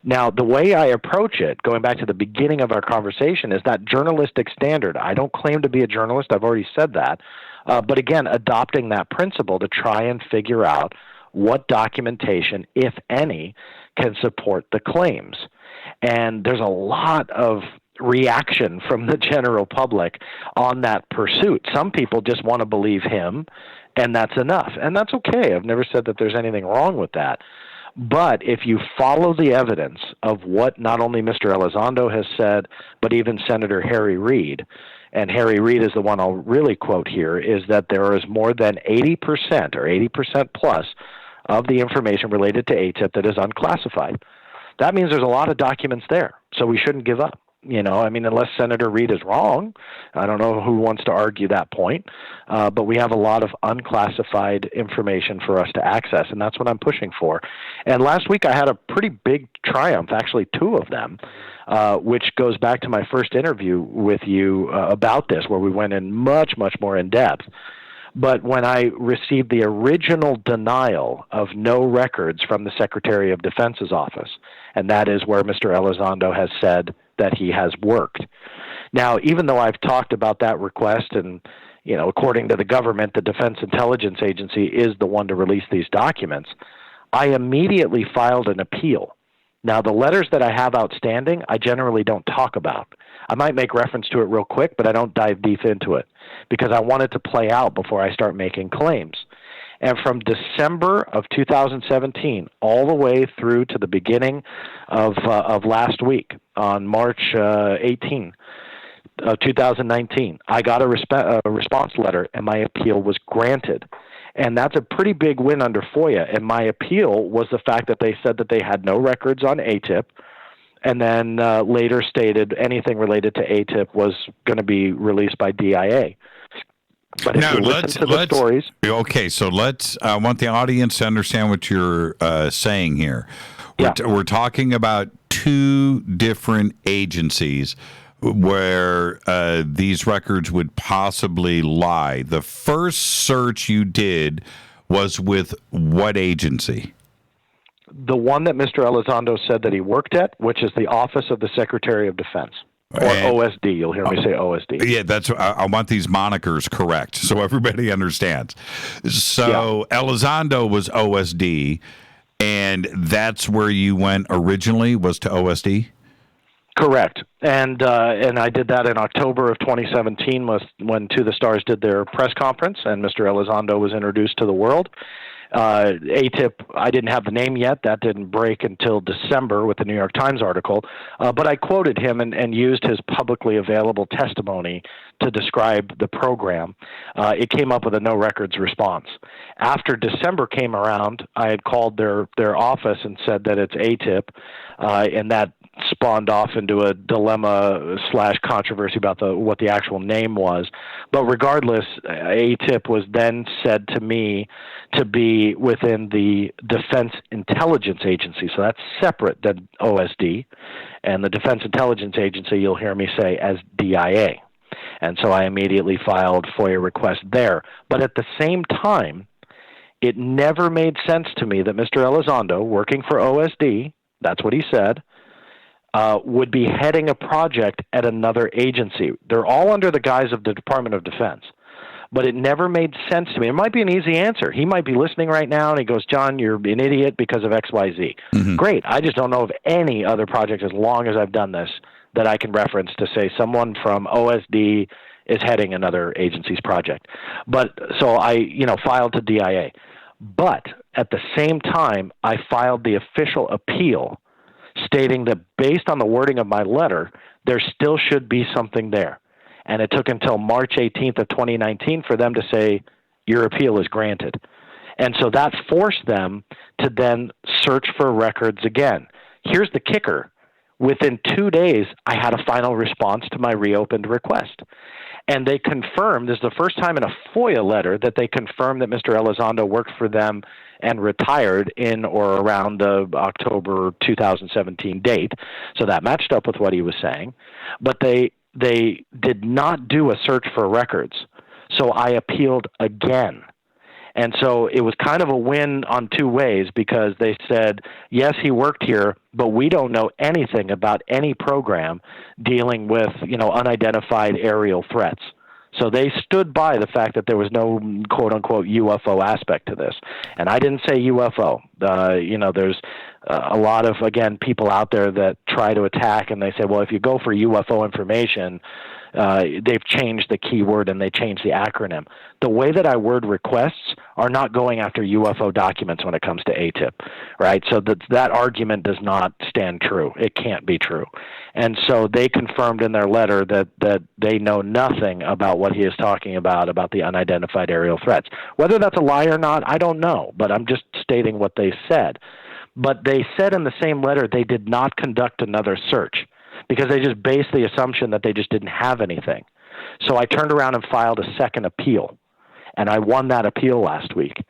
Now, the way I approach it, going back to the beginning of our conversation, is that journalistic standard. I don't claim to be a journalist. I've already said that. But again, adopting that principle to try and figure out what documentation, if any, can support the claims. And there's a lot of reaction from the general public on that pursuit. Some people just want to believe him, and that's enough. And that's okay. I've never said that there's anything wrong with that. But if you follow the evidence of what not only Mr. Elizondo has said, but even Senator Harry Reid, and Harry Reid is the one I'll really quote here, is that there is more than 80% or 80% plus of the information related to ATIP that is unclassified. That means there's a lot of documents there, so we shouldn't give up. Unless Senator Reid is wrong, I don't know who wants to argue that point, but we have a lot of unclassified information for us to access, and that's what I'm pushing for. And last week I had a pretty big triumph, actually two of them, which goes back to my first interview with you about this, where we went in much, much more in depth. But when I received the original denial of no records from the Secretary of Defense's office, and that is where Mr. Elizondo has said that he has worked. Now, even though I've talked about that request, and according to the government, the Defense Intelligence Agency is the one to release these documents, I immediately filed an appeal. Now, the letters that I have outstanding, I generally don't talk about. I might make reference to it real quick, but I don't dive deep into it because I want it to play out before I start making claims. And from December of 2017 all the way through to the beginning of last week, on March 18 of 2019, I got a response letter, and my appeal was granted. And that's a pretty big win under FOIA. And my appeal was the fact that they said that they had no records on ATIP, and then later stated anything related to ATIP was going to be released by DIA. But if you listen to the stories... Okay, so I want the audience to understand what you're saying here. We're talking about two different agencies where these records would possibly lie. The first search you did was with what agency? The one that Mr. Elizondo said that he worked at, which is the Office of the Secretary of Defense. Or OSD. You'll hear me say OSD. Yeah, I want these monikers correct so everybody understands. So Elizondo was OSD, and that's where you went originally, was to OSD? Correct. And I did that in October of 2017 when To the Stars did their press conference and Mr. Elizondo was introduced to the world. ATIP, I didn't have the name yet. That didn't break until December with the New York Times article. But I quoted him and used his publicly available testimony to describe the program. It came up with a no records response. After December came around, I had called their office and said that it's ATIP, and that spawned off into a dilemma / controversy about what the actual name was. But regardless, ATIP was then said to me to be within the Defense Intelligence Agency. So that's separate than OSD. And the Defense Intelligence Agency, you'll hear me say, as DIA. And so I immediately filed FOIA requests there. But at the same time, it never made sense to me that Mr. Elizondo, working for OSD, that's what he said, would be heading a project at another agency. They're all under the guise of the Department of Defense. But it never made sense to me. It might be an easy answer. He might be listening right now, and he goes, John, you're an idiot because of X, Y, Z. Mm-hmm. Great. I just don't know of any other project, as long as I've done this, that I can reference to say someone from OSD is heading another agency's project. But so I, filed to DIA. But at the same time, I filed the official appeal stating that based on the wording of my letter, there still should be something there. And it took until March 18th of 2019 for them to say, your appeal is granted. And so that forced them to then search for records again. Here's the kicker. Within 2 days, I had a final response to my reopened request. And they confirmed, this is the first time in a FOIA letter that they confirmed that Mr. Elizondo worked for them and retired in or around the October 2017 date. So that matched up with what he was saying. But they did not do a search for records. So I appealed again. And so it was kind of a win on two ways, because they said, yes, he worked here, but we don't know anything about any program dealing with, unidentified aerial threats. So they stood by the fact that there was no quote-unquote UFO aspect to this. And I didn't say UFO. There's a lot of, again, people out there that try to attack, and they say, well, if you go for UFO information, they've changed the keyword and they changed the acronym. The way that I word requests are not going after UFO documents when it comes to ATIP, right? So that argument does not stand true. It can't be true. And so they confirmed in their letter that they know nothing about what he is talking about the unidentified aerial threats. Whether that's a lie or not, I don't know, but I'm just stating what they said. But they said in the same letter they did not conduct another search, because they just based the assumption that they just didn't have anything. So I turned around and filed a second appeal, and I won that appeal last week.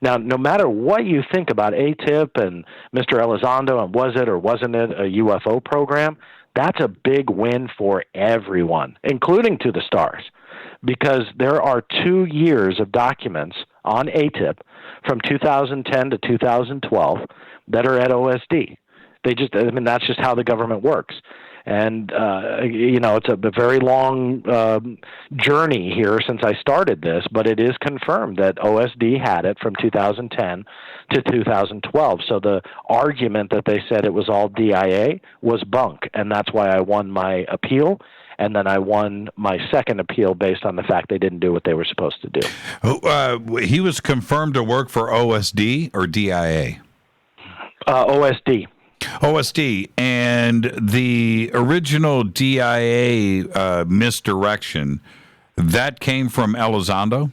Now, no matter what you think about ATIP and Mr. Elizondo and was it or wasn't it a UFO program, that's a big win for everyone, including To the Stars, because there are 2 years of documents on ATIP from 2010 to 2012 that are at OSD. That's just how the government works. And, it's a very long journey here since I started this, but it is confirmed that OSD had it from 2010 to 2012. So the argument that they said it was all DIA was bunk, and that's why I won my appeal. And then I won my second appeal based on the fact they didn't do what they were supposed to do. He was confirmed to work for OSD or DIA? OSD. OSD. And the original DIA misdirection, that came from Elizondo?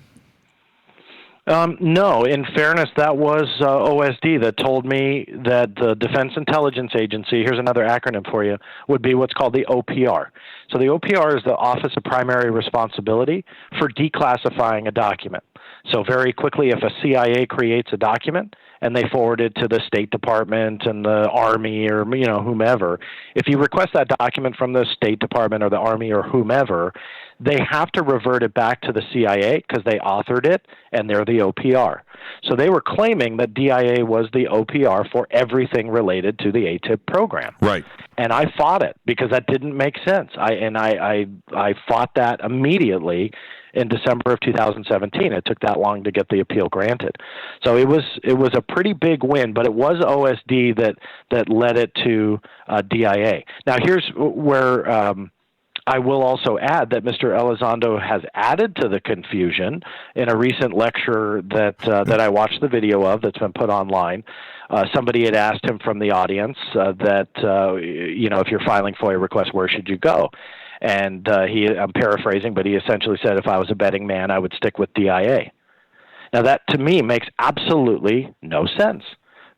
No, in fairness, that was OSD that told me that the Defense Intelligence Agency, here's another acronym for you, would be what's called the OPR. So the OPR is the Office of Primary Responsibility for declassifying a document. So very quickly, if a CIA creates a document and they forward it to the State Department and the Army or whomever, if you request that document from the State Department or the Army or whomever, they have to revert it back to the CIA because they authored it and they're the OPR. So they were claiming that DIA was the OPR for everything related to the ATIP program. Right. And I fought it because that didn't make sense. I fought that immediately in December of 2017. It took that long to get the appeal granted. So it was a pretty big win, but it was OSD that led it to DIA. Now here's where I will also add that Mr. Elizondo has added to the confusion in a recent lecture that I watched the video of that's been put online. Somebody had asked him from the audience that if you're filing FOIA requests, where should you go? And I'm paraphrasing, but he essentially said, if I was a betting man, I would stick with DIA. Now that to me makes absolutely no sense,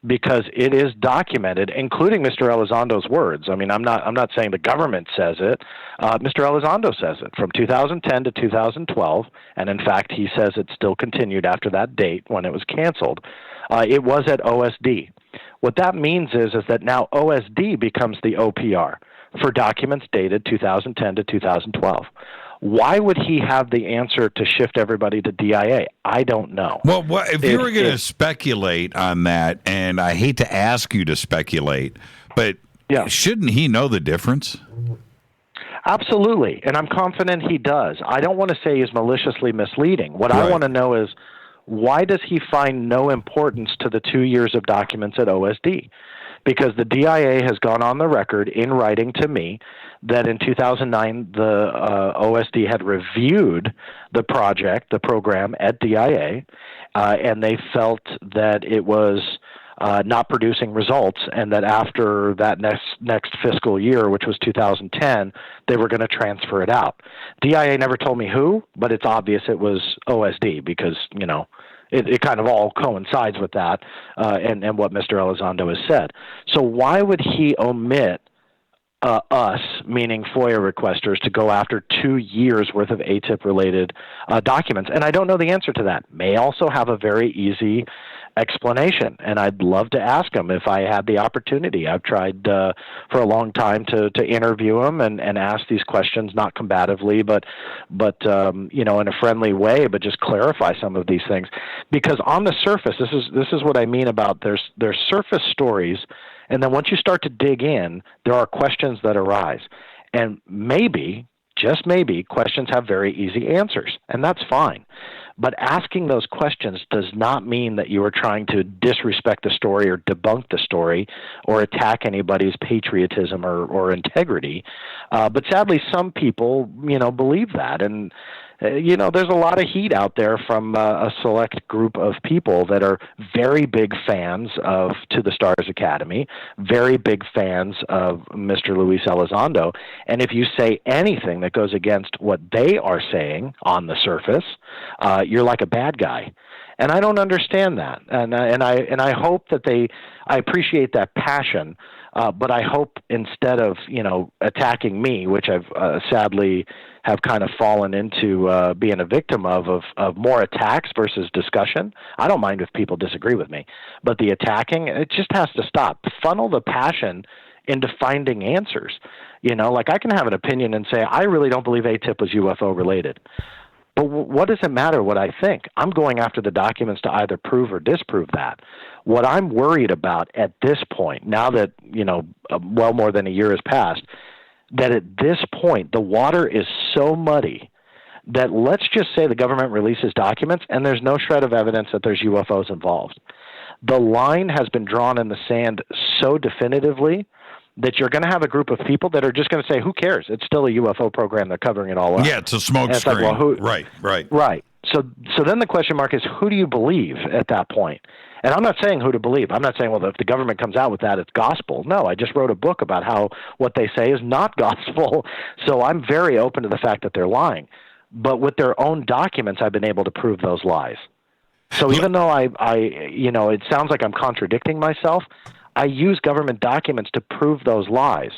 because it is documented, including Mr. Elizondo's words. I mean, I'm not saying the government says it. Mr. Elizondo says it from 2010 to 2012, and in fact, he says it still continued after that date when it was canceled. It was at OSD. What that means is that now OSD becomes the OPR for documents dated 2010 to 2012. Why would he have the answer to shift everybody to DIA? I don't know. Well, if you were going to speculate on that, and I hate to ask you to speculate, but shouldn't he know the difference? Absolutely, and I'm confident he does. I don't want to say he's maliciously misleading. What I want to know is, why does he find no importance to the 2 years of documents at OSD? Because the DIA has gone on the record in writing to me that in 2009, the OSD had reviewed the program at DIA, and they felt that it was not producing results, and that after that next fiscal year, which was 2010, they were going to transfer it out. DIA never told me who, but it's obvious it was OSD because, it kind of all coincides with that and what Mr. Elizondo has said. So why would he omit us, meaning FOIA requesters, to go after 2 years worth of ATIP-related documents? And I don't know the answer to that. May also have a very easy explanation, and I'd love to ask him if I had the opportunity. I've tried for a long time to interview him and ask these questions, not combatively, but in a friendly way, but just clarify some of these things. Because on the surface, this is what I mean about there's surface stories, and then once you start to dig in, there are questions that arise. And maybe, just maybe, questions have very easy answers, and that's fine. But asking those questions does not mean that you are trying to disrespect the story or debunk the story or attack anybody's patriotism or integrity. But sadly, some people, believe that. And, there's a lot of heat out there from a select group of people that are very big fans of To the Stars Academy, very big fans of Mr. Luis Elizondo. And if you say anything that goes against what they are saying on the surface, you're like a bad guy. And I don't understand that. And I hope that I appreciate that passion, but I hope instead of, attacking me, which I've sadly have kind of fallen into being a victim of more attacks versus discussion. I don't mind if people disagree with me, but the attacking, it just has to stop. Funnel the passion into finding answers. Like I can have an opinion and say, I really don't believe ATIP was UFO related. But what does it matter what I think? I'm going after the documents to either prove or disprove that. What I'm worried about at this point, now that, well more than a year has passed, that at this point, the water is so muddy that let's just say the government releases documents and there's no shred of evidence that there's UFOs involved. The line has been drawn in the sand so definitively that you're going to have a group of people that are just going to say, who cares? It's still a UFO program. They're covering it all up. Yeah, it's a smoke screen. Like, well, Right. So then the question mark is, who do you believe at that point? And I'm not saying who to believe. I'm not saying, well, if the government comes out with that, it's gospel. No, I just wrote a book about how what they say is not gospel. So I'm very open to the fact that they're lying. But with their own documents, I've been able to prove those lies. So even though I it sounds like I'm contradicting myself, I use government documents to prove those lies.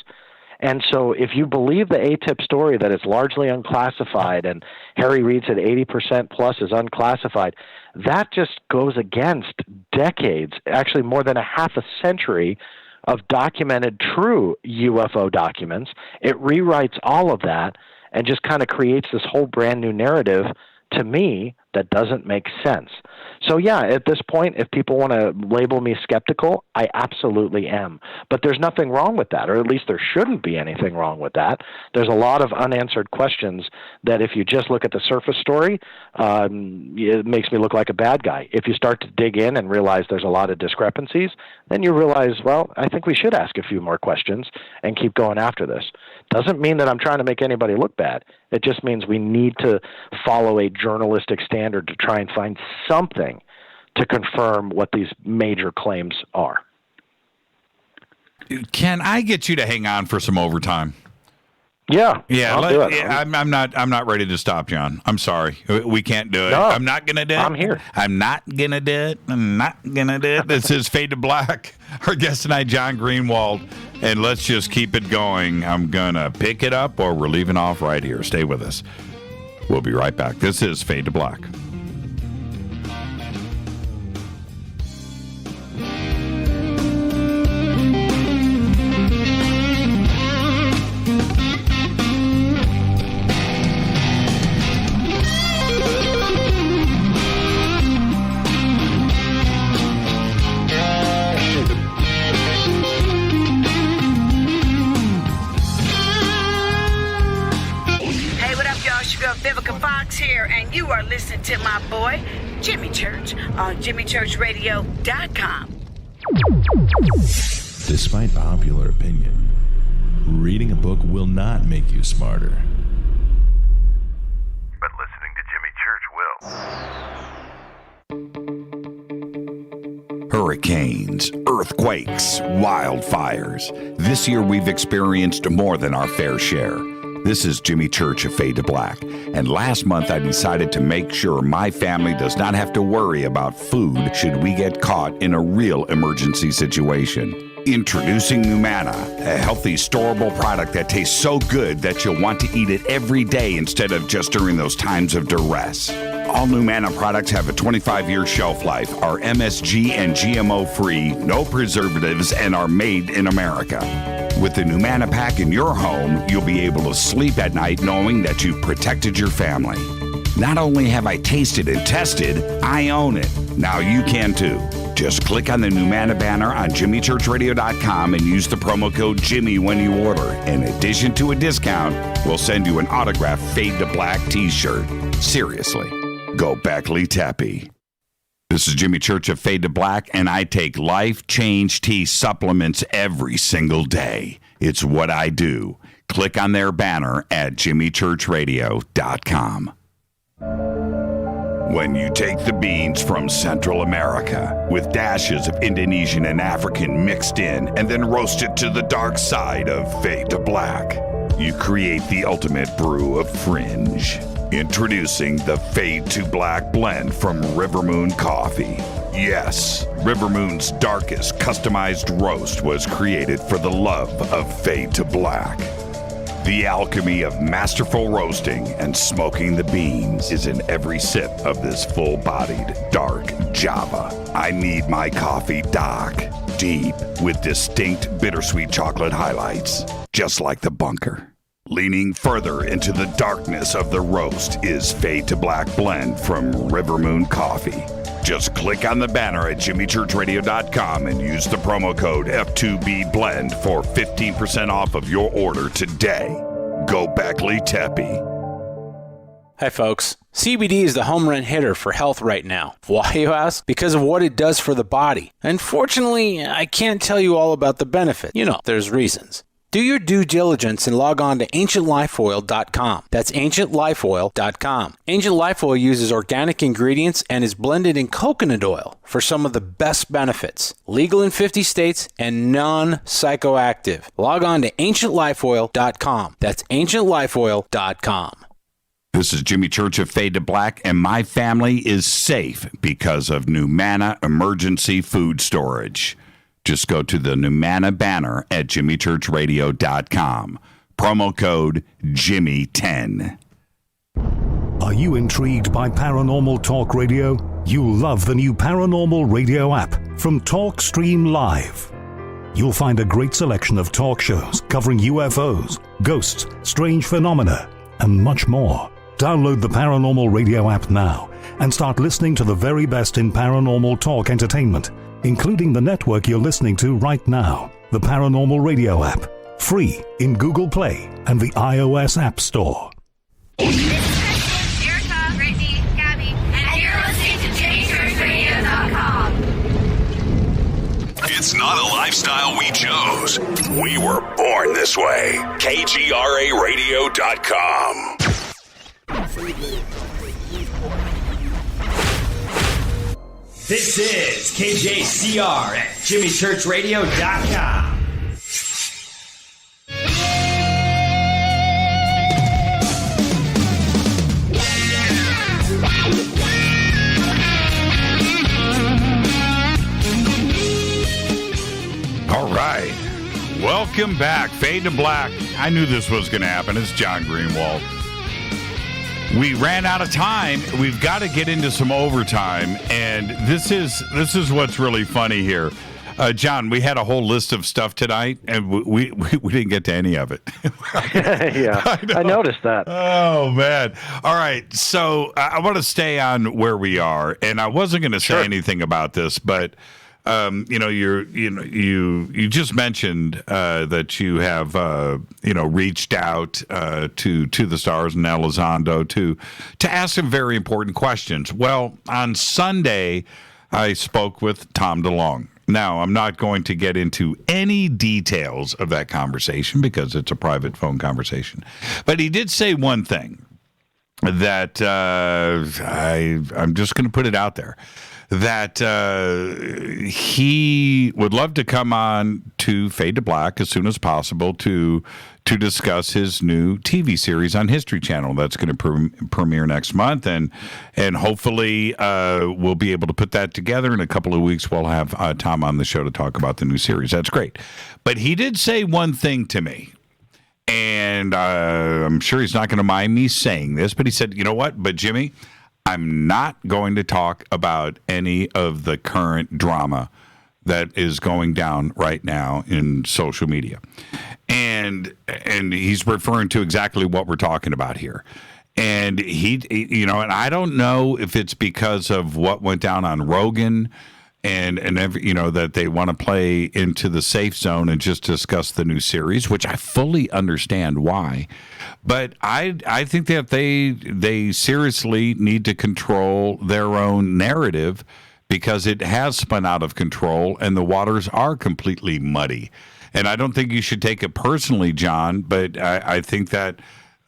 And so if you believe the ATIP story that it's largely unclassified and Harry Reid said 80% plus is unclassified, that just goes against decades, actually more than a half a century of documented true UFO documents. It rewrites all of that, and just kind of creates this whole brand new narrative to me that doesn't make sense. So yeah, at this point, if people want to label me skeptical, I absolutely am. But there's nothing wrong with that, or at least there shouldn't be anything wrong with that. There's a lot of unanswered questions that if you just look at the surface story, it makes me look like a bad guy. If you start to dig in and realize there's a lot of discrepancies, then you realize, well, I think we should ask a few more questions and keep going after this. Doesn't mean that I'm trying to make anybody look bad. It just means we need to follow a journalistic standard to try and find something to confirm what these major claims are. Can I get you to hang on for some overtime? Yeah. Yeah. I'll do it. I'm not ready to stop, John. I'm sorry. We can't do it. No, I'm not going to do it. I'm here. I'm not going to do it. I'm not going to do it. This is Fade to Black. Our guest tonight, John Greenewald. And let's just keep it going. I'm going to pick it up or we're leaving off right here. Stay with us. We'll be right back. This is Fade to Black. Here, and you are listening to my boy Jimmy Church on JimmyChurchRadio.com. Despite popular opinion, reading a book will not make you smarter. But listening to Jimmy Church will. Hurricanes, earthquakes, wildfires. This year we've experienced more than our fair share. This is Jimmy Church of Fade to Black, and last month I decided to make sure my family does not have to worry about food should we get caught in a real emergency situation. Introducing Numana, a healthy, storable product that tastes so good that you'll want to eat it every day instead of just during those times of duress. All Numana products have a 25-year shelf life, are MSG and GMO-free, no preservatives, and are made in America. With the Numana pack in your home, you'll be able to sleep at night knowing that you've protected your family. Not only have I tasted and tested, I own it. Now you can too. Just click on the Numana banner on JimmyChurchRadio.com and use the promo code Jimmy when you order. In addition to a discount, we'll send you an autographed Fade to Black t-shirt. Seriously, go Beckley Teppy. This is Jimmy Church of Fade to Black, and I take Life Change Tea supplements every single day. It's what I do. Click on their banner at JimmyChurchRadio.com. When you take the beans from Central America with dashes of Indonesian and African mixed in and then roast it to the dark side of Fade to Black, you create the ultimate brew of fringe. Introducing the Fade to Black blend from Rivermoon Coffee. Yes, Rivermoon's darkest customized roast was created for the love of Fade to Black. The alchemy of masterful roasting and smoking the beans is in every sip of this full-bodied, dark Java. I need my coffee dark, deep, with distinct bittersweet chocolate highlights, just like the bunker. Leaning further into the darkness of the roast is Fade to Black blend from Rivermoon Coffee. Just click on the banner at JimmyChurchRadio.com and use the promo code F2BBLEND for 15% off of your order today. Go Beckley Teppy. Hi folks, CBD is the home run hitter for health right now. Why, you ask? Because of what it does for the body. Unfortunately, I can't tell you all about the benefit. You know, there's reasons. Do your due diligence and log on to AncientLifeOil.com. That's AncientLifeOil.com. Ancient Life Oil uses organic ingredients and is blended in coconut oil for some of the best benefits. Legal in 50 states and non-psychoactive. Log on to AncientLifeOil.com. That's AncientLifeOil.com. This is Jimmy Church of Fade to Black, and my family is safe because of Numana Emergency Food Storage. Just go to the Numana banner at JimmyChurchRadio.com. Promo code Jimmy10. Are you intrigued by Paranormal Talk Radio? You'll love the new Paranormal Radio app from TalkStream Live. You'll find a great selection of talk shows covering UFOs, ghosts, strange phenomena, and much more. Download the Paranormal Radio app now and start listening to the very best in paranormal talk entertainment, including the network you're listening to right now. The Paranormal Radio app, free in Google Play and the iOS App Store. Erica, Brittany, Gabby, and you're listening to JamieChurchRadio.com. It's not a lifestyle we chose. We were born this way. KGRARadio.com. This is KJCR at JimmyChurchRadio.com. All right. Welcome back. Fade to Black. I knew this was going to happen. It's John Greenewald. We ran out of time. We've got to get into some overtime, and this is what's really funny here. John, we had a whole list of stuff tonight, and we didn't get to any of it. Yeah, I noticed that. Oh, man. All right, so I want to stay on where we are, and I wasn't going to say anything about this, but you just mentioned that you have reached out to the Stars and Elizondo to ask some very important questions. Well, on Sunday, I spoke with Tom DeLonge. Now, I'm not going to get into any details of that conversation because it's a private phone conversation, but he did say one thing that I'm just going to put it out there. That he would love to come on to Fade to Black as soon as possible to discuss his new TV series on History Channel that's going to premiere next month, and hopefully we'll be able to put that together. In a couple of weeks, we'll have Tom on the show to talk about the new series. That's great. But he did say one thing to me, and I'm sure he's not going to mind me saying this, but he said, you know what, but Jimmy, I'm not going to talk about any of the current drama that is going down right now in social media. And he's referring to exactly what we're talking about here. And he and I don't know if it's because of what went down on Rogan and that they want to play into the safe zone and just discuss the new series, which I fully understand why. But I think that they seriously need to control their own narrative because it has spun out of control and the waters are completely muddy. And I don't think you should take it personally, John, but I think that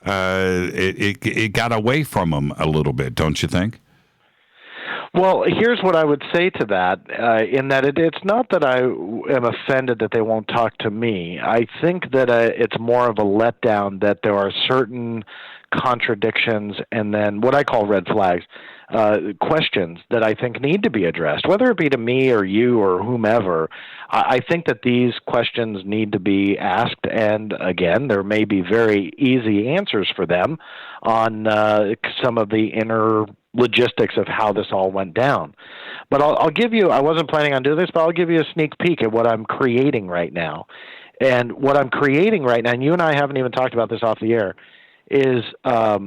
it got away from them a little bit, don't you think? Well, here's what I would say to that, in that it's not that I am offended that they won't talk to me. I think that it's more of a letdown that there are certain contradictions and then what I call red flags, questions that I think need to be addressed, whether it be to me or you or whomever. I think that these questions need to be asked, and again, there may be very easy answers for them on some of the inner logistics of how this all went down. But I'll give you, I wasn't planning on doing this, but I'll give you a sneak peek at what I'm creating right now. And what I'm creating right now, and you and I haven't even talked about this off the air, is a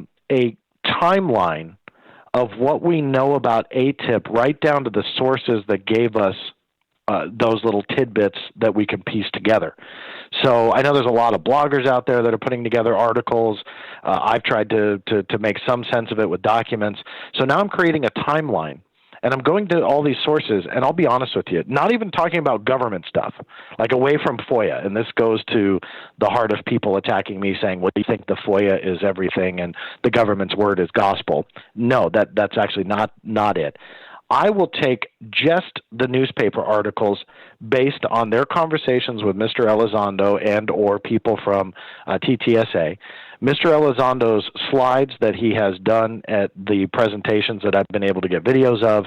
timeline of what we know about ATIP right down to the sources that gave us those little tidbits that we can piece together. So I know there's a lot of bloggers out there that are putting together articles. I've tried to make some sense of it with documents. So now I'm creating a timeline, and I'm going to all these sources, and I'll be honest with you, not even talking about government stuff, like away from FOIA. And this goes to the heart of people attacking me saying, well, do you think the FOIA is everything and the government's word is gospel? No, that's actually not it. I will take just the newspaper articles based on their conversations with Mr. Elizondo and or people from TTSA, Mr. Elizondo's slides that he has done at the presentations that I've been able to get videos of,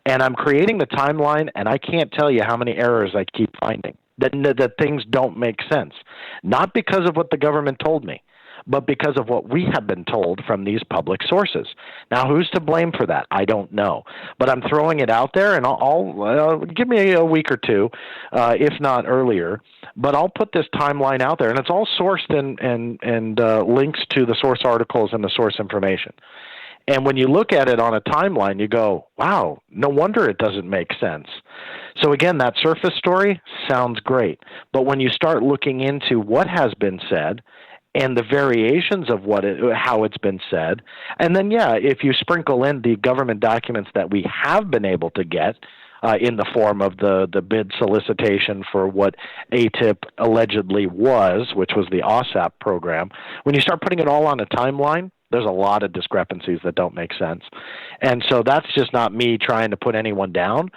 and I'm creating the timeline, and I can't tell you how many errors I keep finding, that things don't make sense. Not because of what the government told me, but because of what we have been told from these public sources. Now, who's to blame for that? I don't know. But I'm throwing it out there, and I'll give me a week or two, if not earlier. But I'll put this timeline out there, and it's all sourced and links to the source articles and the source information. And when you look at it on a timeline, you go, wow, no wonder it doesn't make sense. So again, that surface story sounds great. But when you start looking into what has been said and the variations of how it's been said, and then, if you sprinkle in the government documents that we have been able to get in the form of the bid solicitation for what ATIP allegedly was, which was the OSAP program, when you start putting it all on a timeline, there's a lot of discrepancies that don't make sense. And so that's just not me trying to put anyone down.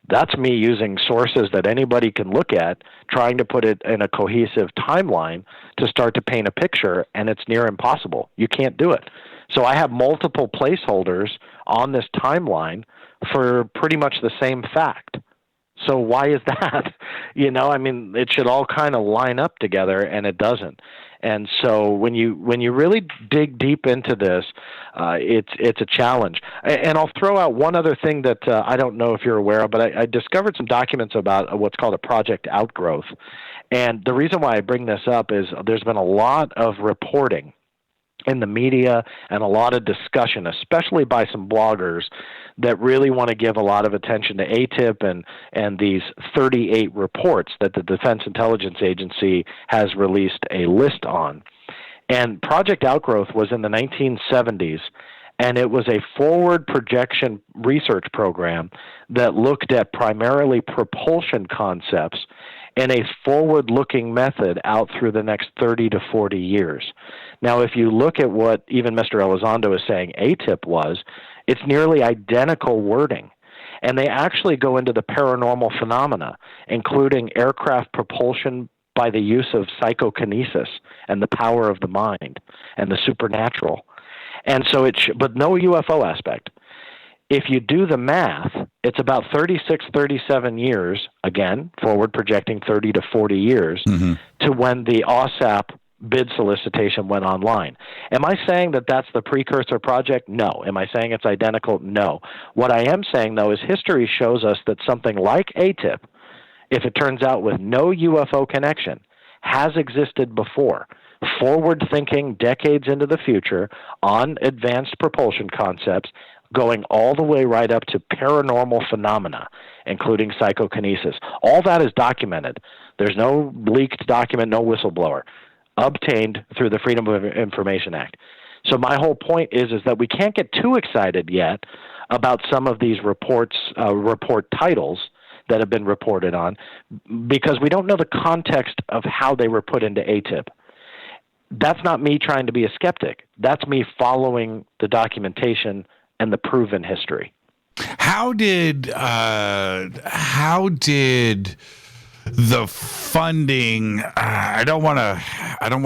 That's me using sources that anybody can look at, trying to put it in a cohesive timeline to start to paint a picture, and it's near impossible. You can't do it. So I have multiple placeholders on this timeline for pretty much the same fact. So why is that? It should all kind of line up together, and it doesn't. And so when you really dig deep into this, it's a challenge. And I'll throw out one other thing that I don't know if you're aware of, but I discovered some documents about what's called a Project Outgrowth. And the reason why I bring this up is there's been a lot of reporting in the media and a lot of discussion, especially by some bloggers that really want to give a lot of attention to ATIP and these 38 reports that the Defense Intelligence Agency has released a list on. And Project Outgrowth was in the 1970s, and it was a forward projection research program that looked at primarily propulsion concepts in a forward-looking method out through the next 30 to 40 years. Now, if you look at what even Mr. Elizondo is saying ATIP was, it's nearly identical wording. And they actually go into the paranormal phenomena, including aircraft propulsion by the use of psychokinesis and the power of the mind and the supernatural. And so but no UFO aspect. If you do the math, it's about 36, 37 years, again, forward projecting 30 to 40 years, to when the OSAP bid solicitation went online. Am I saying that that's the precursor project? No. Am I saying it's identical? No. What I am saying, though, is history shows us that something like ATIP, if it turns out with no UFO connection, has existed before, forward-thinking decades into the future on advanced propulsion concepts, going all the way right up to paranormal phenomena, including psychokinesis. All that is documented. There's no leaked document, no whistleblower, obtained through the Freedom of Information Act. So my whole point is that we can't get too excited yet about some of these report titles that have been reported on, because we don't know the context of how they were put into ATIP. That's not me trying to be a skeptic. That's me following the documentation and the proven history. How did the funding? I don't want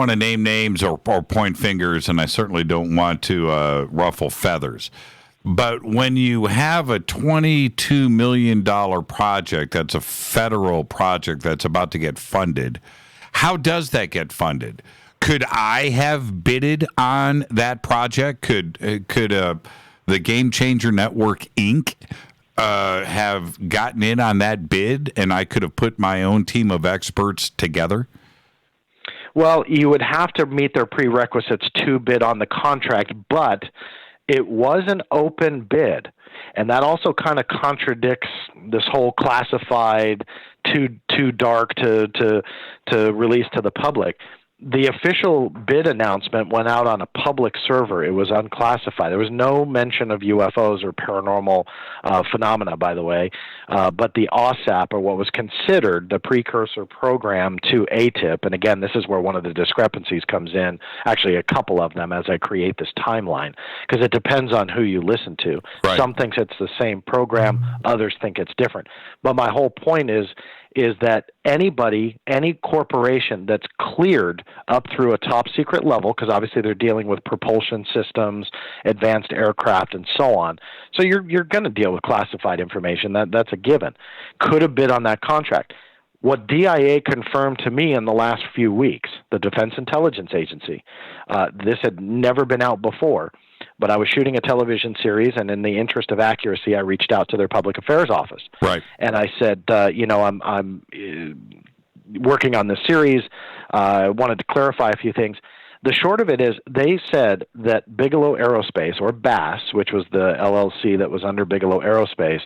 to name names or point fingers, and I certainly don't want to ruffle feathers. But when you have a $22 million project, that's a federal project that's about to get funded, how does that get funded? Could I have bidded on that project? Could the Game Changer Network, Inc. Have gotten in on that bid, and I could have put my own team of experts together? Well, you would have to meet their prerequisites to bid on the contract, but it was an open bid, and that also kind of contradicts this whole classified, too dark to release to the public. The official bid announcement went out on a public server. It was unclassified. There was no mention of UFOs or paranormal phenomena, by the way, but the OSAP, or what was considered the precursor program to ATIP, and again, this is where one of the discrepancies comes in, actually a couple of them as I create this timeline, because it depends on who you listen to. Right. Some think it's the same program, others think it's different. But my whole point is that anybody, any corporation that's cleared up through a top secret level, because obviously they're dealing with propulsion systems, advanced aircraft, and so on. So you're going to deal with classified information. That's a given. Could have bid on that contract. What DIA confirmed to me in the last few weeks, the Defense Intelligence Agency, this had never been out before, but I was shooting a television series, and in the interest of accuracy, I reached out to their public affairs office. Right. And I said, I'm working on this series. I wanted to clarify a few things. The short of it is they said that Bigelow Aerospace, or BASS, which was the LLC that was under Bigelow Aerospace,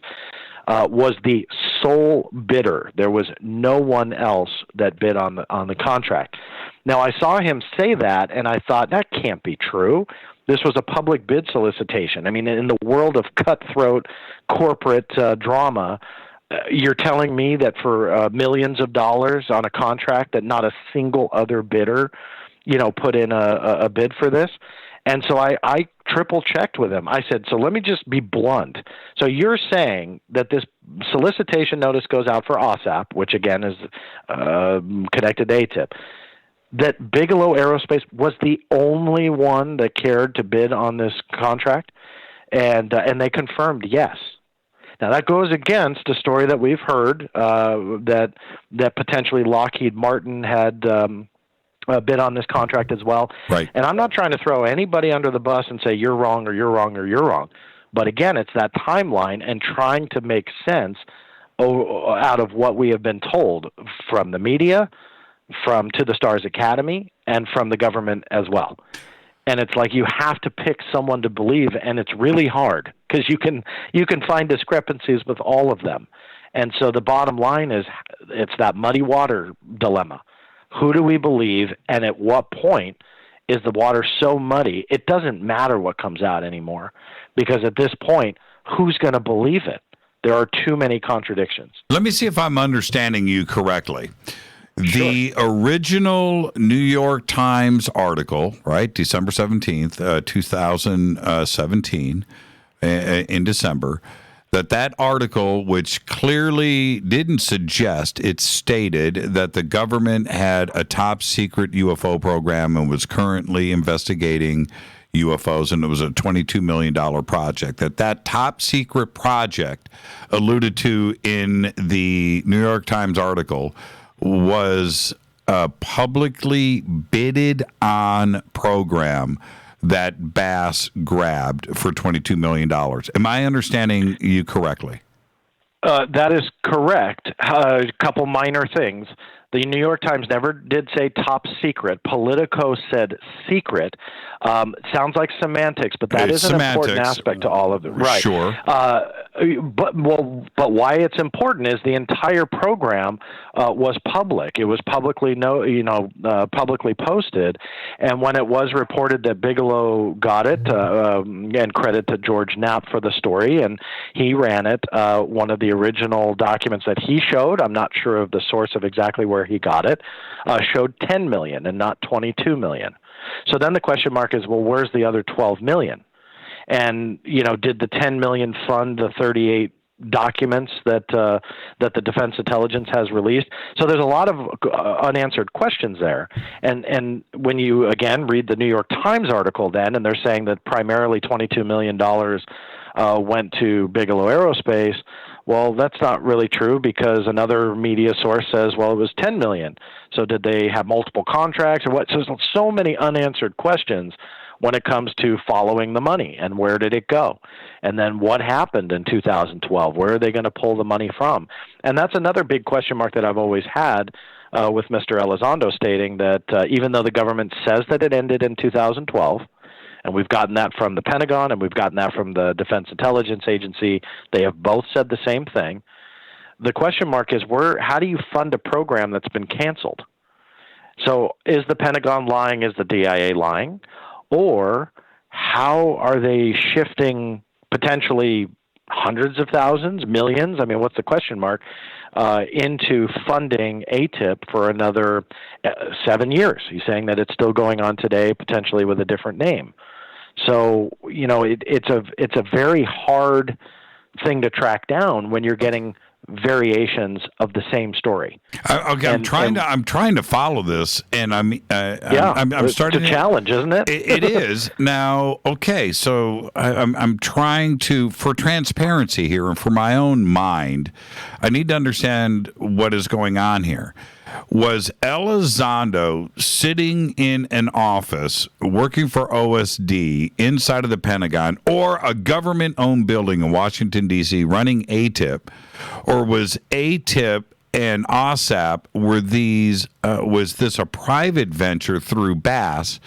was the sole bidder. There was no one else that bid on the contract. Now, I saw him say that, and I thought, that can't be true. This was a public bid solicitation. I mean, in the world of cutthroat corporate drama, you're telling me that for millions of dollars on a contract that not a single other bidder, put in a bid for this? And so I triple-checked with him. I said, so let me just be blunt. So you're saying that this solicitation notice goes out for OSAP, which, again, is connected to ATIP, that Bigelow Aerospace was the only one that cared to bid on this contract? And they confirmed yes. Now, that goes against a story that we've heard that potentially Lockheed Martin had bid on this contract as well. Right. And I'm not trying to throw anybody under the bus and say you're wrong or you're wrong or you're wrong. But again, it's that timeline and trying to make sense out of what we have been told from the media, from To the Stars Academy, and from the government as well. And it's like you have to pick someone to believe, and it's really hard because you can find discrepancies with all of them. And so the bottom line is it's that muddy water dilemma. Who do we believe, and at what point is the water so muddy it doesn't matter what comes out anymore? Because at this point, who's going to believe it? There are too many contradictions. Let me see if I'm understanding you correctly. The original New York Times article, right, December 17th, 2017, in December, that article, which clearly didn't suggest, it stated that the government had a top secret UFO program and was currently investigating UFOs, and it was a $22 million project. That top secret project alluded to in the New York Times article was a publicly bidded on program that BASS grabbed for $22 million. Am I understanding you correctly? That is correct. A couple minor things. The New York Times never did say top secret. Politico said secret. Sounds like semantics, but that is an important aspect to all of it. Right. Sure. But why it's important is the entire program was public. It was publicly publicly posted, and when it was reported that Bigelow got it, and credit to George Knapp for the story, and he ran it. One of the original documents that he showed, I'm not sure of the source of exactly where he got it, showed 10 million and not 22 million. So then the question mark is, well, where's the other 12 million? And, did the 10 million fund the 38 documents that the Defense Intelligence has released? So there's a lot of unanswered questions there. And when you, again, read the New York Times article then, and they're saying that primarily $22 million went to Bigelow Aerospace, well, that's not really true because another media source says, well, it was 10 million. So did they have multiple contracts or what? So there's so many unanswered questions when it comes to following the money and where did it go? And then what happened in 2012? Where are they going to pull the money from? And that's another big question mark that I've always had with Mr. Elizondo stating that even though the government says that it ended in 2012, and we've gotten that from the Pentagon and we've gotten that from the Defense Intelligence Agency, they have both said the same thing. The question mark is how do you fund a program that's been canceled? So is the Pentagon lying? Is the DIA lying? Or how are they shifting potentially hundreds of thousands, millions? I mean, what's the question mark? Into funding ATIP for another 7 years. He's saying that it's still going on today, potentially with a different name. So, it's a very hard thing to track down when you're getting variations of the same story. Okay, I'm trying to follow this, and I'm starting to challenge, isn't it? It is now. Okay, so I'm trying to, for transparency here and for my own mind, I need to understand what is going on here. Was Elizondo sitting in an office working for OSD inside of the Pentagon or a government-owned building in Washington, D.C. running ATIP, or was ATIP and OSAP, was this a private venture through Bass,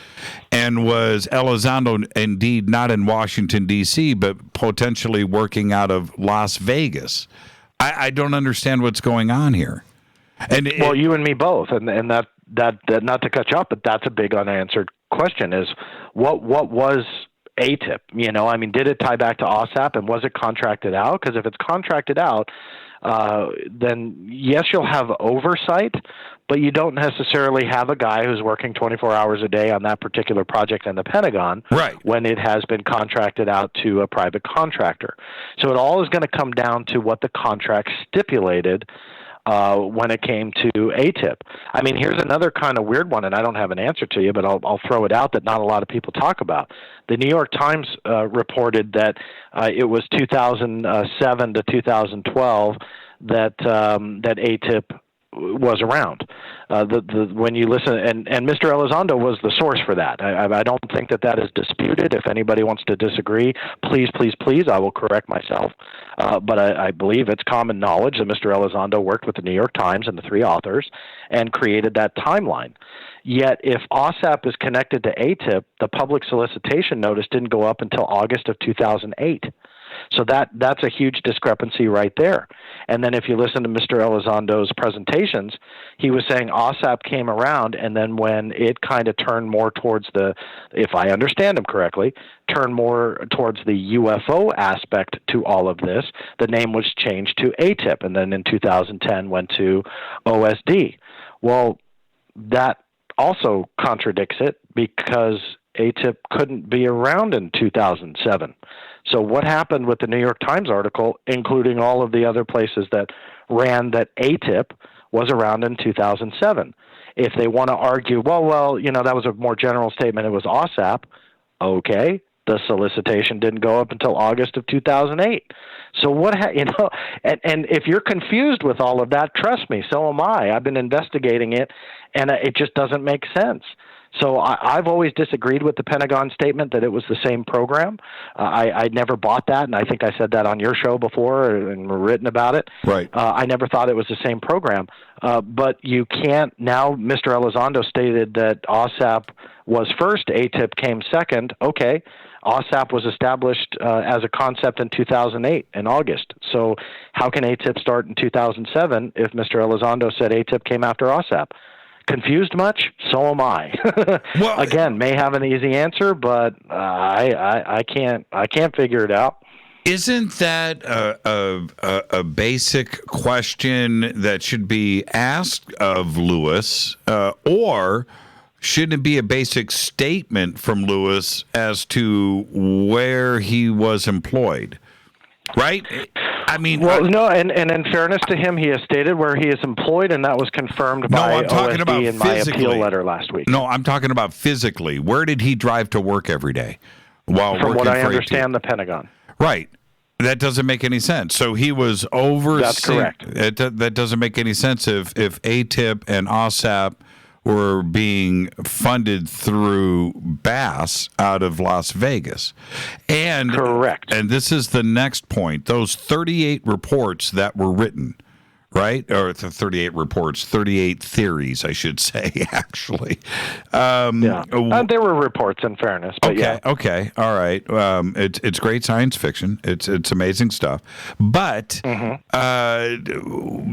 and was Elizondo indeed not in Washington, D.C., but potentially working out of Las Vegas? I don't understand what's going on here. And well, you and me both, and that not to cut you off, but that's a big unanswered question: is what was ATIP? You know, I mean, did it tie back to OSAP, and was it contracted out? Because if it's contracted out, then yes, you'll have oversight, but you don't necessarily have a guy who's working 24 hours a day on that particular project in the Pentagon, right, when it has been contracted out to a private contractor. So it all is going to come down to what the contract stipulated when it came to ATIP. I mean, here's another kind of weird one, and I don't have an answer to you, but I'll throw it out that not a lot of people talk about. The New York Times reported that it was 2007 to 2012 that ATIP was around. When you listen, and Mr. Elizondo was the source for that. I don't think that is disputed. If anybody wants to disagree, please, I will correct myself. But I believe it's common knowledge that Mr. Elizondo worked with the New York Times and the three authors and created that timeline. Yet, if OSAP is connected to ATIP, the public solicitation notice didn't go up until August of 2008. So that's a huge discrepancy right there. And then if you listen to Mr. Elizondo's presentations, he was saying OSAP came around, and then when it kind of turned more towards if I understand him correctly, turned more towards the UFO aspect to all of this, the name was changed to ATIP, and then in 2010 went to OSD. Well, that also contradicts it because ATIP couldn't be around in 2007. So what happened with the New York Times article, including all of the other places that ran that ATIP was around in 2007? If they want to argue, well, you know, that was a more general statement, it was OSAP, okay, the solicitation didn't go up until August of 2008. So and if you're confused with all of that, trust me, so am I. I've been investigating it, and it just doesn't make sense. So I've always disagreed with the Pentagon statement that it was the same program. I never bought that, and I think I said that on your show before and written about it. Right. I never thought it was the same program. But you can't now. Mr. Elizondo stated that OSAP was first, ATIP came second. Okay, OSAP was established as a concept in 2008 in August. So how can ATIP start in 2007 if Mr. Elizondo said ATIP came after OSAP? Confused much? So am I. Well, again, may have an easy answer, but I can't figure it out. Isn't that a basic question that should be asked of Lewis, or should it be a basic statement from Lewis as to where he was employed? Right? I mean, well, no, and in fairness to him, he has stated where he is employed, and that was confirmed by OSD in my appeal letter last week. No, I'm talking about physically. Where did he drive to work every day? From what I understand, the Pentagon. Right. That doesn't make any sense. So he was overseeing. That's correct. That doesn't make any sense if ATIP and OSAP were being funded through Bass out of Las Vegas. And correct. And this is the next point. Those 38 reports that were written, right? Or 38 reports, 38 theories, I should say, actually. There were reports, in fairness. But Okay. All right. It's great science fiction. It's amazing stuff. But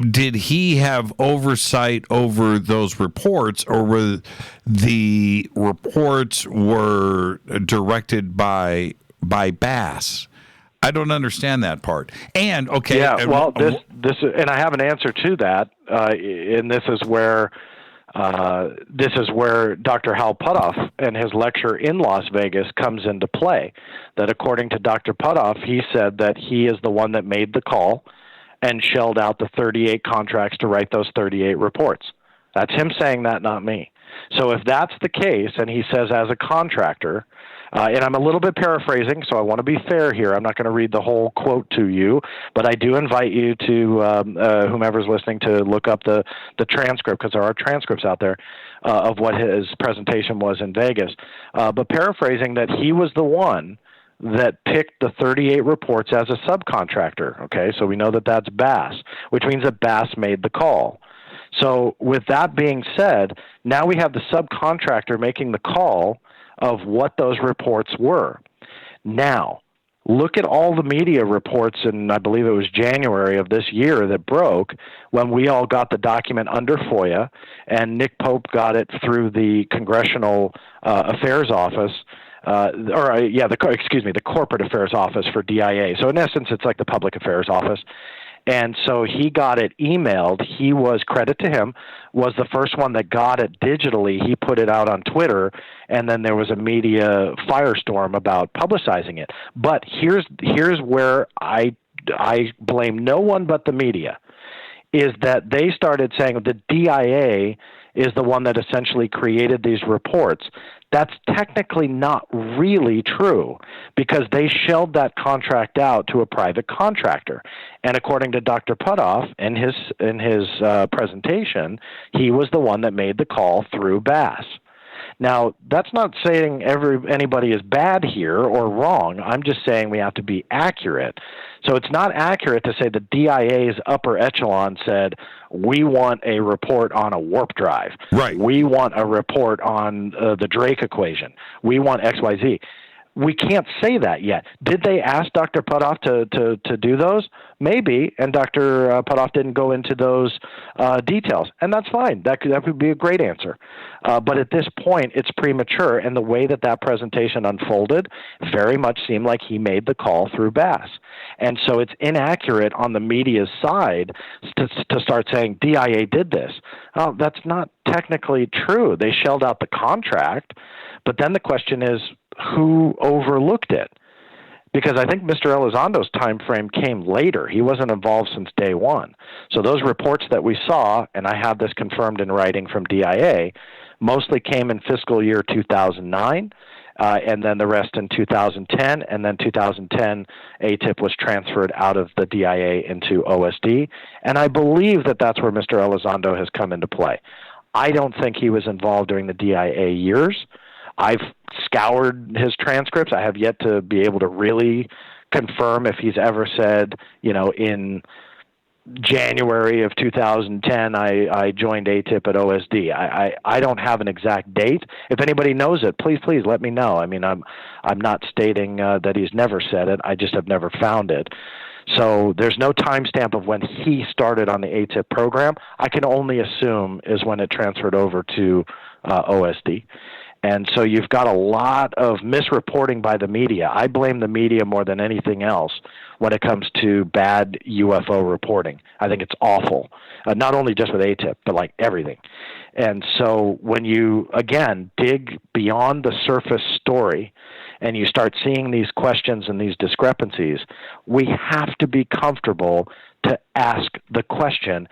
did he have oversight over those reports, or were the reports directed by Bass? I don't understand that part. And this and I have an answer to that. And this is where Dr. Hal Puthoff and his lecture in Las Vegas comes into play. That according to Dr. Puthoff, he said that he is the one that made the call, and shelled out the 38 contracts to write those 38 reports. That's him saying that, not me. So if that's the case, and he says as a contractor, and I'm a little bit paraphrasing, so I want to be fair here. I'm not going to read the whole quote to you, but I do invite you to whomever's listening to look up the transcript, because there are transcripts out there of what his presentation was in Vegas. But paraphrasing that he was the one that picked the 38 reports as a subcontractor. Okay, so we know that that's Bass, which means that Bass made the call. So with that being said, now we have the subcontractor making the call of what those reports were. Now, look at all the media reports, and I believe it was January of this year that broke when we all got the document under FOIA, and Nick Pope got it through the Congressional Affairs Office, the Corporate Affairs Office for DIA. So in essence, it's like the Public Affairs Office. And so he got it emailed. He was, credit to him, was the first one that got it digitally. He put it out on Twitter, and then there was a media firestorm about publicizing it. But here's where I blame no one but the media, is that they started saying the DIA is the one that essentially created these reports. That's technically not really true, because they shelled that contract out to a private contractor. And according to Dr. Putoff in his presentation, he was the one that made the call through Bass. Now, that's not saying anybody is bad here or wrong. I'm just saying we have to be accurate. So it's not accurate to say the DIA's upper echelon said, we want a report on a warp drive. Right. We want a report on the Drake equation. We want XYZ. We can't say that yet. Did they ask Dr. Putoff to do those? Maybe, and Dr. Putoff didn't go into those details, and that's fine. That would be a great answer. But at this point, it's premature, and the way that presentation unfolded very much seemed like he made the call through Bass. And so it's inaccurate on the media's side to start saying DIA did this. Oh, that's not technically true. They shelled out the contract, but then the question is, who overlooked it? Because I think Mr. Elizondo's time frame came later. He wasn't involved since day one. So those reports that we saw, and I have this confirmed in writing from DIA, mostly came in fiscal year 2009, and then the rest in 2010, and then 2010, ATIP was transferred out of the DIA into OSD, and I believe that that's where Mr. Elizondo has come into play. I don't think he was involved during the DIA years. I've scoured his transcripts. I have yet to be able to really confirm if he's ever said, in January of 2010, I joined ATIP at OSD. I don't have an exact date. If anybody knows it, please let me know. I mean, I'm not stating that he's never said it. I just have never found it. So there's no timestamp of when he started on the ATIP program. I can only assume is when it transferred over to OSD. And so you've got a lot of misreporting by the media. I blame the media more than anything else when it comes to bad UFO reporting. I think it's awful, not only just with ATIP, but like everything. And so when you, again, dig beyond the surface story and you start seeing these questions and these discrepancies, we have to be comfortable to ask the question.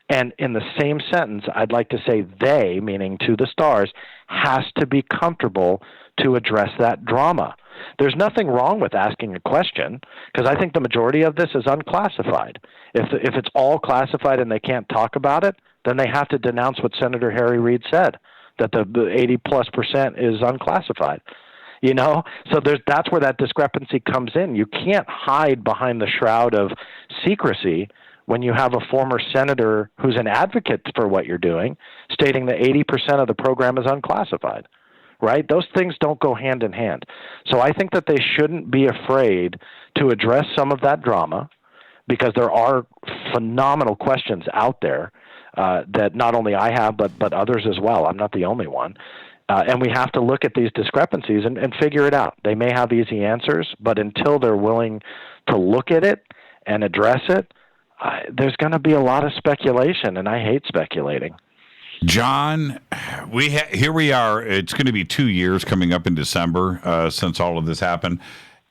And in the same sentence, I'd like to say they, meaning to the stars, has to be comfortable to address that drama. There's nothing wrong with asking a question, because I think the majority of this is unclassified. If it's all classified and they can't talk about it, then they have to denounce what Senator Harry Reid said, that the 80+% is unclassified. So that's where that discrepancy comes in. You can't hide behind the shroud of secrecy when you have a former senator who's an advocate for what you're doing, stating that 80% of the program is unclassified, right? Those things don't go hand in hand. So I think that they shouldn't be afraid to address some of that drama, because there are phenomenal questions out there that not only I have, but others as well. I'm not the only one. And we have to look at these discrepancies and figure it out. They may have easy answers, but until they're willing to look at it and address it, there's going to be a lot of speculation, and I hate speculating. John, here we are. It's going to be 2 years coming up in December since all of this happened.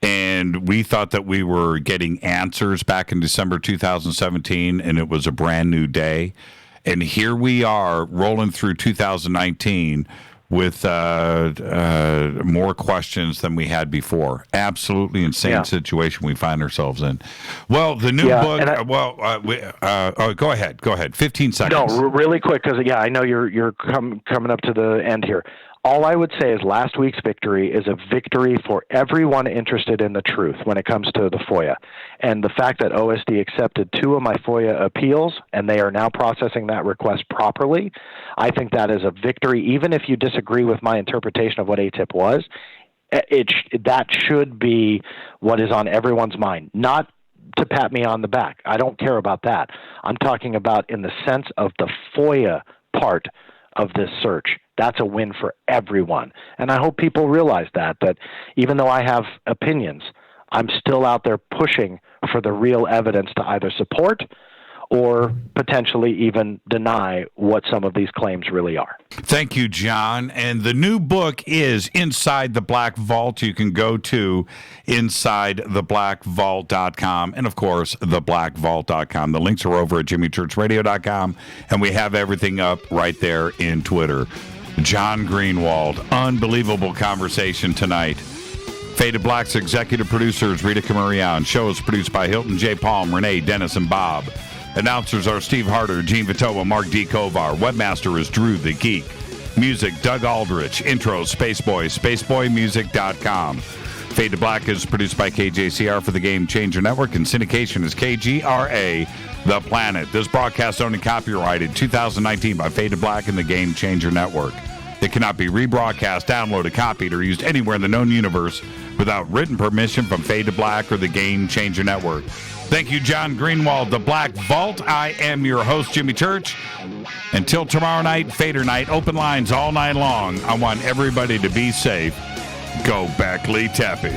And we thought that we were getting answers back in December 2017, and it was a brand new day. And here we are rolling through 2019 with more questions than we had before. Absolutely insane situation we find ourselves in. Well, the new book. Go ahead. Go ahead. 15 seconds. No, really quick, because I know you're coming up to the end here. All I would say is last week's victory is a victory for everyone interested in the truth when it comes to the FOIA. And the fact that OSD accepted 2 of my FOIA appeals and they are now processing that request properly, I think that is a victory. Even if you disagree with my interpretation of what ATIP was, that should be what is on everyone's mind. Not to pat me on the back. I don't care about that. I'm talking about in the sense of the FOIA part of this search. That's a win for everyone. And I hope people realize that even though I have opinions, I'm still out there pushing for the real evidence to either support or potentially even deny what some of these claims really are. Thank you, John. And the new book is Inside the Black Vault. You can go to InsideTheBlackVault.com and, of course, TheBlackVault.com. The links are over at JimmyChurchRadio.com, and we have everything up right there in Twitter. John Greenewald, unbelievable conversation tonight. Faded Black's executive producers, Rita Camarion. Show is produced by Hilton J. Palm, Renee, Dennis, and Bob. Announcers are Steve Harder, Gene Vitoa, Mark D. Kovar. Webmaster is Drew the Geek. Music, Doug Aldrich. Intro, Spaceboy, SpaceboyMusic.com. Faded Black is produced by KJCR for the Game Changer Network, and syndication is KGRA, The Planet. This broadcast owned and copyrighted 2019 by Faded Black and the Game Changer Network. It cannot be rebroadcast, downloaded, copied, or used anywhere in the known universe without written permission from Faded Black or the Game Changer Network. Thank you, John Greenewald, The Black Vault. I am your host, Jimmy Church. Until tomorrow night, Fader Night, open lines all night long. I want everybody to be safe. Go Beckley Tepe.